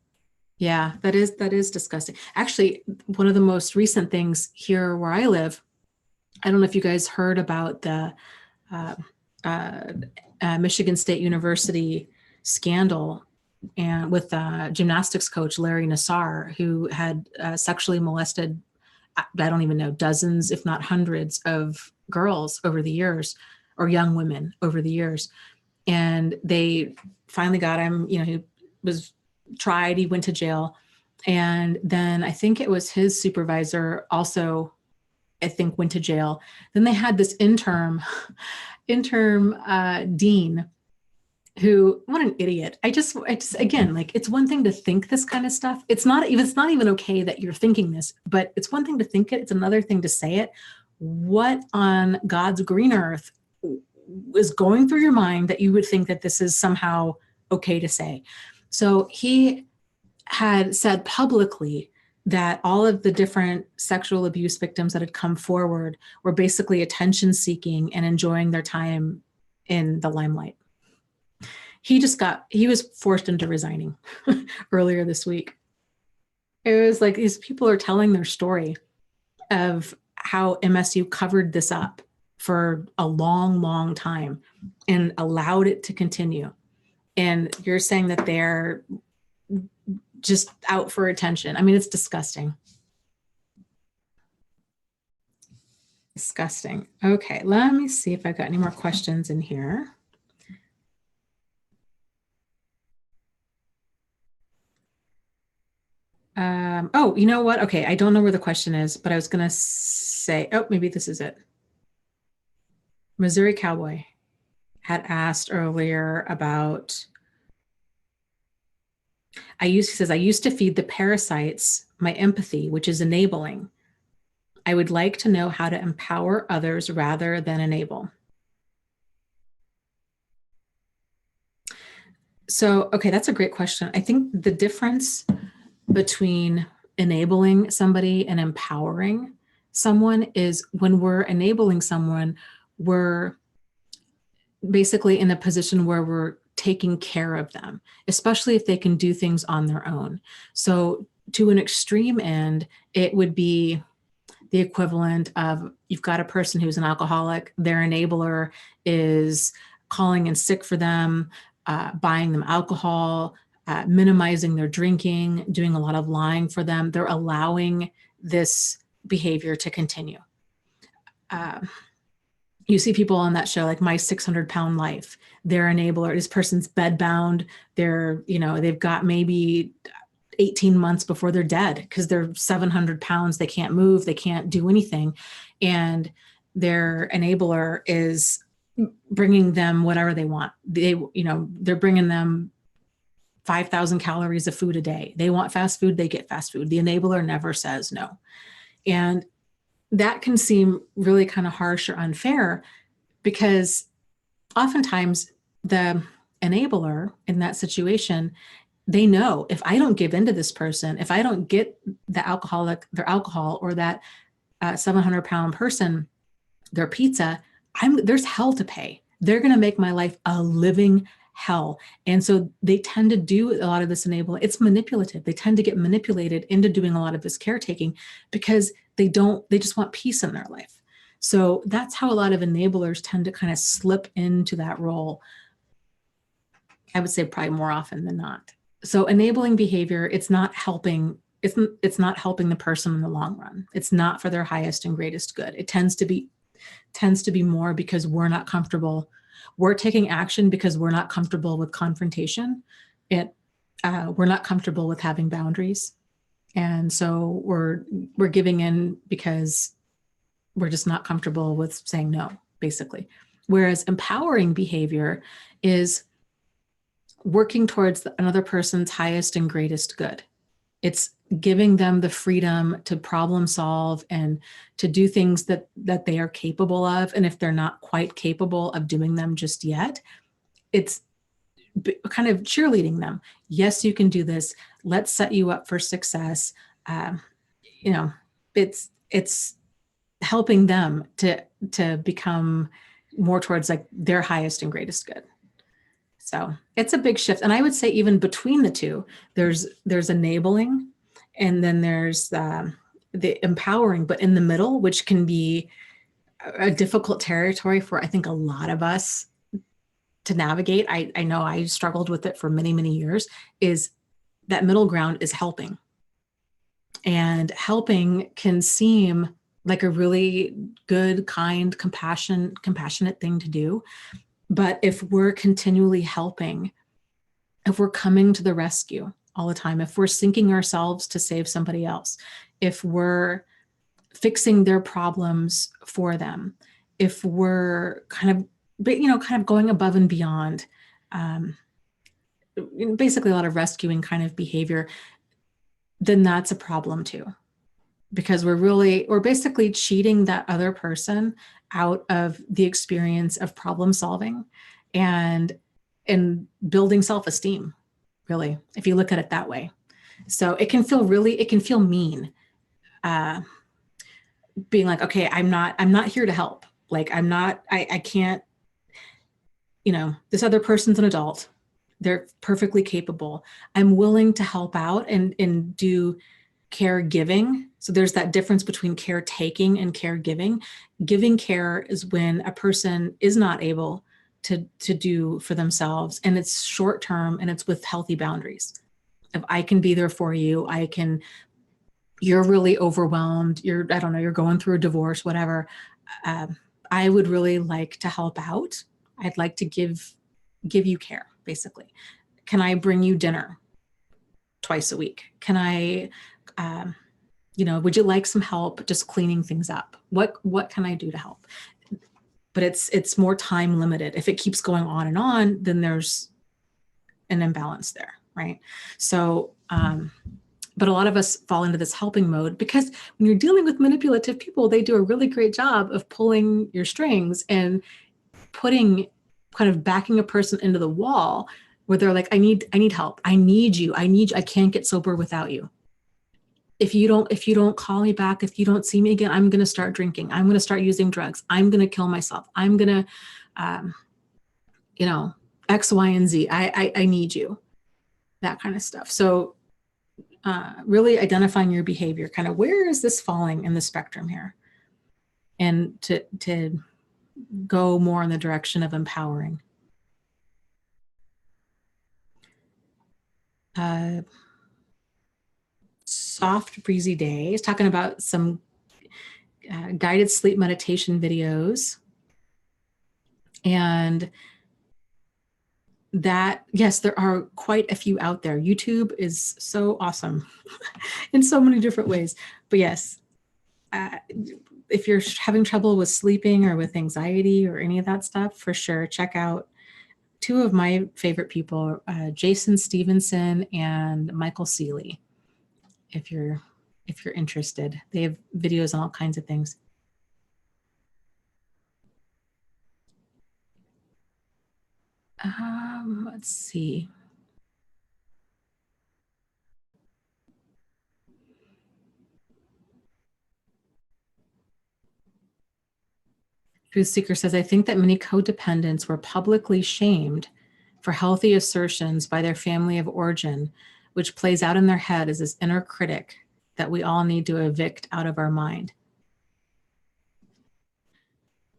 Yeah, that is disgusting. Actually, one of the most recent things here where I live, I don't know if you guys heard about the uh, Michigan State University scandal and with gymnastics coach Larry Nassar, who had sexually molested, I don't even know, dozens, if not hundreds of girls over the years, or young women over the years. And they finally got him, he was tried, he went to jail. And then I think it was his supervisor also, I think, went to jail. Then they had this interim dean who, what an idiot. I just, again, like, it's one thing to think this kind of stuff. It's not even okay that you're thinking this, but it's one thing to think it. It's another thing to say it. What on God's green earth is going through your mind that you would think that this is somehow okay to say? So he had said publicly that all of the different sexual abuse victims that had come forward were basically attention seeking and enjoying their time in the limelight. He was forced into resigning earlier this week. It was like these people are telling their story of how MSU covered this up for a long, long time and allowed it to continue. And you're saying that they're just out for attention. I mean, it's disgusting. Disgusting. Okay, let me see if I've got any more questions in here. Oh, you know what? Okay, I don't know where the question is, but I was going to say, oh, maybe this is it. Missouri Cowboy had asked earlier about, he says, I used to feed the parasites my empathy, which is enabling. I would like to know how to empower others rather than enable. So, okay, that's a great question. I think the difference between enabling somebody and empowering someone is when we're enabling someone, we're basically in a position where we're taking care of them, especially if they can do things on their own. So to an extreme end, it would be the equivalent of, you've got a person who's an alcoholic, their enabler is calling in sick for them, buying them alcohol, minimizing their drinking, doing a lot of lying for them. They're allowing this behavior to continue. You see people on that show, like My 600-Pound Life, their enabler, this person's bedbound. They've got maybe 18 months before they're dead because they're 700 pounds. They can't move. They can't do anything. And their enabler is bringing them whatever they want. They're bringing them 5,000 calories of food a day. They want fast food, they get fast food. The enabler never says no. And that can seem really kind of harsh or unfair because oftentimes the enabler in that situation, they know, if I don't give in to this person, if I don't get their alcohol, or that 700-pound person their pizza, there's hell to pay. They're going to make my life a living hell. And so they tend to do a lot of this enabling. It's manipulative. They tend to get manipulated into doing a lot of this caretaking because they just want peace in their life. So that's how a lot of enablers tend to kind of slip into that role. I would say probably more often than not. So enabling behavior, it's not helping the person in the long run. It's not for their highest and greatest good. It tends to be more because we're not comfortable. We're taking action because we're not comfortable with confrontation. We're not comfortable with having boundaries. And so we're giving in because we're just not comfortable with saying no, basically. Whereas empowering behavior is working towards another person's highest and greatest good. It's giving them the freedom to problem solve and to do things that they are capable of. And if they're not quite capable of doing them just yet, it's kind of cheerleading them. Yes, you can do this. Let's set you up for success. It's helping them to become more towards like their highest and greatest good. So it's a big shift. And I would say even between the two, there's enabling, and then there's the empowering, but in the middle, which can be a difficult territory for, I think, a lot of us to navigate. I know I struggled with it for many, many years, is that middle ground is helping. And helping can seem like a really good, kind, compassionate thing to do. But if we're continually helping, if we're coming to the rescue all the time, if we're sinking ourselves to save somebody else, if we're fixing their problems for them, if we're kind of going above and beyond, basically a lot of rescuing kind of behavior, then that's a problem too. Because we're basically cheating that other person out of the experience of problem solving and building self-esteem, really, if you look at it that way. So it can feel mean, being like, okay, I'm not here to help. Like, I can't, this other person's an adult. They're perfectly capable. I'm willing to help out and do caregiving. So there's that difference between caretaking and caregiving. Giving care is when a person is not able to do for themselves, and it's short term, and it's with healthy boundaries. If I can be there for you, you're really overwhelmed, you're going through a divorce, whatever. I would really like to help out. I'd like to give you care, basically. Can I bring you dinner twice a week? Can I, would you like some help just cleaning things up? What can I do to help? But it's more time limited. If it keeps going on and on, then there's an imbalance there, right? So, but a lot of us fall into this helping mode because when you're dealing with manipulative people, they do a really great job of pulling your strings and kind of backing a person into the wall where they're like, I need help. I need you. I can't get sober without you. If you don't call me back, if you don't see me again, I'm going to start drinking. I'm going to start using drugs. I'm going to kill myself. I'm going to, X, Y, and Z. I need you, that kind of stuff. So really identifying your behavior, kind of where is this falling in the spectrum here? And to go more in the direction of empowering. Soft breezy days, talking about some guided sleep meditation videos. And that, yes, there are quite a few out there. YouTube is so awesome in so many different ways. But yes, if you're having trouble with sleeping or with anxiety or any of that stuff, for sure, check out two of my favorite people, Jason Stevenson and Michael Seeley. If you're interested, they have videos on all kinds of things. Let's see. Truth Seeker says, I think that many codependents were publicly shamed for healthy assertions by their family of origin, which plays out in their head as this inner critic that we all need to evict out of our mind.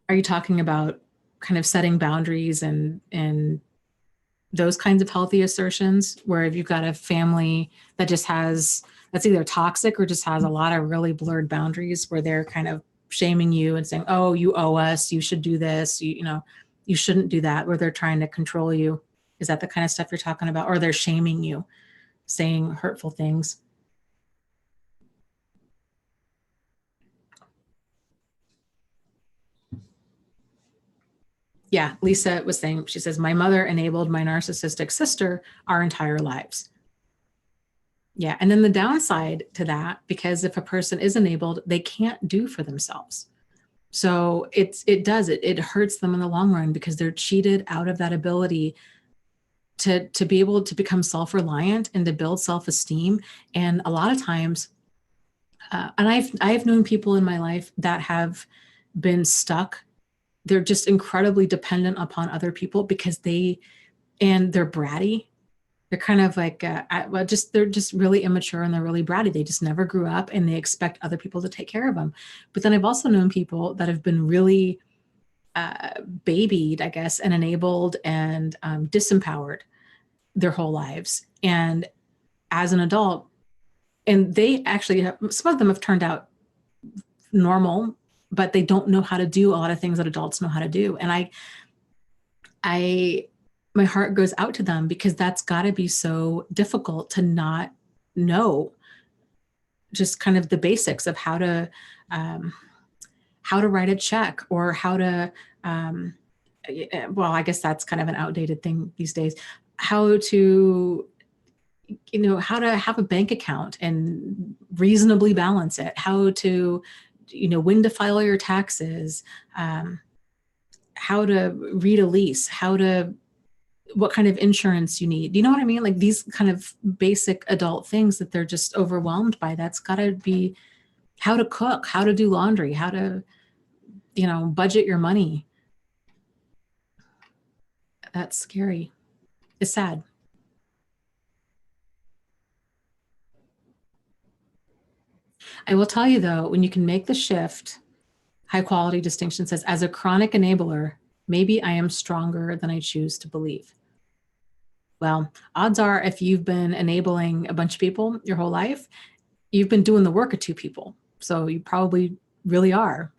Are you talking about kind of setting boundaries and those kinds of healthy assertions, where if you've got a family that just that's either toxic or just has a lot of really blurred boundaries, where they're kind of shaming you and saying, oh, you owe us, you should do this, you shouldn't do that, where they're trying to control you? Is that the kind of stuff you're talking about? Or they're shaming you, saying hurtful things? Yeah, Lisa was saying, she says, my mother enabled my narcissistic sister our entire lives. Yeah, and then the downside to that, because if a person is enabled, they can't do for themselves. So it hurts them in the long run, because they're cheated out of that ability to be able to become self-reliant and to build self-esteem. And a lot of times, and I've known people in my life that have been stuck. They're just incredibly dependent upon other people because they're bratty. They're kind of like, they're just really immature and they're really bratty. They just never grew up and they expect other people to take care of them. But then I've also known people that have been really babied, I guess, and enabled and disempowered their whole lives. And as an adult, and they actually, some of them have turned out normal, but they don't know how to do a lot of things that adults know how to do. And my heart goes out to them, because that's got to be so difficult to not know just kind of the basics of how to write a check, or how to well, I guess that's kind of an outdated thing these days. How to, how to have a bank account and reasonably balance it, how to, when to file your taxes, how to read a lease, what kind of insurance you need. You know what I mean? Like these kind of basic adult things that they're just overwhelmed by. That's got to be how to cook, how to do laundry, how to, budget your money. That's scary. It's sad. I will tell you though, when you can make the shift, high quality distinction says, as a chronic enabler, maybe I am stronger than I choose to believe. Well, odds are if you've been enabling a bunch of people your whole life, you've been doing the work of two people. So you probably really are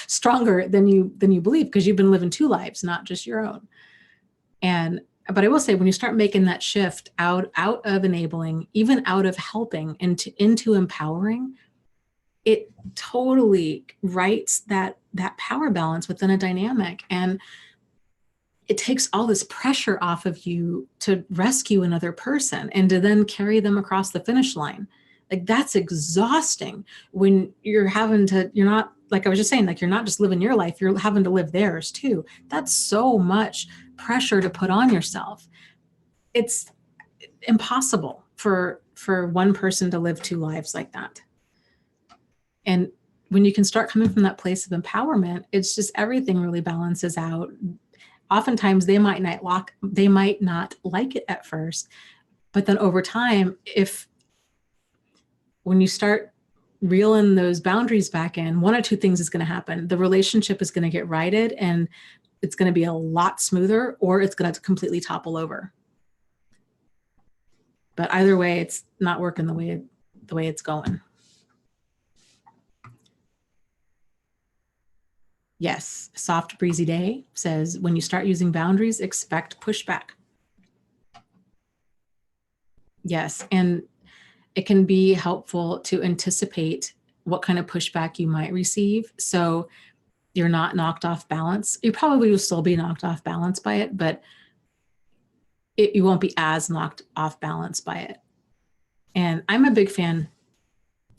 stronger than you believe, because you've been living two lives, not just your own. But I will say, when you start making that shift out of enabling, even out of helping, into empowering, it totally rights that power balance within a dynamic. And it takes all this pressure off of you to rescue another person and to then carry them across the finish line. Like that's exhausting when you're not, like I was just saying, like you're not just living your life, you're having to live theirs too. That's so much pressure to put on yourself. It's impossible for one person to live two lives like that. And when you can start coming from that place of empowerment, it's just everything really balances out. Oftentimes they might not like it at first, but then over time, when you start reeling those boundaries back in, one or two things is going to happen. The relationship is going to get righted and it's going to be a lot smoother, or it's going to completely topple over. But either way, it's not working the way it's going. Yes, soft breezy day says, when you start using boundaries, expect pushback. Yes, and it can be helpful to anticipate what kind of pushback you might receive. So you're not knocked off balance. You probably will still be knocked off balance by it, but you won't be as knocked off balance by it. And I'm a big fan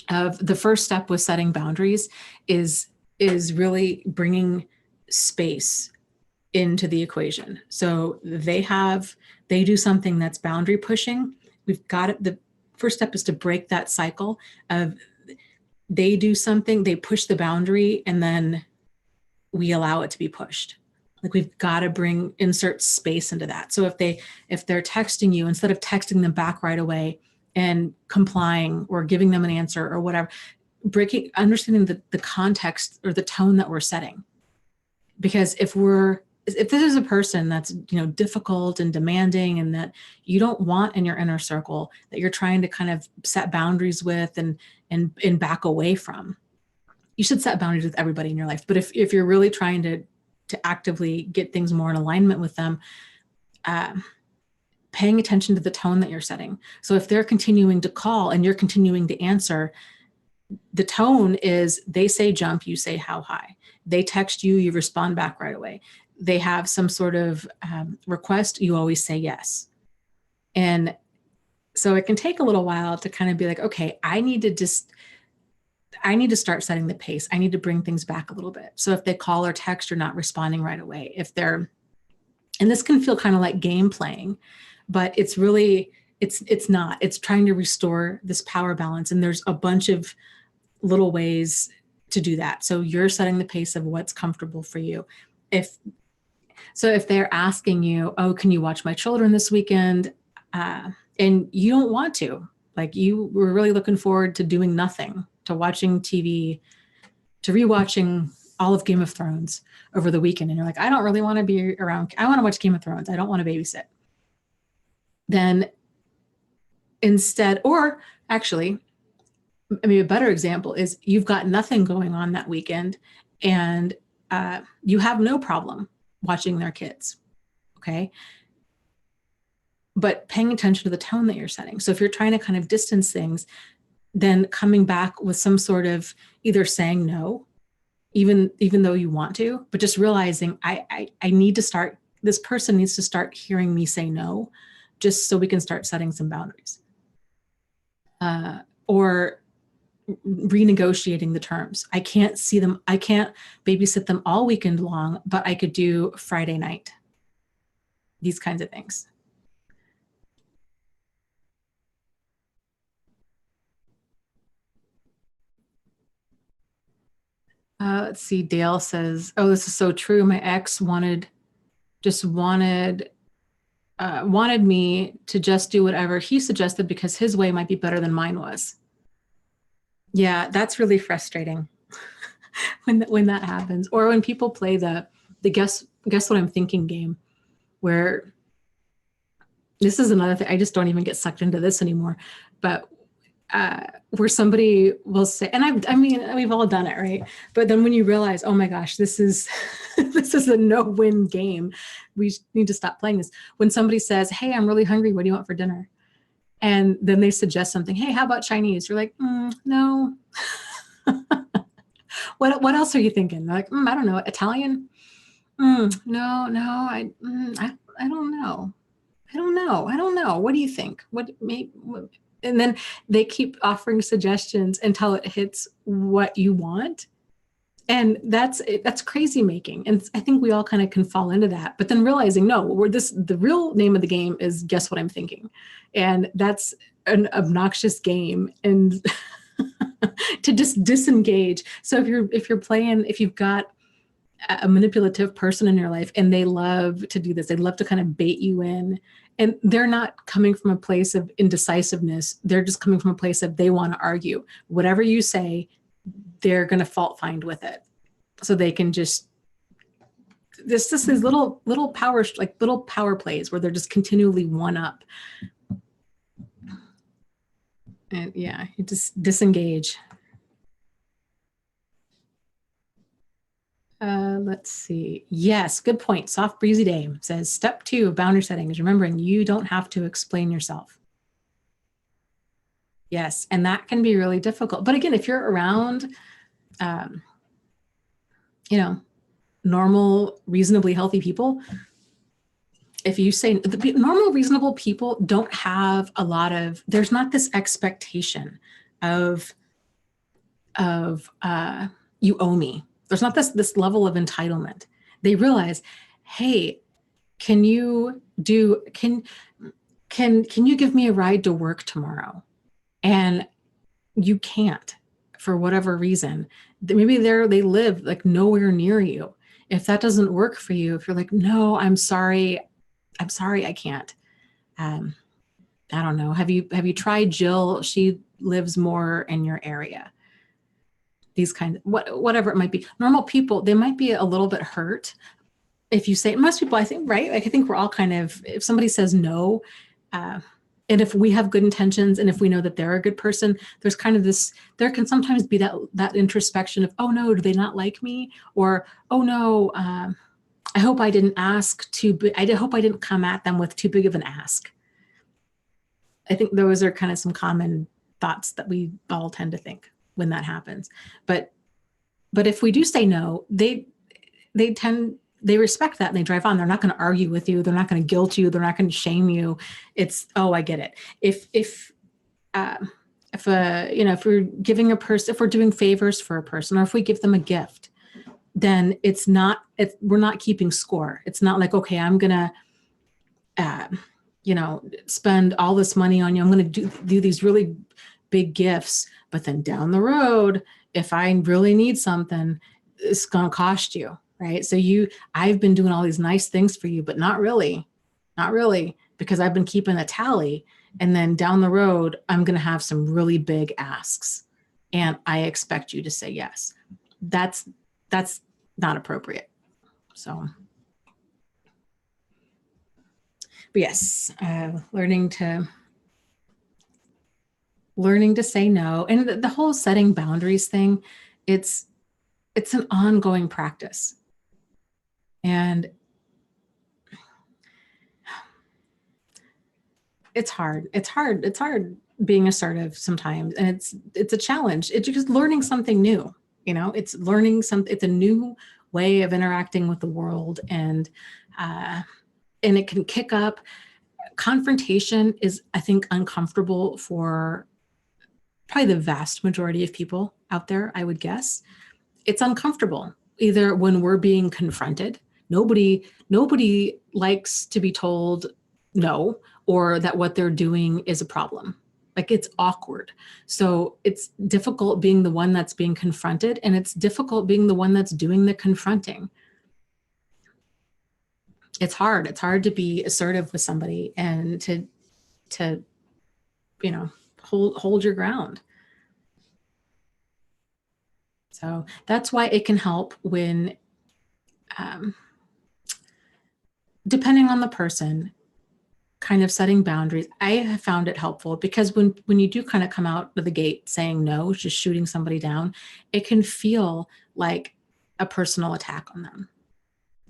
of the first step with setting boundaries is really bringing space into the equation. So they do something that's boundary pushing. We've got it. The first step is to break that cycle of they do something, they push the boundary, and then we allow it to be pushed. Like we've got to insert space into that. So if they're texting you, instead of texting them back right away and complying or giving them an answer or whatever, understanding the context or the tone that we're setting. Because if this is a person that's difficult and demanding and that you don't want in your inner circle, that you're trying to kind of set boundaries with and back away from, you should set boundaries with everybody in your life. But if you're really trying to actively get things more in alignment with them, paying attention to the tone that you're setting. So if they're continuing to call and you're continuing to answer, the tone is they say jump, you say how high. They text you, you respond back right away. They have some sort of request, you always say yes. And so it can take a little while to kind of be like, okay, I need to start setting the pace. I need to bring things back a little bit. So if they call or text, you're not responding right away. And this can feel kind of like game playing, but it's really, it's not. It's trying to restore this power balance. And there's a bunch of little ways to do that. So you're setting the pace of what's comfortable for you. If they're asking you, oh, can you watch my children this weekend? And you don't want to, like you were really looking forward to doing nothing, to watching TV, to rewatching all of Game of Thrones over the weekend. And you're like, I don't really want to be around. I want to watch Game of Thrones. I don't want to babysit. Then instead, or actually, a better example is you've got nothing going on that weekend and you have no problem watching their kids. Okay. But paying attention to the tone that you're setting. So if you're trying to kind of distance things, then coming back with some sort of either saying no even though you want to, but just realizing I need to start, this person needs to start hearing me say no, just so we can start setting some boundaries. Or renegotiating the terms. I can't see them, I can't babysit them all weekend long, but I could do Friday night. These kinds of things. Let's see, Dale says, oh, this is so true. My ex wanted me to just do whatever he suggested because his way might be better than mine was. Yeah, that's really frustrating when that happens. Or when people play the guess what I'm thinking game, where this is another thing, I just don't even get sucked into this anymore, but where somebody will say, and I mean, we've all done it, right? But then when you realize, oh my gosh, this is this is a no-win game, we need to stop playing this. When somebody says, hey, I'm really hungry, what do you want for dinner? And then they suggest something, hey, how about Chinese? You're like, no. What else are you thinking? They're like, I don't know, Italian? No, I don't know. I don't know. What do you think? And then they keep offering suggestions until it hits what you want. And that's crazy making. And I think we all kind of can fall into that, but then realizing, no, the real name of the game is guess what I'm thinking. And that's an obnoxious game. And to just disengage. So if you've got a manipulative person in your life and they love to do this, they love to kind of bait you in, and they're not coming from a place of indecisiveness. They're just coming from a place of they want to argue. Whatever you say, they're going to fault find with it. So they can just, there's just these little power plays where they're just continually one up. And yeah, you just disengage. Let's see. Yes, good point. Soft Breezy Day says, step 2 of boundary setting is remembering you don't have to explain yourself. Yes, and that can be really difficult. But again, if you're around, normal, reasonably healthy people, if you say, normal, reasonable people don't have a lot of, there's not this expectation of you owe me. There's not this level of entitlement. They realize, hey, can you give me a ride to work tomorrow? And you can't, for whatever reason. Maybe they live like nowhere near you. If that doesn't work for you, if you're like, no, I'm sorry, I can't. I don't know. Have you tried Jill? She lives more in your area. These kinds of, whatever it might be. Normal people, they might be a little bit hurt if you say, most people, I think, right? Like, I think we're all kind of, if somebody says no, and if we have good intentions and if we know that they're a good person, there's kind of this, there can sometimes be that introspection of, oh no, do they not like me? Or, oh no, I hope I didn't ask I hope I didn't come at them with too big of an ask. I think those are kind of some common thoughts that we all tend to think when that happens. But if we do say no, they respect that and they drive on. They're not going to argue with you. They're not going to guilt you. They're not going to shame you. It's, oh, I get it. If we're giving a person, if we're doing favors for a person, or if we give them a gift, then we're not keeping score. It's not like, okay, I'm going to, spend all this money on you. I'm going to do these really big gifts, but then down the road, if I really need something, it's going to cost you, right? So I've been doing all these nice things for you, but not really, because I've been keeping a tally. And then down the road, I'm going to have some really big asks, and I expect you to say yes. That's not appropriate. So, but yes, learning to say no, and the whole setting boundaries thing, it's an ongoing practice. And it's hard being assertive sometimes. And it's a challenge. It's just learning something new. You know, it's learning something. It's a new way of interacting with the world, and it can kick up. Confrontation is, I think, uncomfortable for probably the vast majority of people out there, I would guess. It's uncomfortable either when we're being confronted. Nobody likes to be told no, or that what they're doing is a problem. Like, it's awkward. So it's difficult being the one that's being confronted, and it's difficult being the one that's doing the confronting. It's hard. It's hard to be assertive with somebody and to you know, hold your ground. So that's why it can help when, depending on the person, kind of setting boundaries. I have found it helpful because when you do kind of come out of the gate saying no, just shooting somebody down, it can feel like a personal attack on them.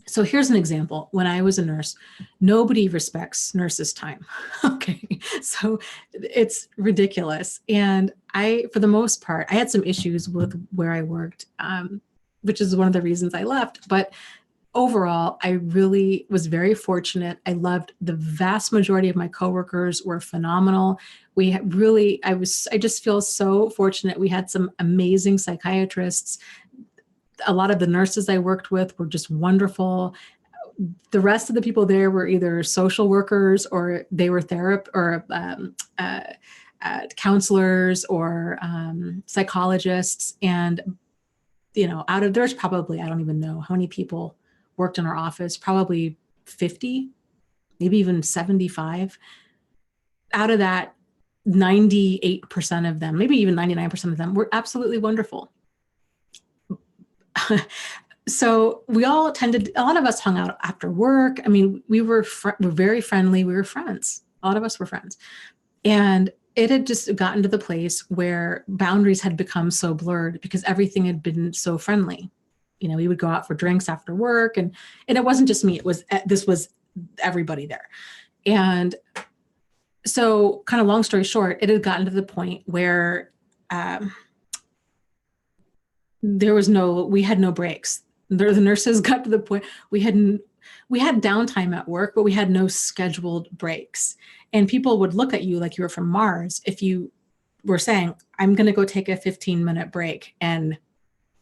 So here's an example. When I was a nurse, nobody respects nurses' time. Okay, so it's ridiculous. And for the most part, I had some issues with where I worked, which is one of the reasons I left. But overall, I really was very fortunate. I loved the vast majority of my coworkers were phenomenal. I just feel so fortunate. We had some amazing psychiatrists. A lot of the nurses I worked with were just wonderful. The rest of the people there were either social workers, or they were counselors, or psychologists. And, you know, there's probably, I don't even know how many people worked in our office, probably 50, maybe even 75. Out of that, 98% of them, maybe even 99% of them, were absolutely wonderful. So a lot of us hung out after work. I mean, we were very friendly. We were friends. A lot of us were friends. And it had just gotten to the place where boundaries had become so blurred because everything had been so friendly. You know, we would go out for drinks after work, and it wasn't just me. This was everybody there. And so, kind of long story short, it had gotten to the point where we had no breaks. The nurses got to the point we had downtime at work, but we had no scheduled breaks. And people would look at you like you were from Mars if you were saying, I'm going to go take a 15-minute break and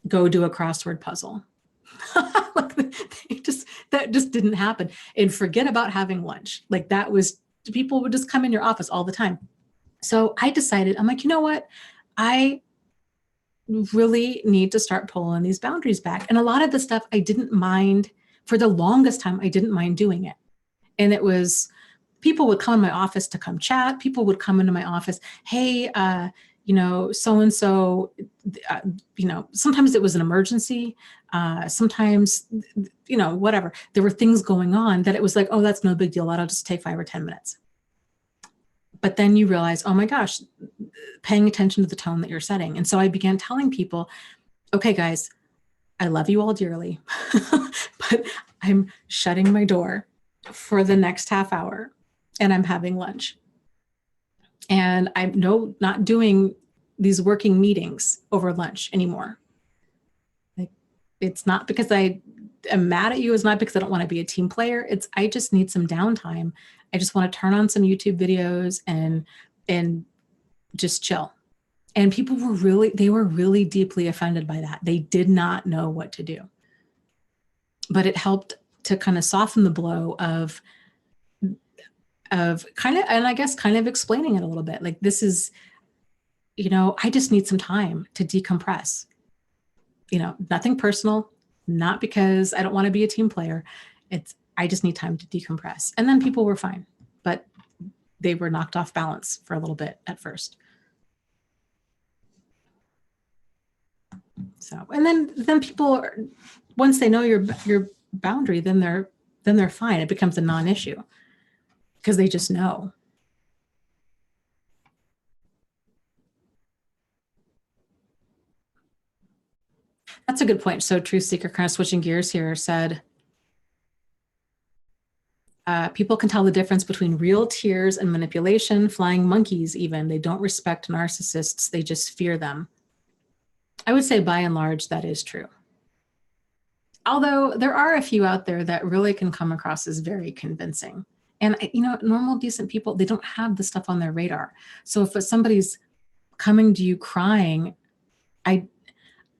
go do a crossword puzzle. That just didn't happen. And forget about having lunch. Like, people would just come in your office all the time. So I decided, I'm like, you know what? I really need to start pulling these boundaries back. And a lot of the stuff I didn't mind. For the longest time, I didn't mind doing it. And it was, people would come in my office to come chat. People would come into my office, hey, you know, so-and-so, you know, sometimes it was an emergency. Sometimes, you know, whatever. There were things going on that it was like, oh, that's no big deal. That'll just take 5 or 10 minutes. But then you realize, oh my gosh, paying attention to the tone that you're setting. And so I began telling people, okay, guys, I love you all dearly, but I'm shutting my door for the next half hour and I'm having lunch. And I'm not doing these working meetings over lunch anymore. Like, it's not because I am mad at you. It's not because I don't want to be a team player. I just need some downtime. I just want to turn on some YouTube videos and just chill. And people were really deeply offended by that. They did not know what to do. But it helped to kind of soften the blow of kind of, and I guess kind of explaining it a little bit. Like, this is, you know, I just need some time to decompress. You know, nothing personal, not because I don't want to be a team player. I just need time to decompress. And then people were fine, but they were knocked off balance for a little bit at first. So, and then people, once they know your boundary, then they're fine. It becomes a non-issue because they just know. That's a good point. So Truth Seeker, kind of switching gears here, said, people can tell the difference between real tears and manipulation, flying monkeys even. They don't respect narcissists. They just fear them. I would say by and large, that is true. Although there are a few out there that really can come across as very convincing. And, normal, decent people, they don't have the stuff on their radar. So if somebody's coming to you crying,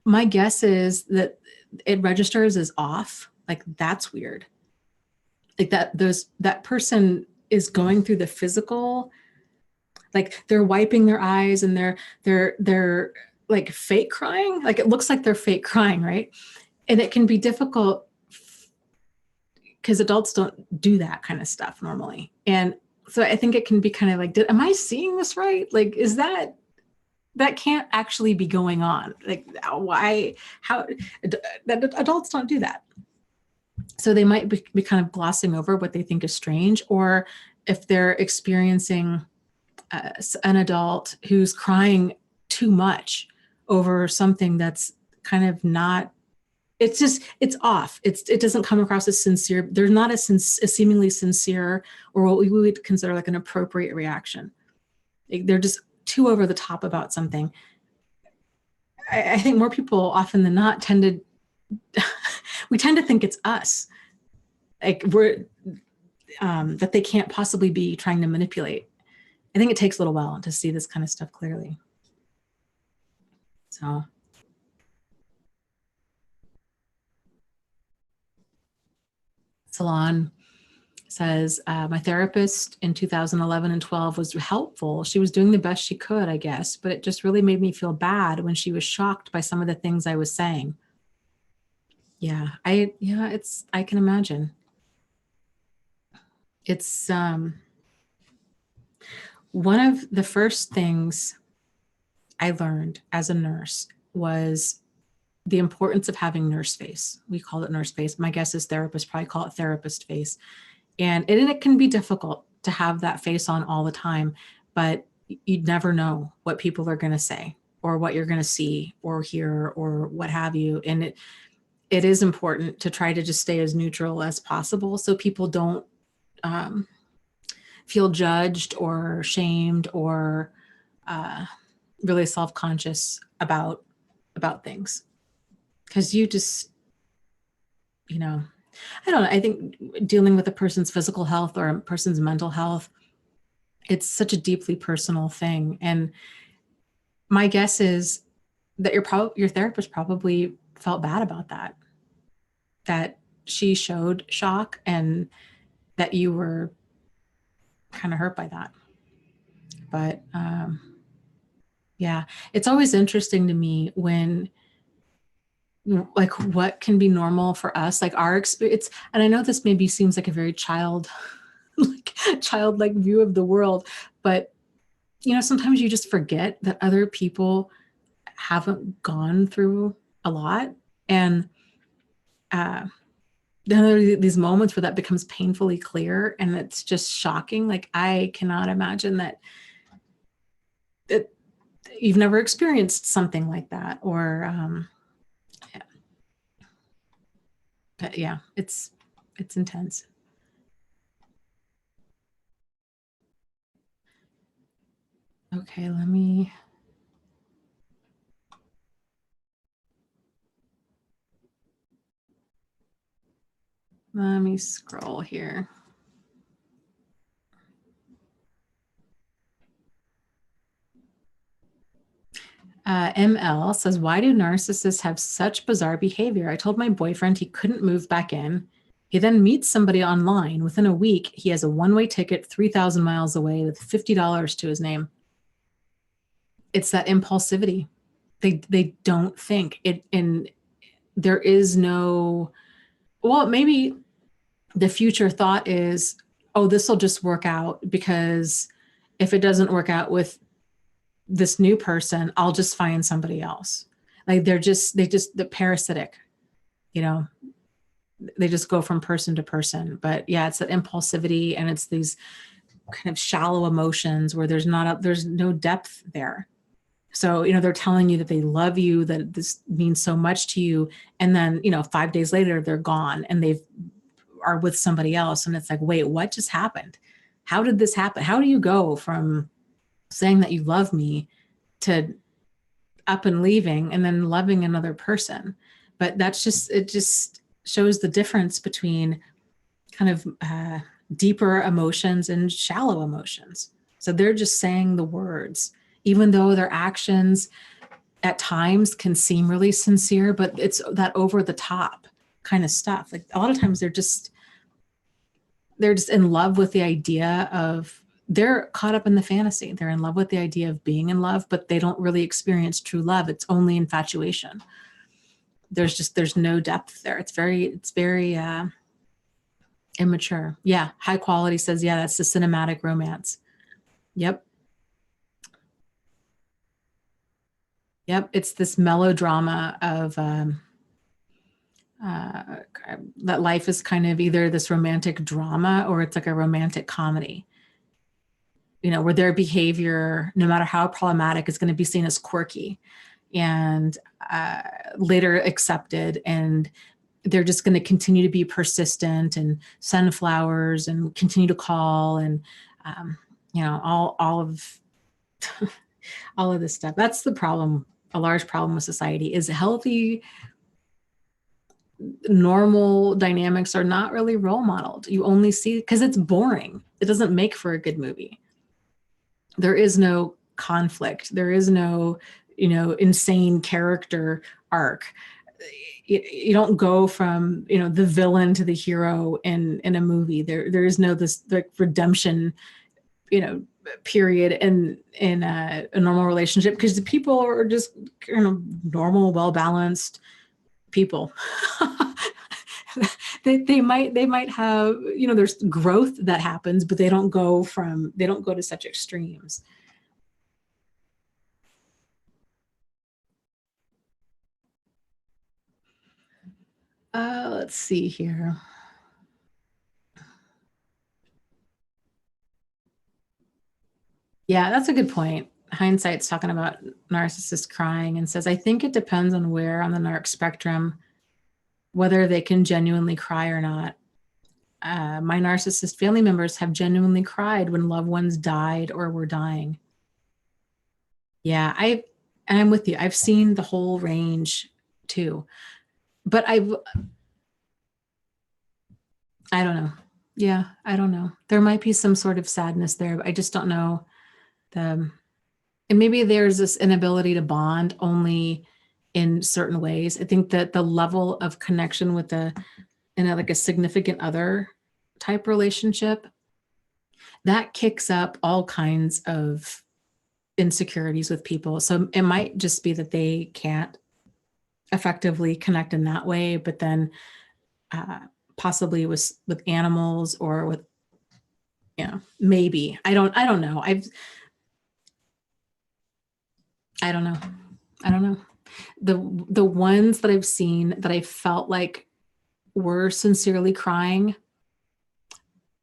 my guess is that it registers as off. Like, that's weird. Like that person is going through the physical, like they're wiping their eyes and they're like fake crying. Like, it looks like they're fake crying, right? And it can be difficult because adults don't do that kind of stuff normally. And so I think it can be kind of like, am I seeing this right? Like, is that can't actually be going on? Like, why, how, that adults don't do that. So they might be kind of glossing over what they think is strange, or if they're experiencing an adult who's crying too much over something that's kind of not, it's off. It doesn't come across as sincere. There's not a seemingly sincere or what we would consider like an appropriate reaction. They're just too over the top about something. I think more people often than not we tend to think it's us. Like, that they can't possibly be trying to manipulate. I think it takes a little while to see this kind of stuff clearly. So. Salon says, my therapist in 2011 and 12 was helpful. She was doing the best she could, I guess, but it just really made me feel bad when she was shocked by some of the things I was saying. Yeah, I can imagine. It's one of the first things I learned as a nurse was the importance of having nurse face. We call it nurse face. My guess is therapists probably call it therapist face. And it can be difficult to have that face on all the time, but you'd never know what people are going to say or what you're going to see or hear or what have you. And it is important to try to just stay as neutral as possible so people don't feel judged or shamed or really self-conscious about things. Because you just, I don't know. I think dealing with a person's physical health or a person's mental health, it's such a deeply personal thing. And my guess is that your therapist probably felt bad about that she showed shock and that you were kind of hurt by that. But yeah, it's always interesting to me when, like, what can be normal for us, like our experience. And I know this maybe seems like a very childlike view of the world, but sometimes you just forget that other people haven't gone through a lot. And then there are these moments where that becomes painfully clear and it's just shocking. Like, I cannot imagine that you've never experienced something like that, or but yeah, it's intense. Okay, let me scroll here. ML says, why do narcissists have such bizarre behavior? I told my boyfriend he couldn't move back in. He then meets somebody online. Within a week, he has a one-way ticket 3,000 miles away with $50 to his name. It's that impulsivity. They don't think it, and there is no, well, maybe the future thought is, oh, this will just work out, because if it doesn't work out with this new person, I'll just find somebody else. Like, they're parasitic, they just go from person to person. But yeah, it's that impulsivity, and it's these kind of shallow emotions where there's no depth there. So, they're telling you that they love you, that this means so much to you. And then, 5 days later, they're gone and they are with somebody else. And it's like, wait, what just happened? How did this happen? How do you go from saying that you love me to up and leaving and then loving another person. But it just shows the difference between kind of deeper emotions and shallow emotions. So they're just saying the words, even though their actions at times can seem really sincere, but it's that over the top kind of stuff. Like a lot of times they're just in love with the idea of, they're caught up in the fantasy. They're in love with the idea of being in love, but they don't really experience true love. It's only infatuation. There's no depth there. It's very immature. Yeah. High quality says, yeah, that's the cinematic romance. Yep. Yep. It's this melodrama of that life is kind of either this romantic drama or it's like a romantic comedy, where their behavior, no matter how problematic, is going to be seen as quirky and later accepted. And they're just going to continue to be persistent and send flowers and continue to call and, all of all of this stuff. That's the problem. A large problem with society is healthy, normal dynamics are not really role modeled. You only see, because it's boring. It doesn't make for a good movie. There is no conflict. There is no, insane character arc. You don't go from, the villain to the hero in a movie. There is no this like redemption, period in a normal relationship, because the people are just kind of normal, well-balanced people. they might have, there's growth that happens, but they don't go to such extremes. Let's see here. Yeah, that's a good point. Hindsight's talking about narcissists crying and says, I think it depends on where on the narc spectrum, whether they can genuinely cry or not. My narcissist family members have genuinely cried when loved ones died or were dying. Yeah, I'm with you. I've seen the whole range too, but I don't know. Yeah, I don't know. There might be some sort of sadness there, but I just don't know and maybe there's this inability to bond only in certain ways. I think that the level of connection with like a significant other type relationship, that kicks up all kinds of insecurities with people. So it might just be that they can't effectively connect in that way, but then possibly with animals or with, maybe. I don't know. I don't know. The ones that I've seen that I felt like were sincerely crying,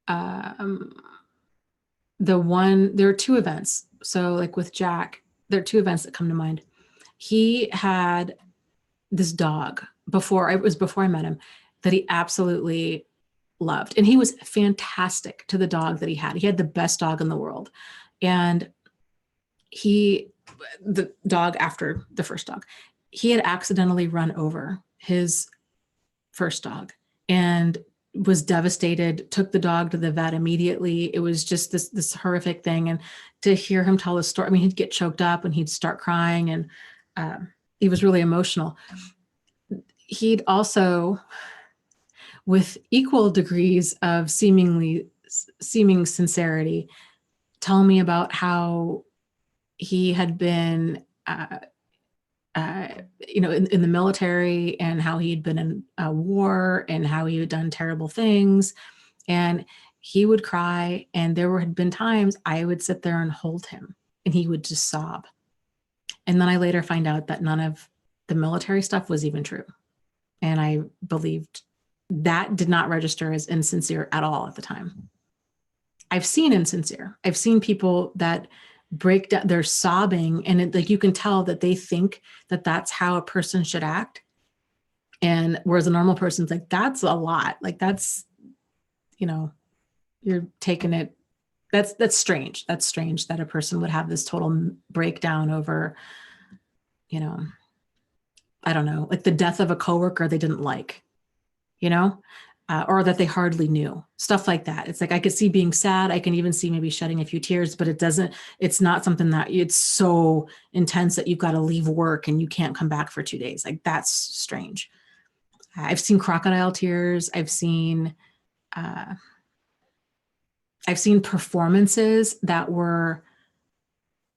there are two events. So like with Jack, there are two events that come to mind. He had this dog before I met him that he absolutely loved. And he was fantastic to the dog that he had. He had the best dog in the world. And the dog after the first dog, he had accidentally run over his first dog and was devastated, took the dog to the vet immediately. It was just this horrific thing. And to hear him tell the story, I mean, he'd get choked up and he'd start crying, and he was really emotional. He'd also, with equal degrees of seeming sincerity, tell me about how he had been, in the military, and how he'd been in a war and how he had done terrible things. And he would cry. And there had been times I would sit there and hold him and he would just sob. And then I later find out that none of the military stuff was even true. And I believed that did not register as insincere at all at the time. I've seen insincere. I've seen people that break down, they're sobbing, and like you can tell that they think that that's how a person should act. And whereas a normal person's like, that's a lot. Like that's, you're taking it. That's strange. That's strange that a person would have this total breakdown over you know, I don't know, like the death of a coworker they didn't like, you know, or that they hardly knew, stuff like that. It's like, I could see being sad. I can even see maybe shedding a few tears, but it's not something that it's so intense that you've got to leave work and you can't come back for 2 days. Like, that's strange. I've seen crocodile tears. Uh, I've seen performances that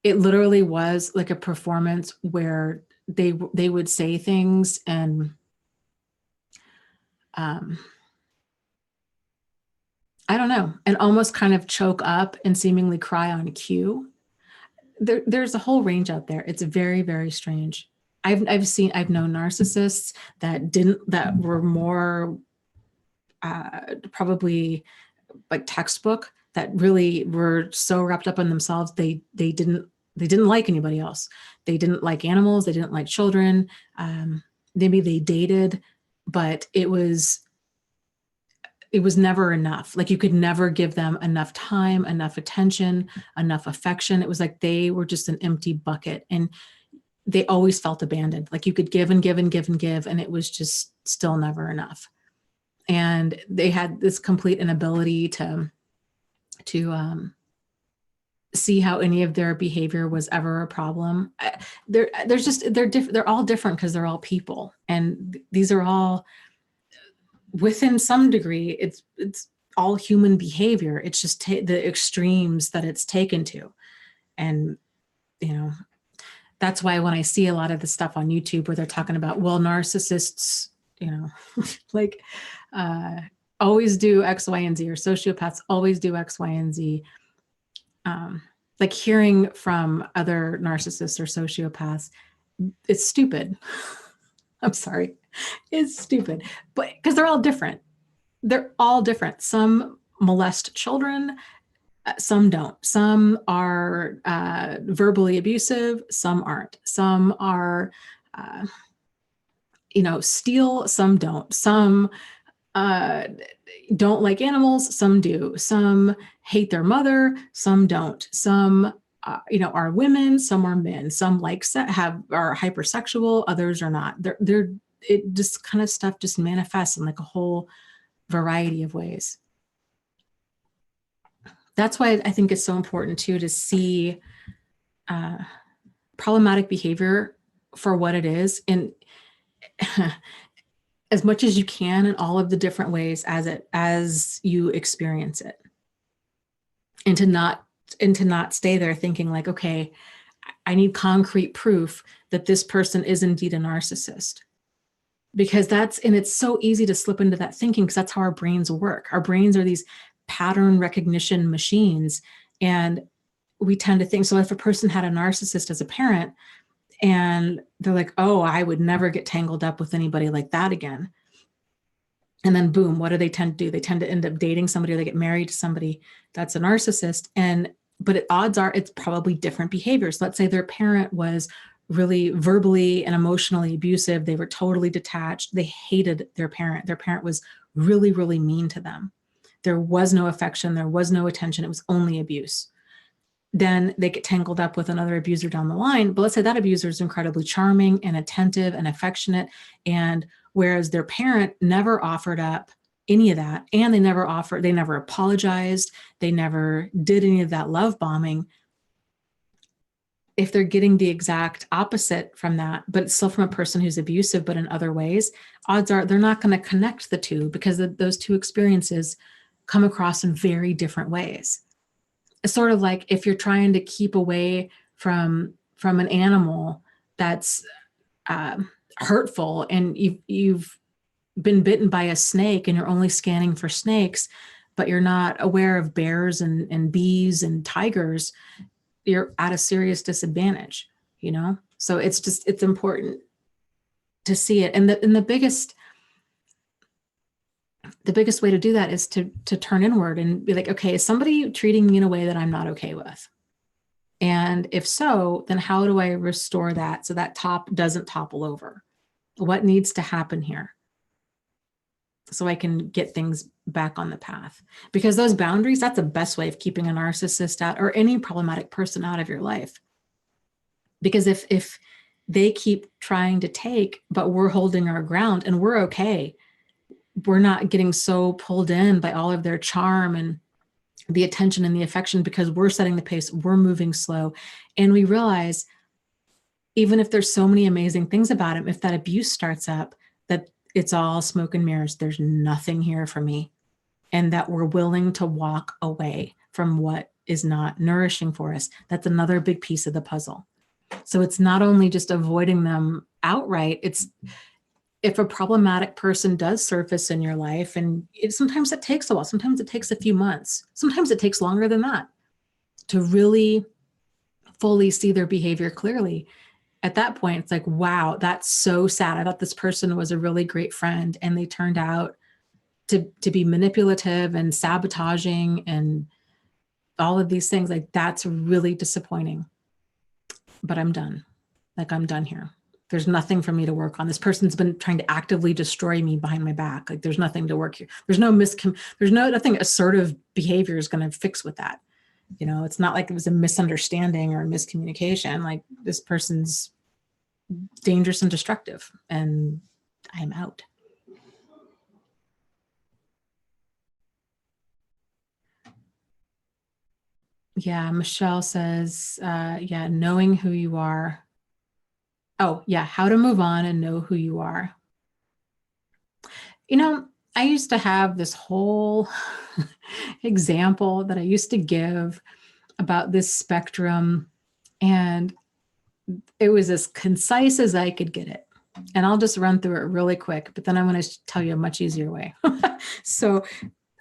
it literally was like a performance where they would say things and I don't know, and almost kind of choke up and seemingly cry on cue. There's a whole range out there. It's very, very strange. I've known narcissists that were more probably like textbook, that really were so wrapped up in themselves. They didn't like anybody else. They didn't like animals. They didn't like children. Maybe they dated, but it was never enough. Like, you could never give them enough time, enough attention, enough affection. It was like they were just an empty bucket, and they always felt abandoned. Like, you could give and give and give and give, and it was just still never enough. And they had this complete inability to see how any of their behavior was ever a problem. They're all different because they're all people, and these are all, within some degree, it's all human behavior. It's just the extremes that it's taken to. And, that's why when I see a lot of the stuff on YouTube where they're talking about, well, narcissists, like always do X, Y, and Z, or sociopaths always do X, Y, and Z. Like, hearing from other narcissists or sociopaths, it's stupid. I'm sorry. It's stupid, but because they're all different. They're all different. Some molest children, some don't. Some are verbally abusive, some aren't. Some are, steal, some don't. Some don't like animals, some do. Some hate their mother, some don't. Some are women, some are men. Some are hypersexual, others are not. It just kind of stuff just manifests in like a whole variety of ways. That's why I think it's so important too to see problematic behavior for what it is, and as much as you can in all of the different ways as you experience it, and to not stay there thinking like, okay, I need concrete proof that this person is indeed a narcissist. Because it's so easy to slip into that thinking, because that's how our brains work. Our brains are these pattern recognition machines. And we tend to think, so if a person had a narcissist as a parent and they're like, oh, I would never get tangled up with anybody like that again. And then boom, what do they tend to do? They tend to end up dating somebody, or they get married to somebody that's a narcissist. But odds are it's probably different behaviors. Let's say their parent was really verbally and emotionally abusive. They were totally detached. They hated their parent. Their parent was really, really mean to them. There was no affection. There was no attention. It was only abuse. Then they get tangled up with another abuser down the line. But let's say that abuser is incredibly charming and attentive and affectionate. And whereas their parent never offered up any of that, and they never apologized. They never did any of that love bombing. If they're getting the exact opposite from that, but it's still from a person who's abusive, but in other ways, odds are they're not going to connect the two, because those two experiences come across in very different ways. It's sort of like if you're trying to keep away from an animal that's hurtful, and you've been bitten by a snake and you're only scanning for snakes, but you're not aware of bears and bees and tigers, you're at a serious disadvantage, So it's important to see it. And the biggest way to do that is to turn inward and be like, okay, is somebody treating me in a way that I'm not okay with? And if so, then how do I restore that so that top doesn't topple over? What needs to happen here so I can get things back on the path? Because those boundaries, that's the best way of keeping a narcissist out, or any problematic person out of your life. Because if they keep trying to take, but we're holding our ground and we're okay. We're not getting so pulled in by all of their charm and the attention and the affection because we're setting the pace, we're moving slow. And we realize, even if there's so many amazing things about him, if that abuse starts up, that it's all smoke and mirrors, there's nothing here for me. And that we're willing to walk away from what is not nourishing for us. That's another big piece of the puzzle. So it's not only just avoiding them outright, it's if a problematic person does surface in your life, and sometimes it takes a while, sometimes it takes a few months, sometimes it takes longer than that to really fully see their behavior clearly. At that point, it's like, wow, that's so sad. I thought this person was a really great friend, and they turned out to be manipulative and sabotaging and all of these things. Like, that's really disappointing. But I'm done. Like, I'm done here. There's nothing for me to work on. This person's been trying to actively destroy me behind my back. Like, there's nothing to work here. There's nothing assertive behavior is going to fix with that. You know, it's not like it was a misunderstanding or a miscommunication. Like, this person's dangerous and destructive, and I'm out. Yeah, Michelle says, yeah, knowing who you are. Oh, yeah, how to move on and know who you are. You know, I used to have this whole example that I used to give about this spectrum, and it was as concise as I could get it. And I'll just run through it really quick, but then I'm going to tell you a much easier way. So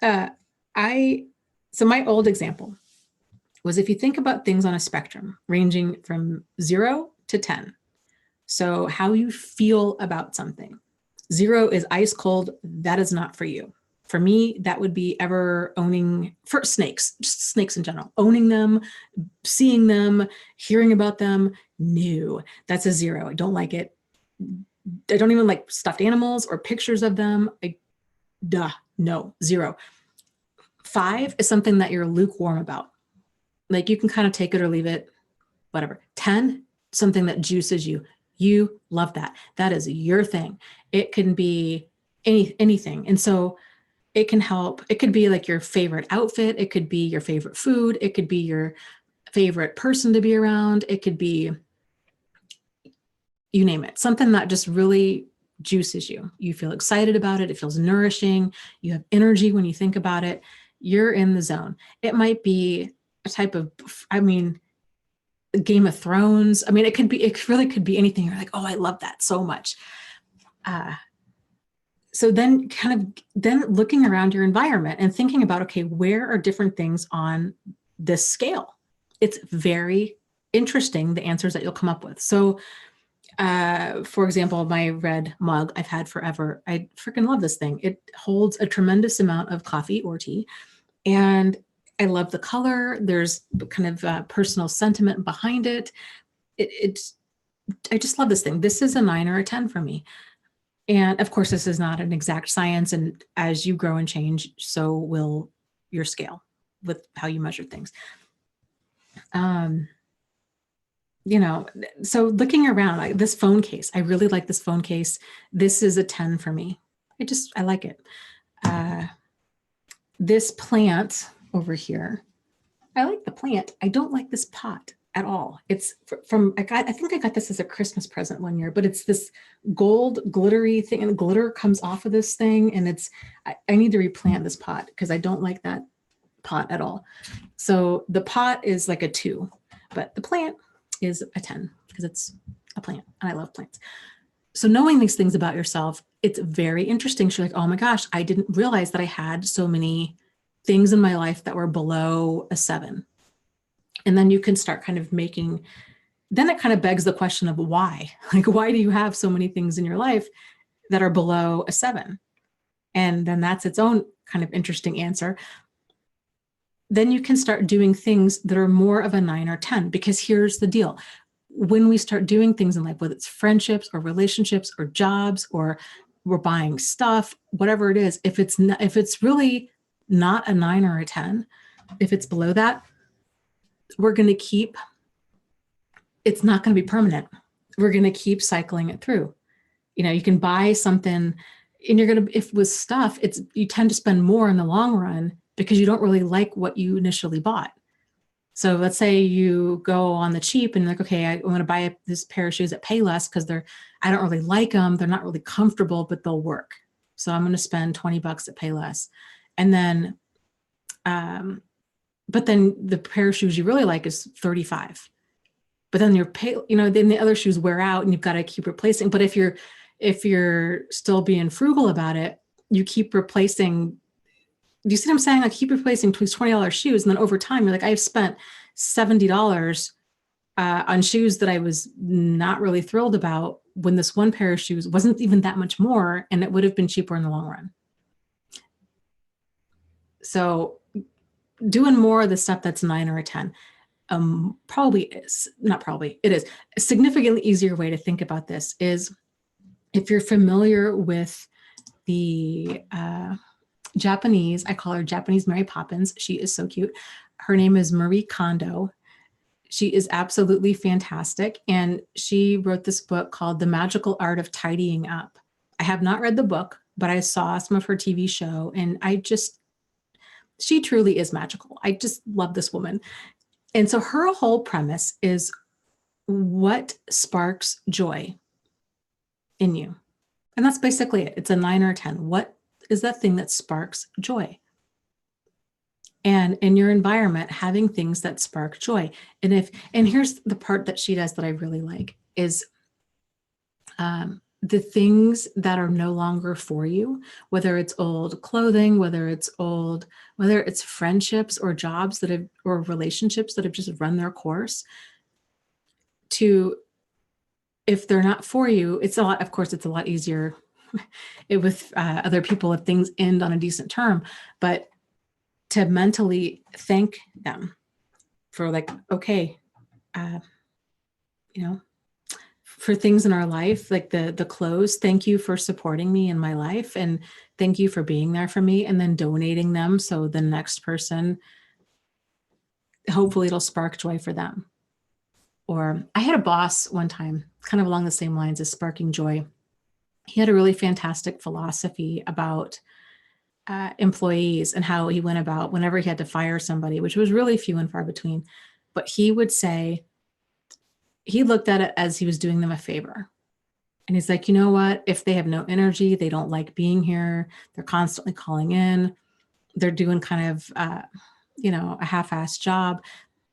my old example was, if you think about things on a spectrum ranging from 0 to 10, so how you feel about something. 0 is ice cold. That is not for you. For me, that would be ever owning, for snakes, just snakes in general, owning them, seeing them, hearing about them. No, that's a 0. I don't like it. I don't even like stuffed animals or pictures of them. No, 0. 5 is something that you're lukewarm about. Like, you can kind of take it or leave it, whatever. 10, something that juices you. You love that. That is your thing. It can be anything. And so it can help. It could be like your favorite outfit. It could be your favorite food. It could be your favorite person to be around. It could be, you name it, something that just really juices you. You feel excited about it. It feels nourishing. You have energy when you think about it. You're in the zone. It might be a type of, Game of Thrones. I mean, it really could be anything. You're like, oh, I love that so much. So then looking around your environment and thinking about, okay, where are different things on this scale? It's very interesting, the answers that you'll come up with. So for example, my red mug I've had forever. I freaking love this thing. It holds a tremendous amount of coffee or tea, and I love the color. There's kind of personal sentiment behind it. I just love this thing. This is a 9 or a 10 for me. And of course, this is not an exact science. And as you grow and change, so will your scale with how you measure things. So looking around, like this phone case, I really like this phone case. This is a 10 for me. I like it. This plant over here, I like the plant. I don't like this pot at all. It's I think I got this as a Christmas present one year, but it's this gold glittery thing, and the glitter comes off of this thing. And I need to replant this pot because I don't like that pot at all. So the pot is like a 2, but the plant is a 10 because it's a plant and I love plants. So knowing these things about yourself, it's very interesting. You're like, oh my gosh, I didn't realize that I had so many things in my life that were below a 7. And then you can start kind of then it kind of begs the question of why. Like, why do you have so many things in your life that are below a 7? And then that's its own kind of interesting answer. Then you can start doing things that are more of a 9 or 10, because here's the deal. When we start doing things in life, whether it's friendships or relationships or jobs, or we're buying stuff, whatever it is, if it's really not a 9 or a 10, if it's below that, it's not going to be permanent. we're going to keep cycling it through. You know, you can buy something and you're going to, if with stuff, you tend to spend more in the long run because you don't really like what you initially bought. So let's say you go on the cheap and you're like, okay, I want to buy this pair of shoes at Payless because I don't really like them. They're not really comfortable, but they'll work. So I'm going to spend $20 at Payless. And then, but then the pair of shoes you really like is $35. But then then the other shoes wear out and you've got to keep replacing. But if you're still being frugal about it, you keep replacing. Do you see what I'm saying? Like keep replacing $20 shoes. And then over time, you're like, I've spent $70 on shoes that I was not really thrilled about when this one pair of shoes wasn't even that much more. And it would have been cheaper in the long run. So doing more of the stuff that's 9 or a 10 it is a significantly easier way to think about this is if you're familiar with the Japanese, I call her Japanese Mary Poppins. She is so cute. Her name is Marie Kondo. She is absolutely fantastic. And she wrote this book called The Magical Art of Tidying Up. I have not read the book, but I saw some of her TV show and she truly is magical. I just love this woman. And so her whole premise is what sparks joy in you. And that's basically it. It's a 9 or a 10. What is that thing that sparks joy? And in your environment, having things that spark joy. And here's the part that she does that I really like is the things that are no longer for you, whether it's old clothing, whether it's friendships or jobs or relationships that have just run their course, if they're not for you, it's a lot easier with other people if things end on a decent term, but to mentally thank them for like, okay, for things in our life, like the clothes, thank you for supporting me in my life and thank you for being there for me, and then donating them so the next person, hopefully it'll spark joy for them. Or I had a boss one time, kind of along the same lines as sparking joy. He had a really fantastic philosophy about employees and how he went about whenever he had to fire somebody, which was really few and far between. But he would say, he looked at it as he was doing them a favor. And he's like, you know what? If they have no energy, they don't like being here, they're constantly calling in, they're doing kind of, a half-assed job,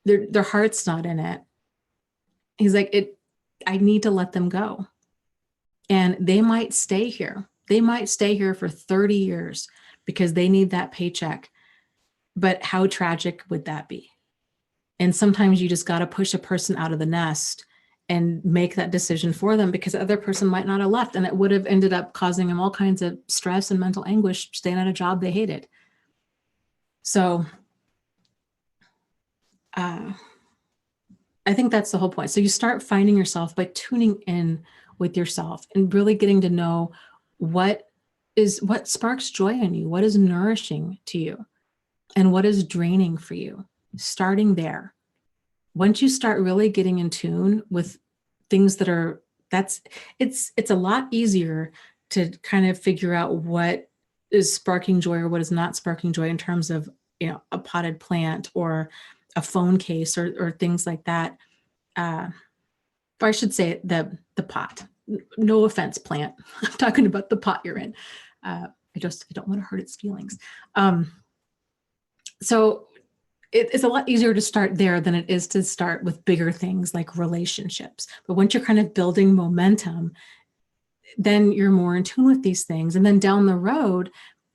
their heart's not in it. He's like, I need to let them go. And they might stay here. They might stay here for 30 years because they need that paycheck. But how tragic would that be? And sometimes you just got to push a person out of the nest and make that decision for them because the other person might not have left. And it would have ended up causing them all kinds of stress and mental anguish staying at a job they hated. So I think that's the whole point. So you start finding yourself by tuning in with yourself and really getting to know what sparks joy in you, what is nourishing to you, and what is draining for you. Starting there. Once you start really getting in tune with things it's a lot easier to kind of figure out what is sparking joy or what is not sparking joy in terms of, a potted plant or a phone case or things like that. Or I should say the pot. No offense, plant. I'm talking about the pot you're in. I don't want to hurt its feelings. So it's a lot easier to start there than it is to start with bigger things like relationships. But once you're kind of building momentum, then you're more in tune with these things. And then down the road,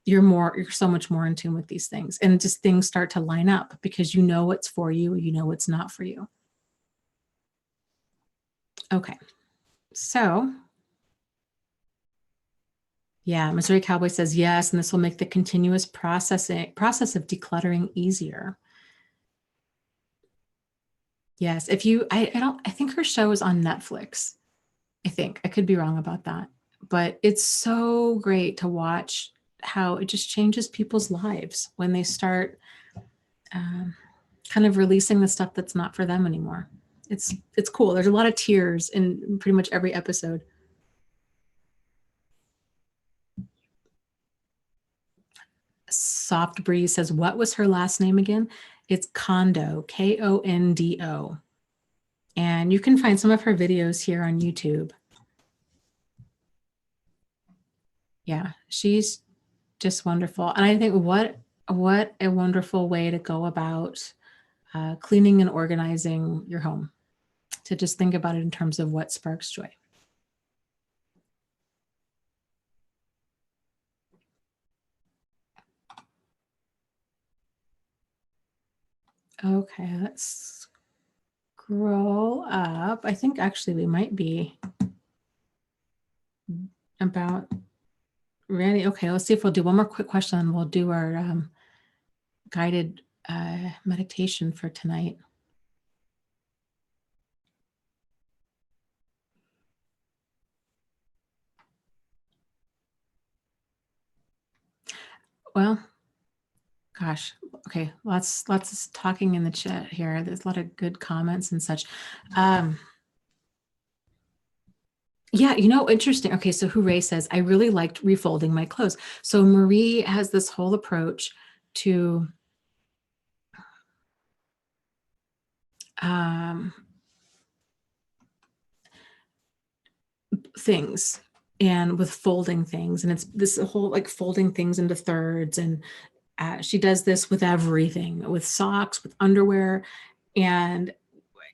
you're so much more in tune with these things. And just things start to line up because you know what's for you, you know what's not for you. Okay. So yeah, Missouri Cowboy says yes, and this will make the continuous process of decluttering easier. Yes, I think her show is on Netflix. I could be wrong about that, but it's so great to watch how it just changes people's lives when they start kind of releasing the stuff that's not for them anymore. it's cool. There's a lot of tears in pretty much every episode. Soft Breeze says, what was her last name again? It's Kondo, Kondo. And you can find some of her videos here on YouTube. Yeah, she's just wonderful. And I think what a wonderful way to go about cleaning and organizing your home, to just think about it in terms of what sparks joy. Okay, let's scroll up. I think actually we might be about ready. Okay, let's see if we'll do one more quick question and we'll do our guided meditation for tonight. Well, gosh, okay, lots of talking in the chat here. There's a lot of good comments and such. Yeah, interesting. Okay, so Hooray says, I really liked refolding my clothes. So Marie has this whole approach to things, and with folding things, and it's this whole like folding things into thirds, and she does this with everything, with socks, with underwear, and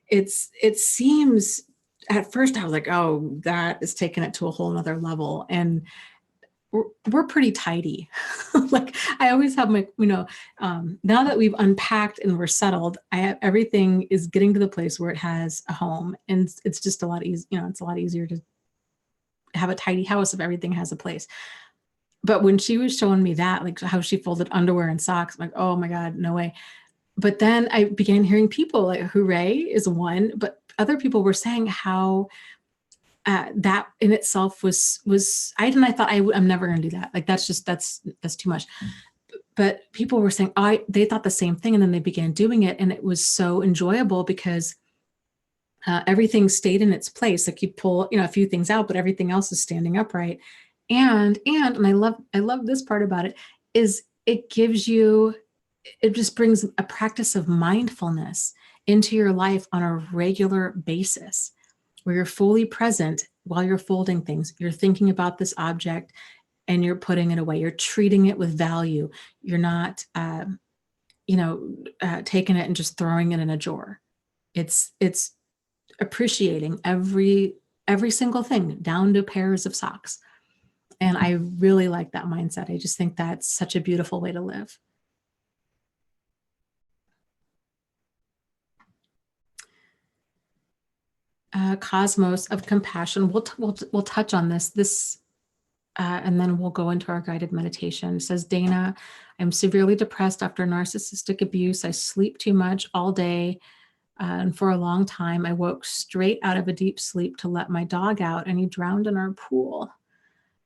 it seems, at first I was like, oh, that is taking it to a whole nother level, and we're pretty tidy. Like I always have my, now that we've unpacked and we're settled, everything is getting to the place where it has a home, and it's just a lot easier. It's a lot easier to have a tidy house if everything has a place. But when she was showing me that, like how she folded underwear and socks, I'm like, oh my God, no way. But then I began hearing people like, Hooray is one, but other people were saying how that in itself was I thought I'm never going to do that. Like that's too much. But people were saying, they thought the same thing, and then they began doing it, and it was so enjoyable because everything stayed in its place. Like you pull, a few things out, but everything else is standing upright. And I love this part about it, is it just brings a practice of mindfulness into your life on a regular basis, where you're fully present while you're folding things. You're thinking about this object and you're putting it away. You're treating it with value. You're not, taking it and just throwing it in a drawer. It's appreciating every single thing, down to pairs of socks. And I really like that mindset. I just think that's such a beautiful way to live. Cosmos of Compassion. We'll touch on this, and then we'll go into our guided meditation. It says, Dana, I'm severely depressed after narcissistic abuse. I sleep too much all day. And for a long time, I woke straight out of a deep sleep to let my dog out, and he drowned in our pool.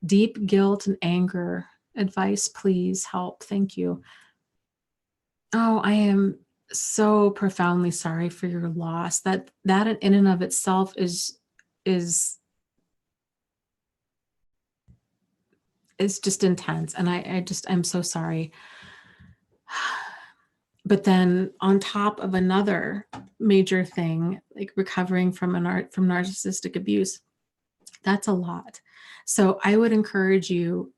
Deep guilt and anger. Advice, please. Help. Thank you. Oh, I am so profoundly sorry for your loss. That in and of itself is just intense. And I'm so sorry. But then on top of another major thing, like recovering from narcissistic abuse, that's a lot. So I would encourage you,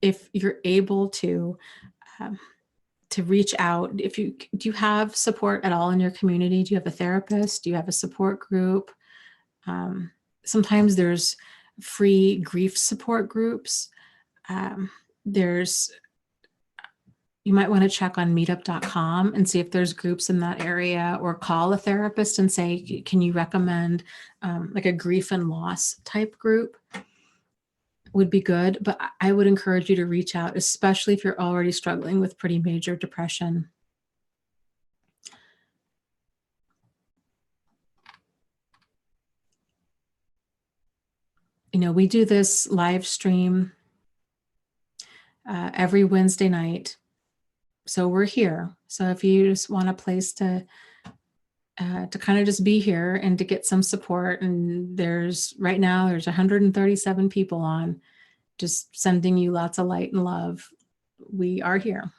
if you're able to reach out. Do you have support at all in your community? Do you have a therapist? Do you have a support group? Sometimes there's free grief support groups. You might want to check on meetup.com and see if there's groups in that area, or call a therapist and say, can you recommend like a grief and loss type group? Would be good. But I would encourage you to reach out, especially if you're already struggling with pretty major depression. We do this live stream every Wednesday night. So we're here. So if you just want a place to to kind of just be here and to get some support. And right now there's 137 people on, just sending you lots of light and love. We are here.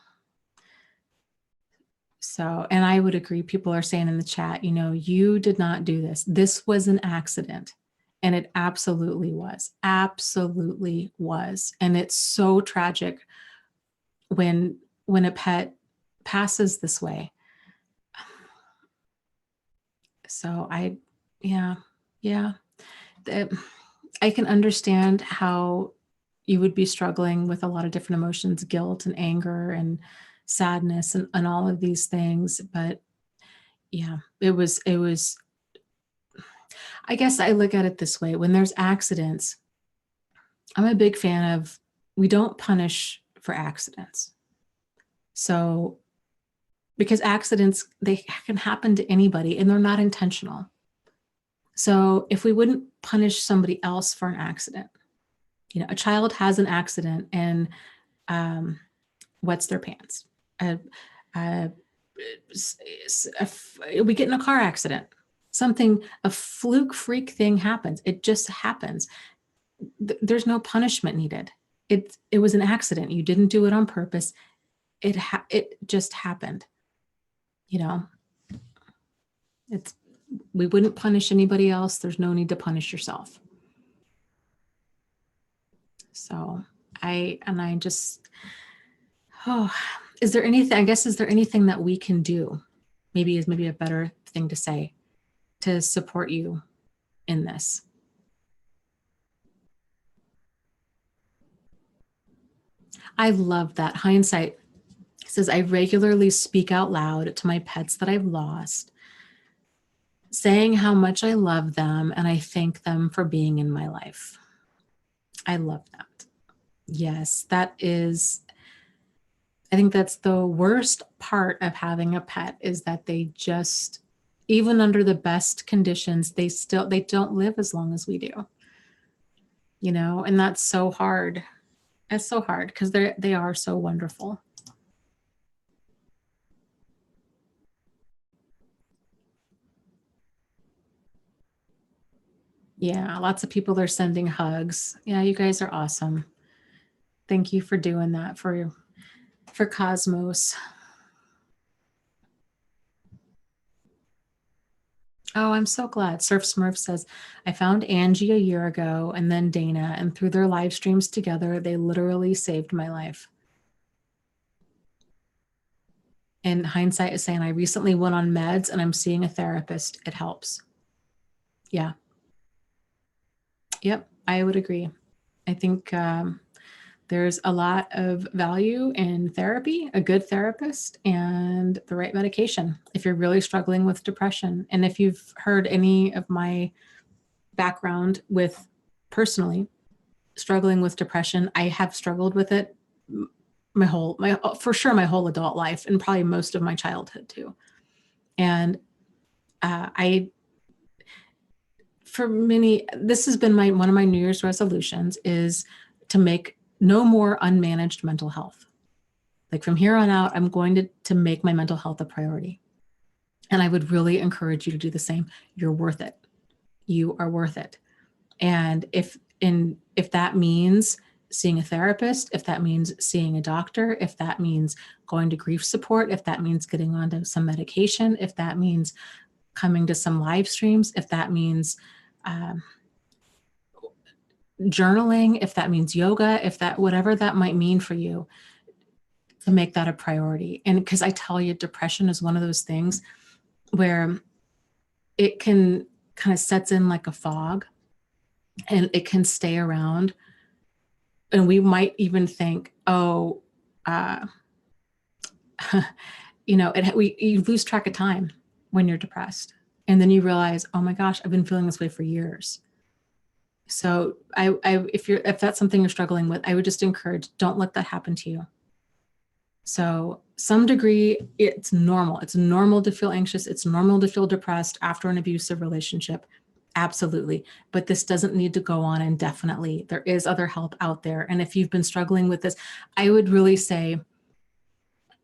So, and I would agree, people are saying in the chat, you did not do this. This was an accident. And it absolutely was. Absolutely was. And it's so tragic when a pet passes this way. So yeah. I can understand how you would be struggling with a lot of different emotions, guilt and anger and sadness and all of these things. But yeah, it was, I guess I look at it this way. When there's accidents, I'm a big fan of, we don't punish for accidents. So, because accidents, they can happen to anybody and they're not intentional. So if we wouldn't punish somebody else for an accident, a child has an accident and wets their pants. We get in a car accident, a fluke freak thing happens. It just happens. There's no punishment needed. It was an accident. You didn't do it on purpose. It just happened. We wouldn't punish anybody else. There's no need to punish yourself. So is there anything that we can do? Maybe a better thing to say, to support you in this. I love that. Hindsight says, I regularly speak out loud to my pets that I've lost, saying how much I love them and I thank them for being in my life. I love that. Yes, I think that's the worst part of having a pet, is that they just, even under the best conditions, they don't live as long as we do. And that's so hard. It's so hard because they are so wonderful. Yeah, lots of people are sending hugs. Yeah, you guys are awesome. Thank you for doing that for Cosmos. Oh, I'm so glad. Surf Smurf says, I found Angie a year ago and then Dana, and through their live streams together, they literally saved my life. And Hindsight is saying, I recently went on meds and I'm seeing a therapist. It helps. Yeah. Yep, I would agree. I think there's a lot of value in therapy, a good therapist, and the right medication if you're really struggling with depression. And if you've heard any of my background with personally struggling with depression, I have struggled with it my whole adult life, and probably most of my childhood too. And this has been one of my New Year's resolutions, is to make no more unmanaged mental health. Like from here on out, I'm going to make my mental health a priority. And I would really encourage you to do the same. You're worth it. You are worth it. And if that means seeing a therapist, if that means seeing a doctor, if that means going to grief support, if that means getting onto some medication, if that means coming to some live streams, if that means journaling, if that means yoga, whatever that might mean for you, to make that a priority. And because I tell you, depression is one of those things where it can kind of sets in like a fog, and it can stay around. And we might even think, you lose track of time when you're depressed. And then you realize, oh my gosh, I've been feeling this way for years. So if that's something you're struggling with, I would just encourage, don't let that happen to you. So some degree, it's normal. It's normal to feel anxious. It's normal to feel depressed after an abusive relationship. Absolutely. But this doesn't need to go on indefinitely. There is other help out there. And if you've been struggling with this, I would really say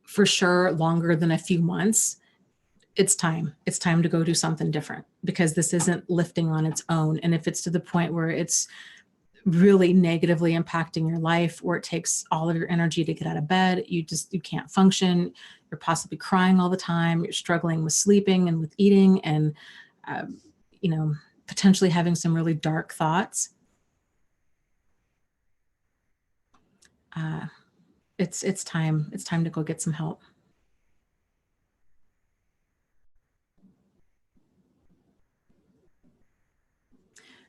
for sure longer than a few months, it's time. It's time to go do something different, because this isn't lifting on its own. And if it's to the point where it's really negatively impacting your life, or it takes all of your energy to get out of bed, you can't function, you're possibly crying all the time, you're struggling with sleeping and with eating, and potentially having some really dark thoughts, it's time to go get some help.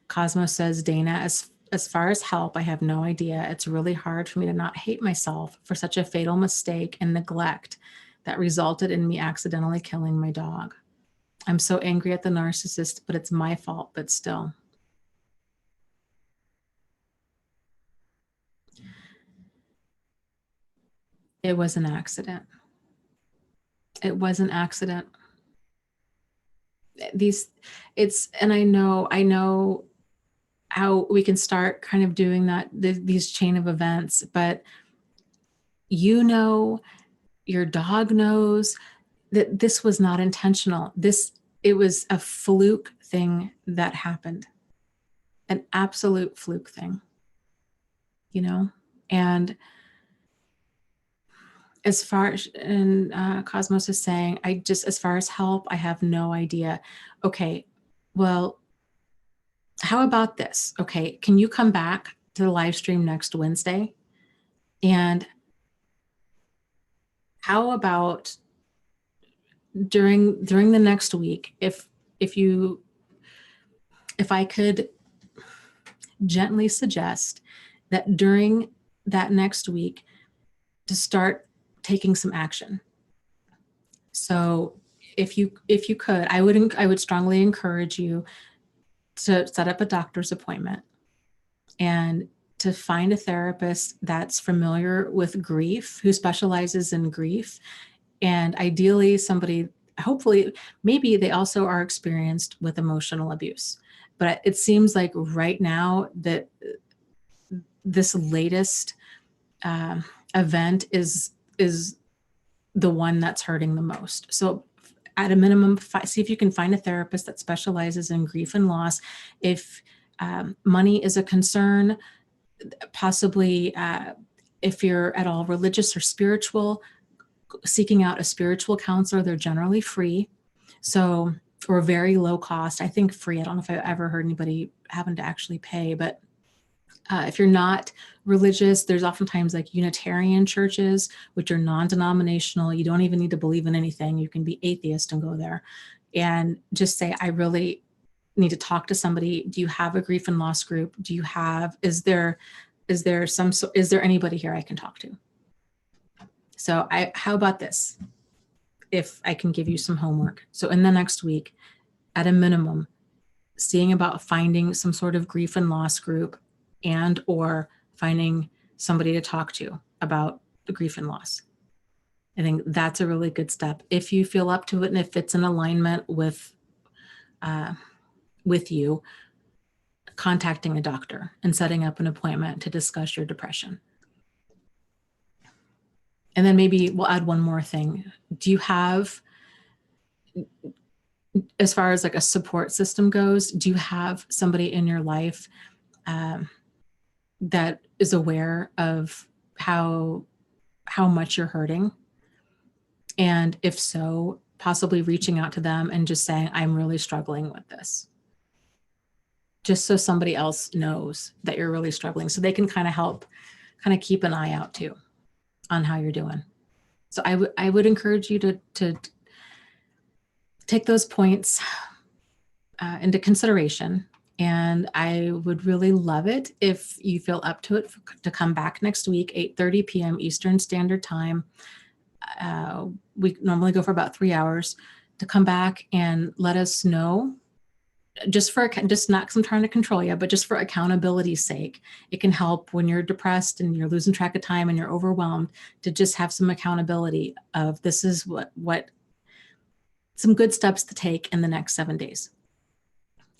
Cosmos says, Dana, as far as help, I have no idea. It's really hard for me to not hate myself for such a fatal mistake and neglect that resulted in me accidentally killing my dog. I'm so angry at the narcissist, but it's my fault, but still. It was an accident. It was an accident. And I know how we can start kind of doing that, these chain of events, but your dog knows that this was not intentional. It was a fluke thing that happened, an absolute fluke thing, and as far as, and Cosmos is saying, as far as help, I have no idea. Okay, well, how about this? Okay, can you come back to the live stream next Wednesday? And how about during the next week, if I could gently suggest that during that next week to start taking some action. So if you could, I would strongly encourage you to set up a doctor's appointment and to find a therapist that's familiar with grief, who specializes in grief, and ideally somebody, hopefully, maybe they also are experienced with emotional abuse. But it seems like right now that this latest event is the one that's hurting the most. So at a minimum, see if you can find a therapist that specializes in grief and loss. If money is a concern, possibly if you're at all religious or spiritual, seeking out a spiritual counselor. They're generally free, so, or very low cost. I think free. I don't know if I've ever heard anybody having to actually pay, but if you're not religious, there's oftentimes like Unitarian churches, which are non-denominational. You don't even need to believe in anything. You can be atheist and go there and just say, I really need to talk to somebody. Do you have a grief and loss group? Is there anybody here I can talk to? So how about this? If I can give you some homework. So in the next week, at a minimum, seeing about finding some sort of grief and loss group, and or finding somebody to talk to about the grief and loss. I think that's a really good step. If you feel up to it and if it's in alignment with you, contacting a doctor and setting up an appointment to discuss your depression. And then maybe we'll add one more thing. Do you have, as far as like a support system goes, do you have somebody in your life that is aware of how much you're hurting? And if so, possibly reaching out to them and just saying, I'm really struggling with this. Just so somebody else knows that you're really struggling, so they can kind of help, kind of keep an eye out too on how you're doing. So I would encourage you to take those points into consideration. And I would really love it if you feel up to it to come back next week, 8:30 p.m. Eastern Standard Time. We normally go for about 3 hours, to come back and let us know, just not because I'm trying to control you, but just for accountability's sake. It can help when you're depressed and you're losing track of time and you're overwhelmed, to just have some accountability of this is what some good steps to take in the next 7 days.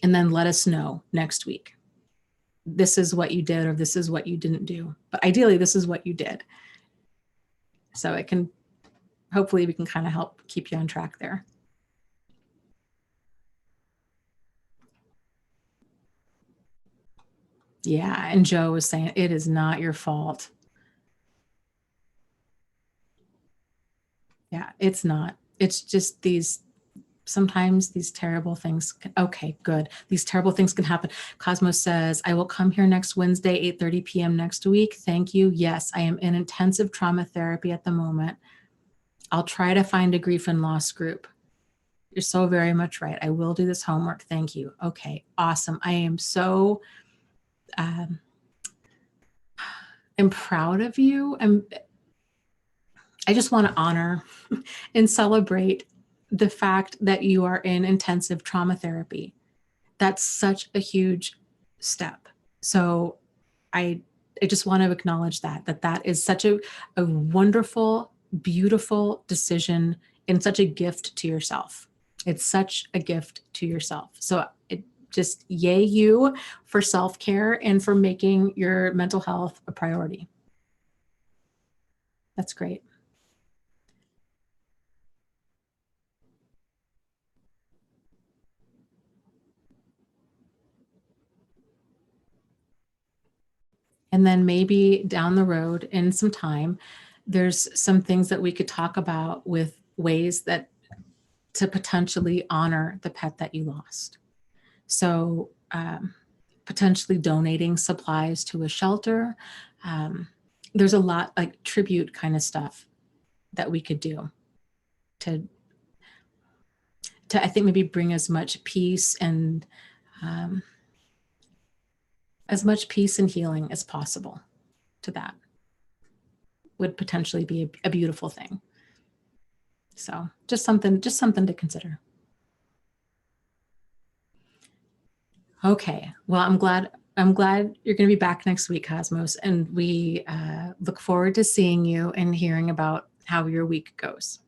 And then let us know next week. This is what you did, or this is what you didn't do. But ideally, this is what you did. So hopefully we can kind of help keep you on track there. Yeah. And Joe was saying it is not your fault. Yeah, it's not. It's just sometimes these terrible things okay, good. These terrible things can happen. Cosmos says, I will come here next Wednesday, 8:30 p.m. next week. Thank you. Yes, I am in intensive trauma therapy at the moment. I'll try to find a grief and loss group. You're so very much right. I will do this homework. Thank you. Okay, awesome. I am so I'm proud of you. I just want to honor and celebrate the fact that you are in intensive trauma therapy. That's such a huge step. So I just want to acknowledge that is such a wonderful, beautiful decision and such a gift to yourself. It's such a gift to yourself. So it just yay you for self-care and for making your mental health a priority. That's great. And then maybe down the road in some time, there's some things that we could talk about with ways that to potentially honor the pet that you lost. So potentially donating supplies to a shelter. There's a lot like tribute kind of stuff that we could do to I think maybe bring as much peace and healing as possible to that would potentially be a beautiful thing. So just something to consider. Okay. Well, I'm glad you're going to be back next week, Cosmos, and we look forward to seeing you and hearing about how your week goes.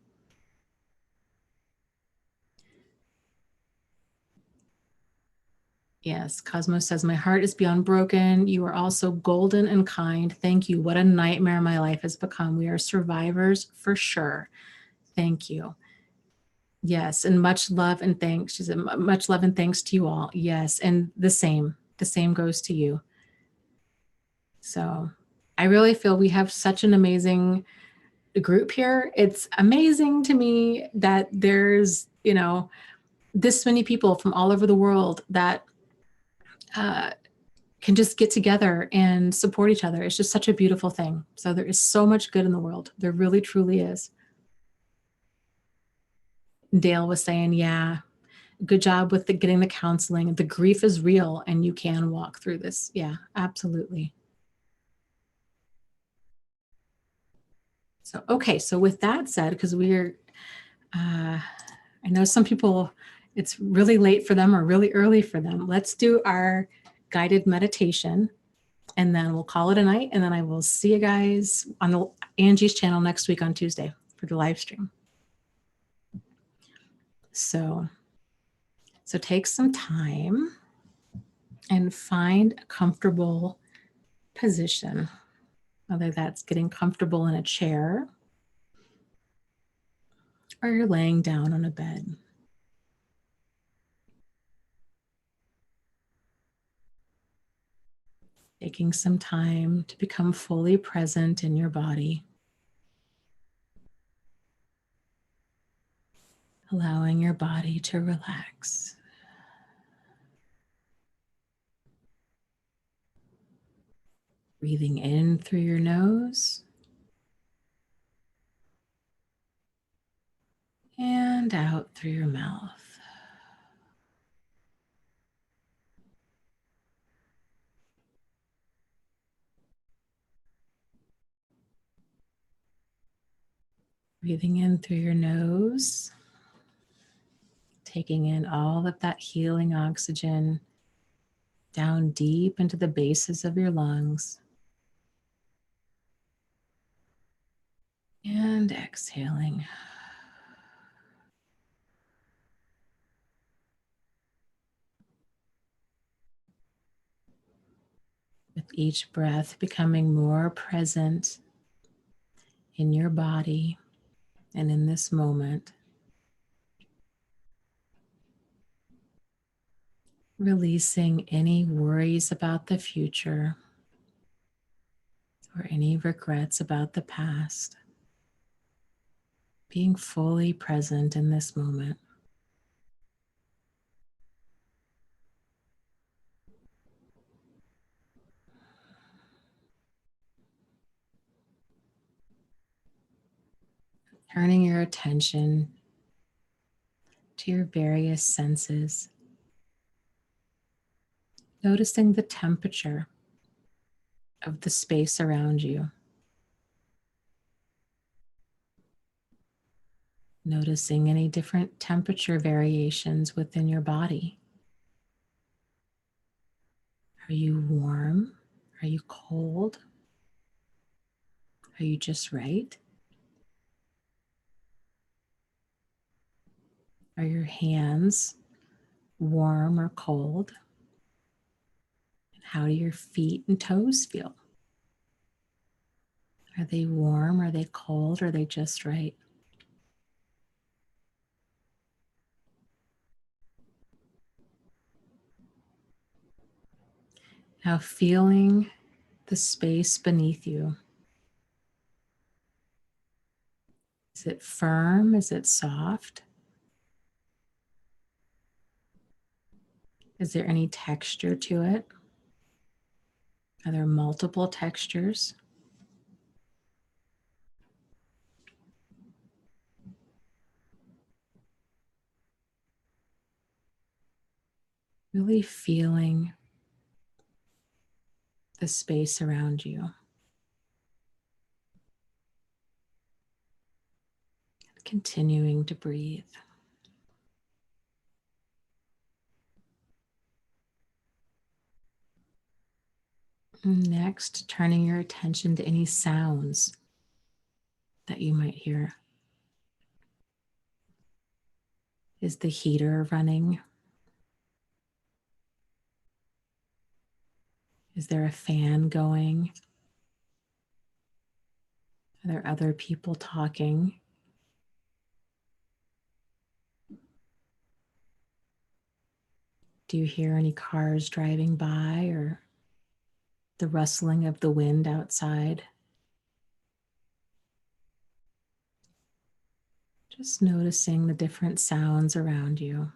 Yes, Cosmos says, my heart is beyond broken. You are also golden and kind. Thank you. What a nightmare my life has become. We are survivors for sure. Thank you. Yes, and much love and thanks. She said, much love and thanks to you all. Yes, and the same goes to you. So I really feel we have such an amazing group here. It's amazing to me that there's, this many people from all over the world that can just get together and support each other. It's just such a beautiful thing. So there is so much good in the world. There really, truly is. Dale was saying, yeah, good job with getting the counseling. The grief is real and you can walk through this. Yeah, absolutely. So, okay. So with that said, because I know some people, it's really late for them or really early for them. Let's do our guided meditation and then we'll call it a night. And then I will see you guys on Angie's channel next week on Tuesday for the live stream. So take some time and find a comfortable position, whether that's getting comfortable in a chair or you're laying down on a bed. Taking some time to become fully present in your body. Allowing your body to relax. Breathing in through your nose and out through your mouth. Breathing in through your nose, taking in all of that healing oxygen down deep into the bases of your lungs. And exhaling. With each breath becoming more present in your body and in this moment. Releasing any worries about the future or any regrets about the past. Being fully present in this moment. Turning your attention to your various senses. Noticing the temperature of the space around you. Noticing any different temperature variations within your body. Are you warm? Are you cold? Are you just right? Are your hands warm or cold? And how do your feet and toes feel? Are they warm? Are they cold? Are they just right? Now feeling the space beneath you. Is it firm? Is it soft? Is there any texture to it? Are there multiple textures? Really feeling the space around you. Continuing to breathe. Next, turning your attention to any sounds that you might hear. Is the heater running? Is there a fan going? Are there other people talking? Do you hear any cars driving by or the rustling of the wind outside? Just noticing the different sounds around you.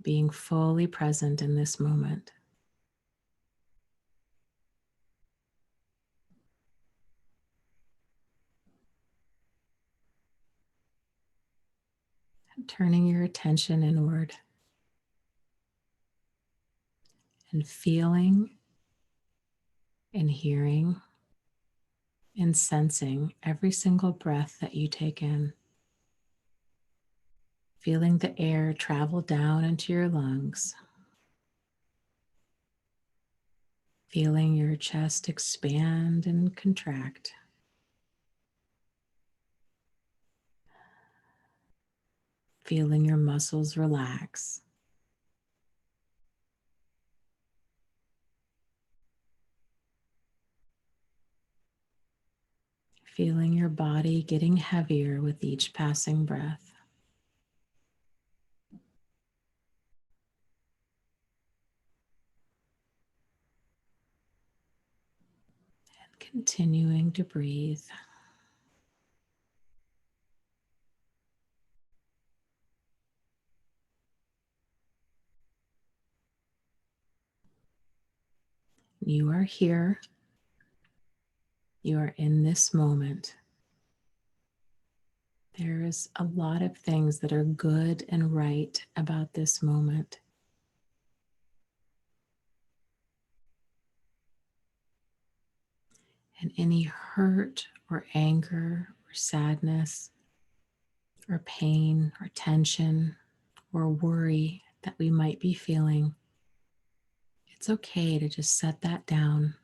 Being fully present in this moment. And turning your attention inward and feeling and hearing and sensing every single breath that you take in. Feeling the air travel down into your lungs. Feeling your chest expand and contract. Feeling your muscles relax. Feeling your body getting heavier with each passing breath. And continuing to breathe. You are here. You are in this moment. There is a lot of things that are good and right about this moment. And any hurt or anger or sadness or pain or tension or worry that we might be feeling, it's okay to just set that down.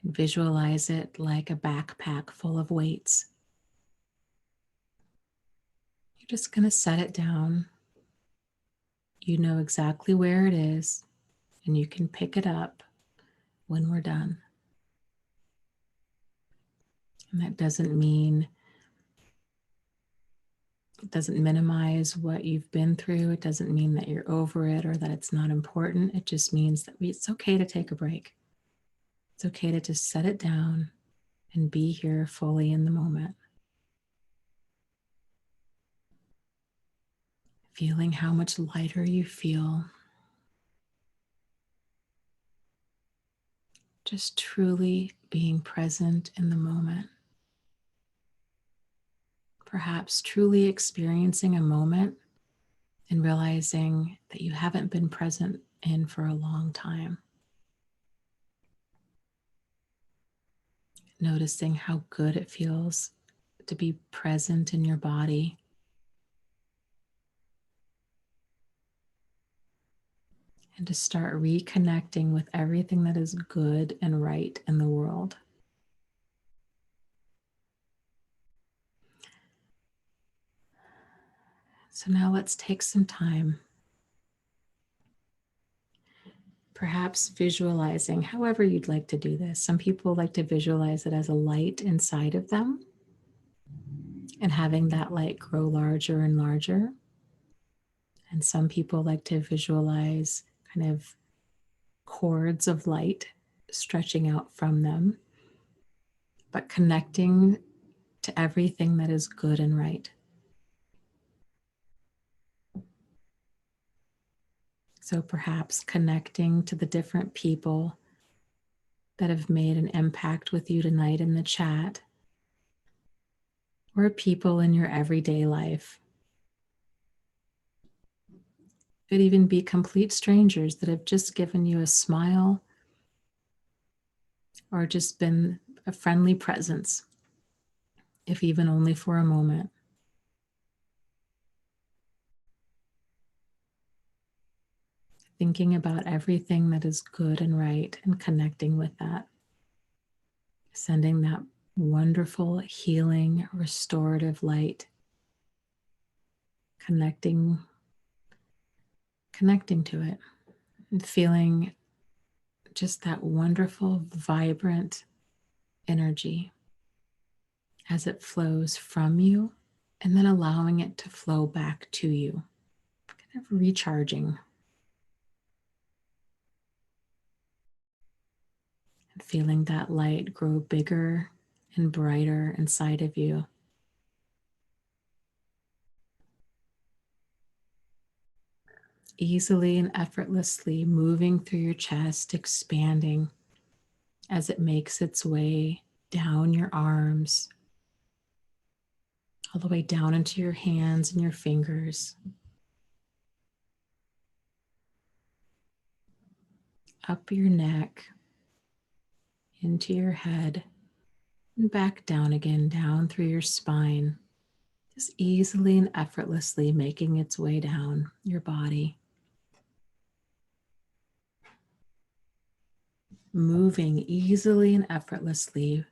Visualize it like a backpack full of weights. You're just going to set it down. You know exactly where it is, and you can pick it up when we're done. And that doesn't mean It doesn't minimize what you've been through. It doesn't mean that you're over it or that it's not important. It just means that it's okay to take a break. It's okay to just set it down and be here fully in the moment. Feeling how much lighter you feel. Just truly being present in the moment. Perhaps truly experiencing a moment and realizing that you haven't been present in for a long time. Noticing how good it feels to be present in your body. And to start reconnecting with everything that is good and right in the world. So now let's take some time, perhaps visualizing, however you'd like to do this. Some people like to visualize it as a light inside of them and having that light grow larger and larger. And some people like to visualize kind of cords of light stretching out from them, but connecting to everything that is good and right. So perhaps connecting to the different people that have made an impact with you tonight in the chat, or people in your everyday life. It could even be complete strangers that have just given you a smile or just been a friendly presence, if even only for a moment. Thinking about everything that is good and right and connecting with that. Sending that wonderful, healing, restorative light. Connecting to it and feeling just that wonderful, vibrant energy as it flows from you and then allowing it to flow back to you, kind of recharging. And feeling that light grow bigger and brighter inside of you. Easily and effortlessly moving through your chest, expanding as it makes its way down your arms, all the way down into your hands and your fingers, up your neck, into your head, and back down again, down through your spine, just easily and effortlessly making its way down your body. Moving easily and effortlessly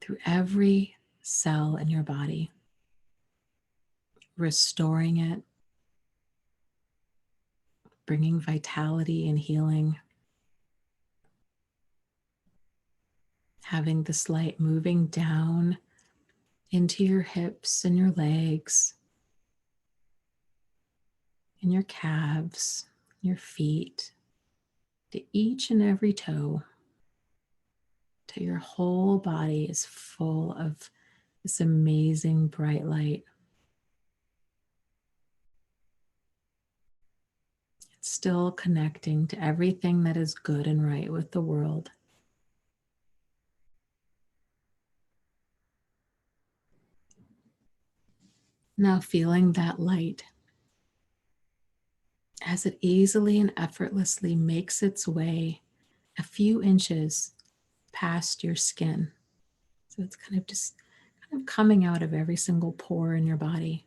through every cell in your body, restoring it, bringing vitality and healing, having this light moving down into your hips and your legs, and your calves, your feet, to each and every toe, till your whole body is full of this amazing bright light. It's still connecting to everything that is good and right with the world. Now feeling that light as it easily and effortlessly makes its way a few inches past your skin. So it's kind of just coming out of every single pore in your body.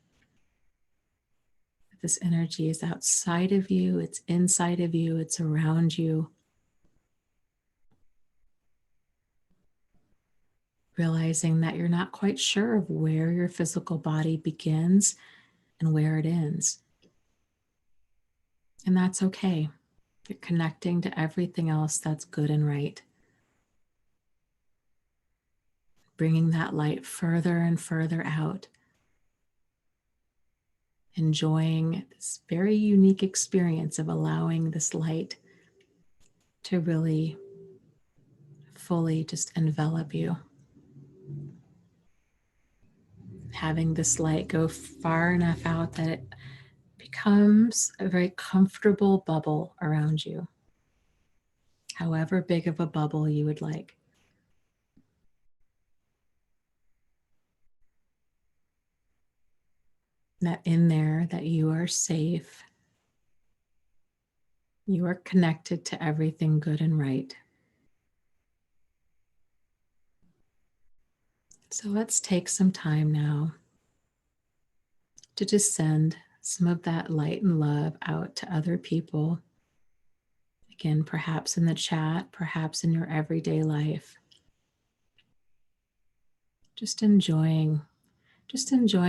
This energy is outside of you, it's inside of you, it's around you. Realizing that you're not quite sure of where your physical body begins and where it ends. And that's okay. You're connecting to everything else that's good and right. Bringing that light further and further out. enjoying this very unique experience of allowing this light to really fully just envelop you. Having this light go far enough out that it becomes a very comfortable bubble around you, however big of a bubble you would like. That in there, that you are safe, you are connected to everything good and right. So let's take some time now to just send some of that light and love out to other people. Again, perhaps in the chat, perhaps in your everyday life. Just enjoying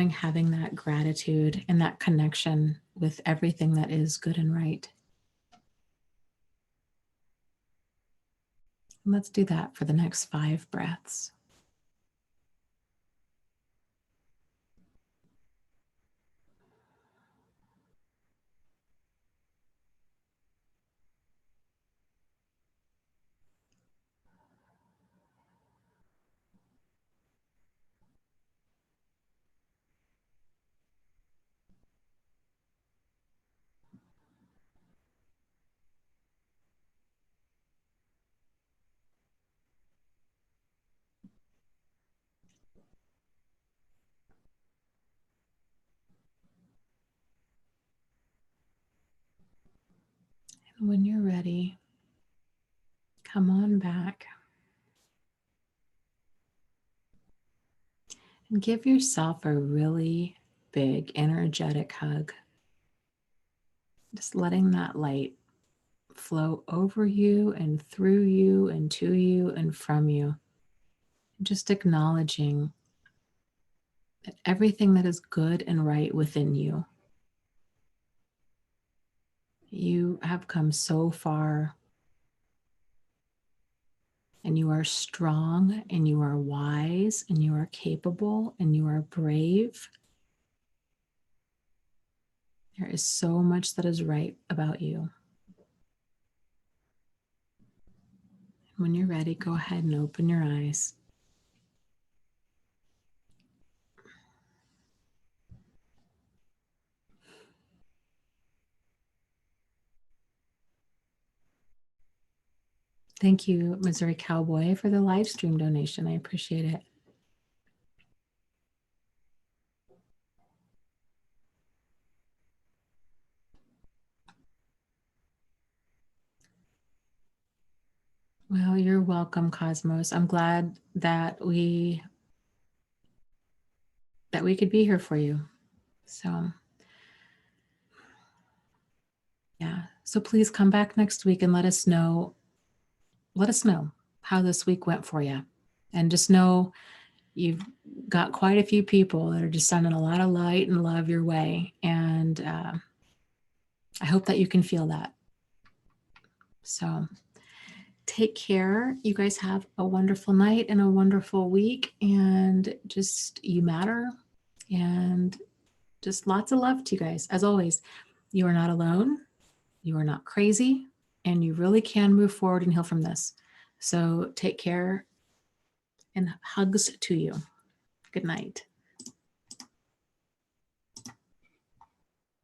having that gratitude and that connection with everything that is good and right. And let's do that for the next 5 breaths. And when you're ready, come on back and give yourself a really big energetic hug. Just letting that light flow over you and through you and to you and from you. Just acknowledging that everything that is good and right within you. You have come so far, and you are strong, and you are wise, and you are capable, and you are brave. There is so much that is right about you. When you're ready, go ahead and open your eyes. Thank you, Missouri Cowboy, for the live stream donation. I appreciate it. Well, you're welcome, Cosmos. I'm glad that we could be here for you. So, yeah. So please come back next week and let us know how this week went for you. And just know you've got quite a few people that are just sending a lot of light and love your way. And I hope that you can feel that. So take care. You guys have a wonderful night and a wonderful week. And just, you matter. And just lots of love to you guys. As always, you are not alone. You are not crazy. And you really can move forward and heal from this. So take care and hugs to you. Good night.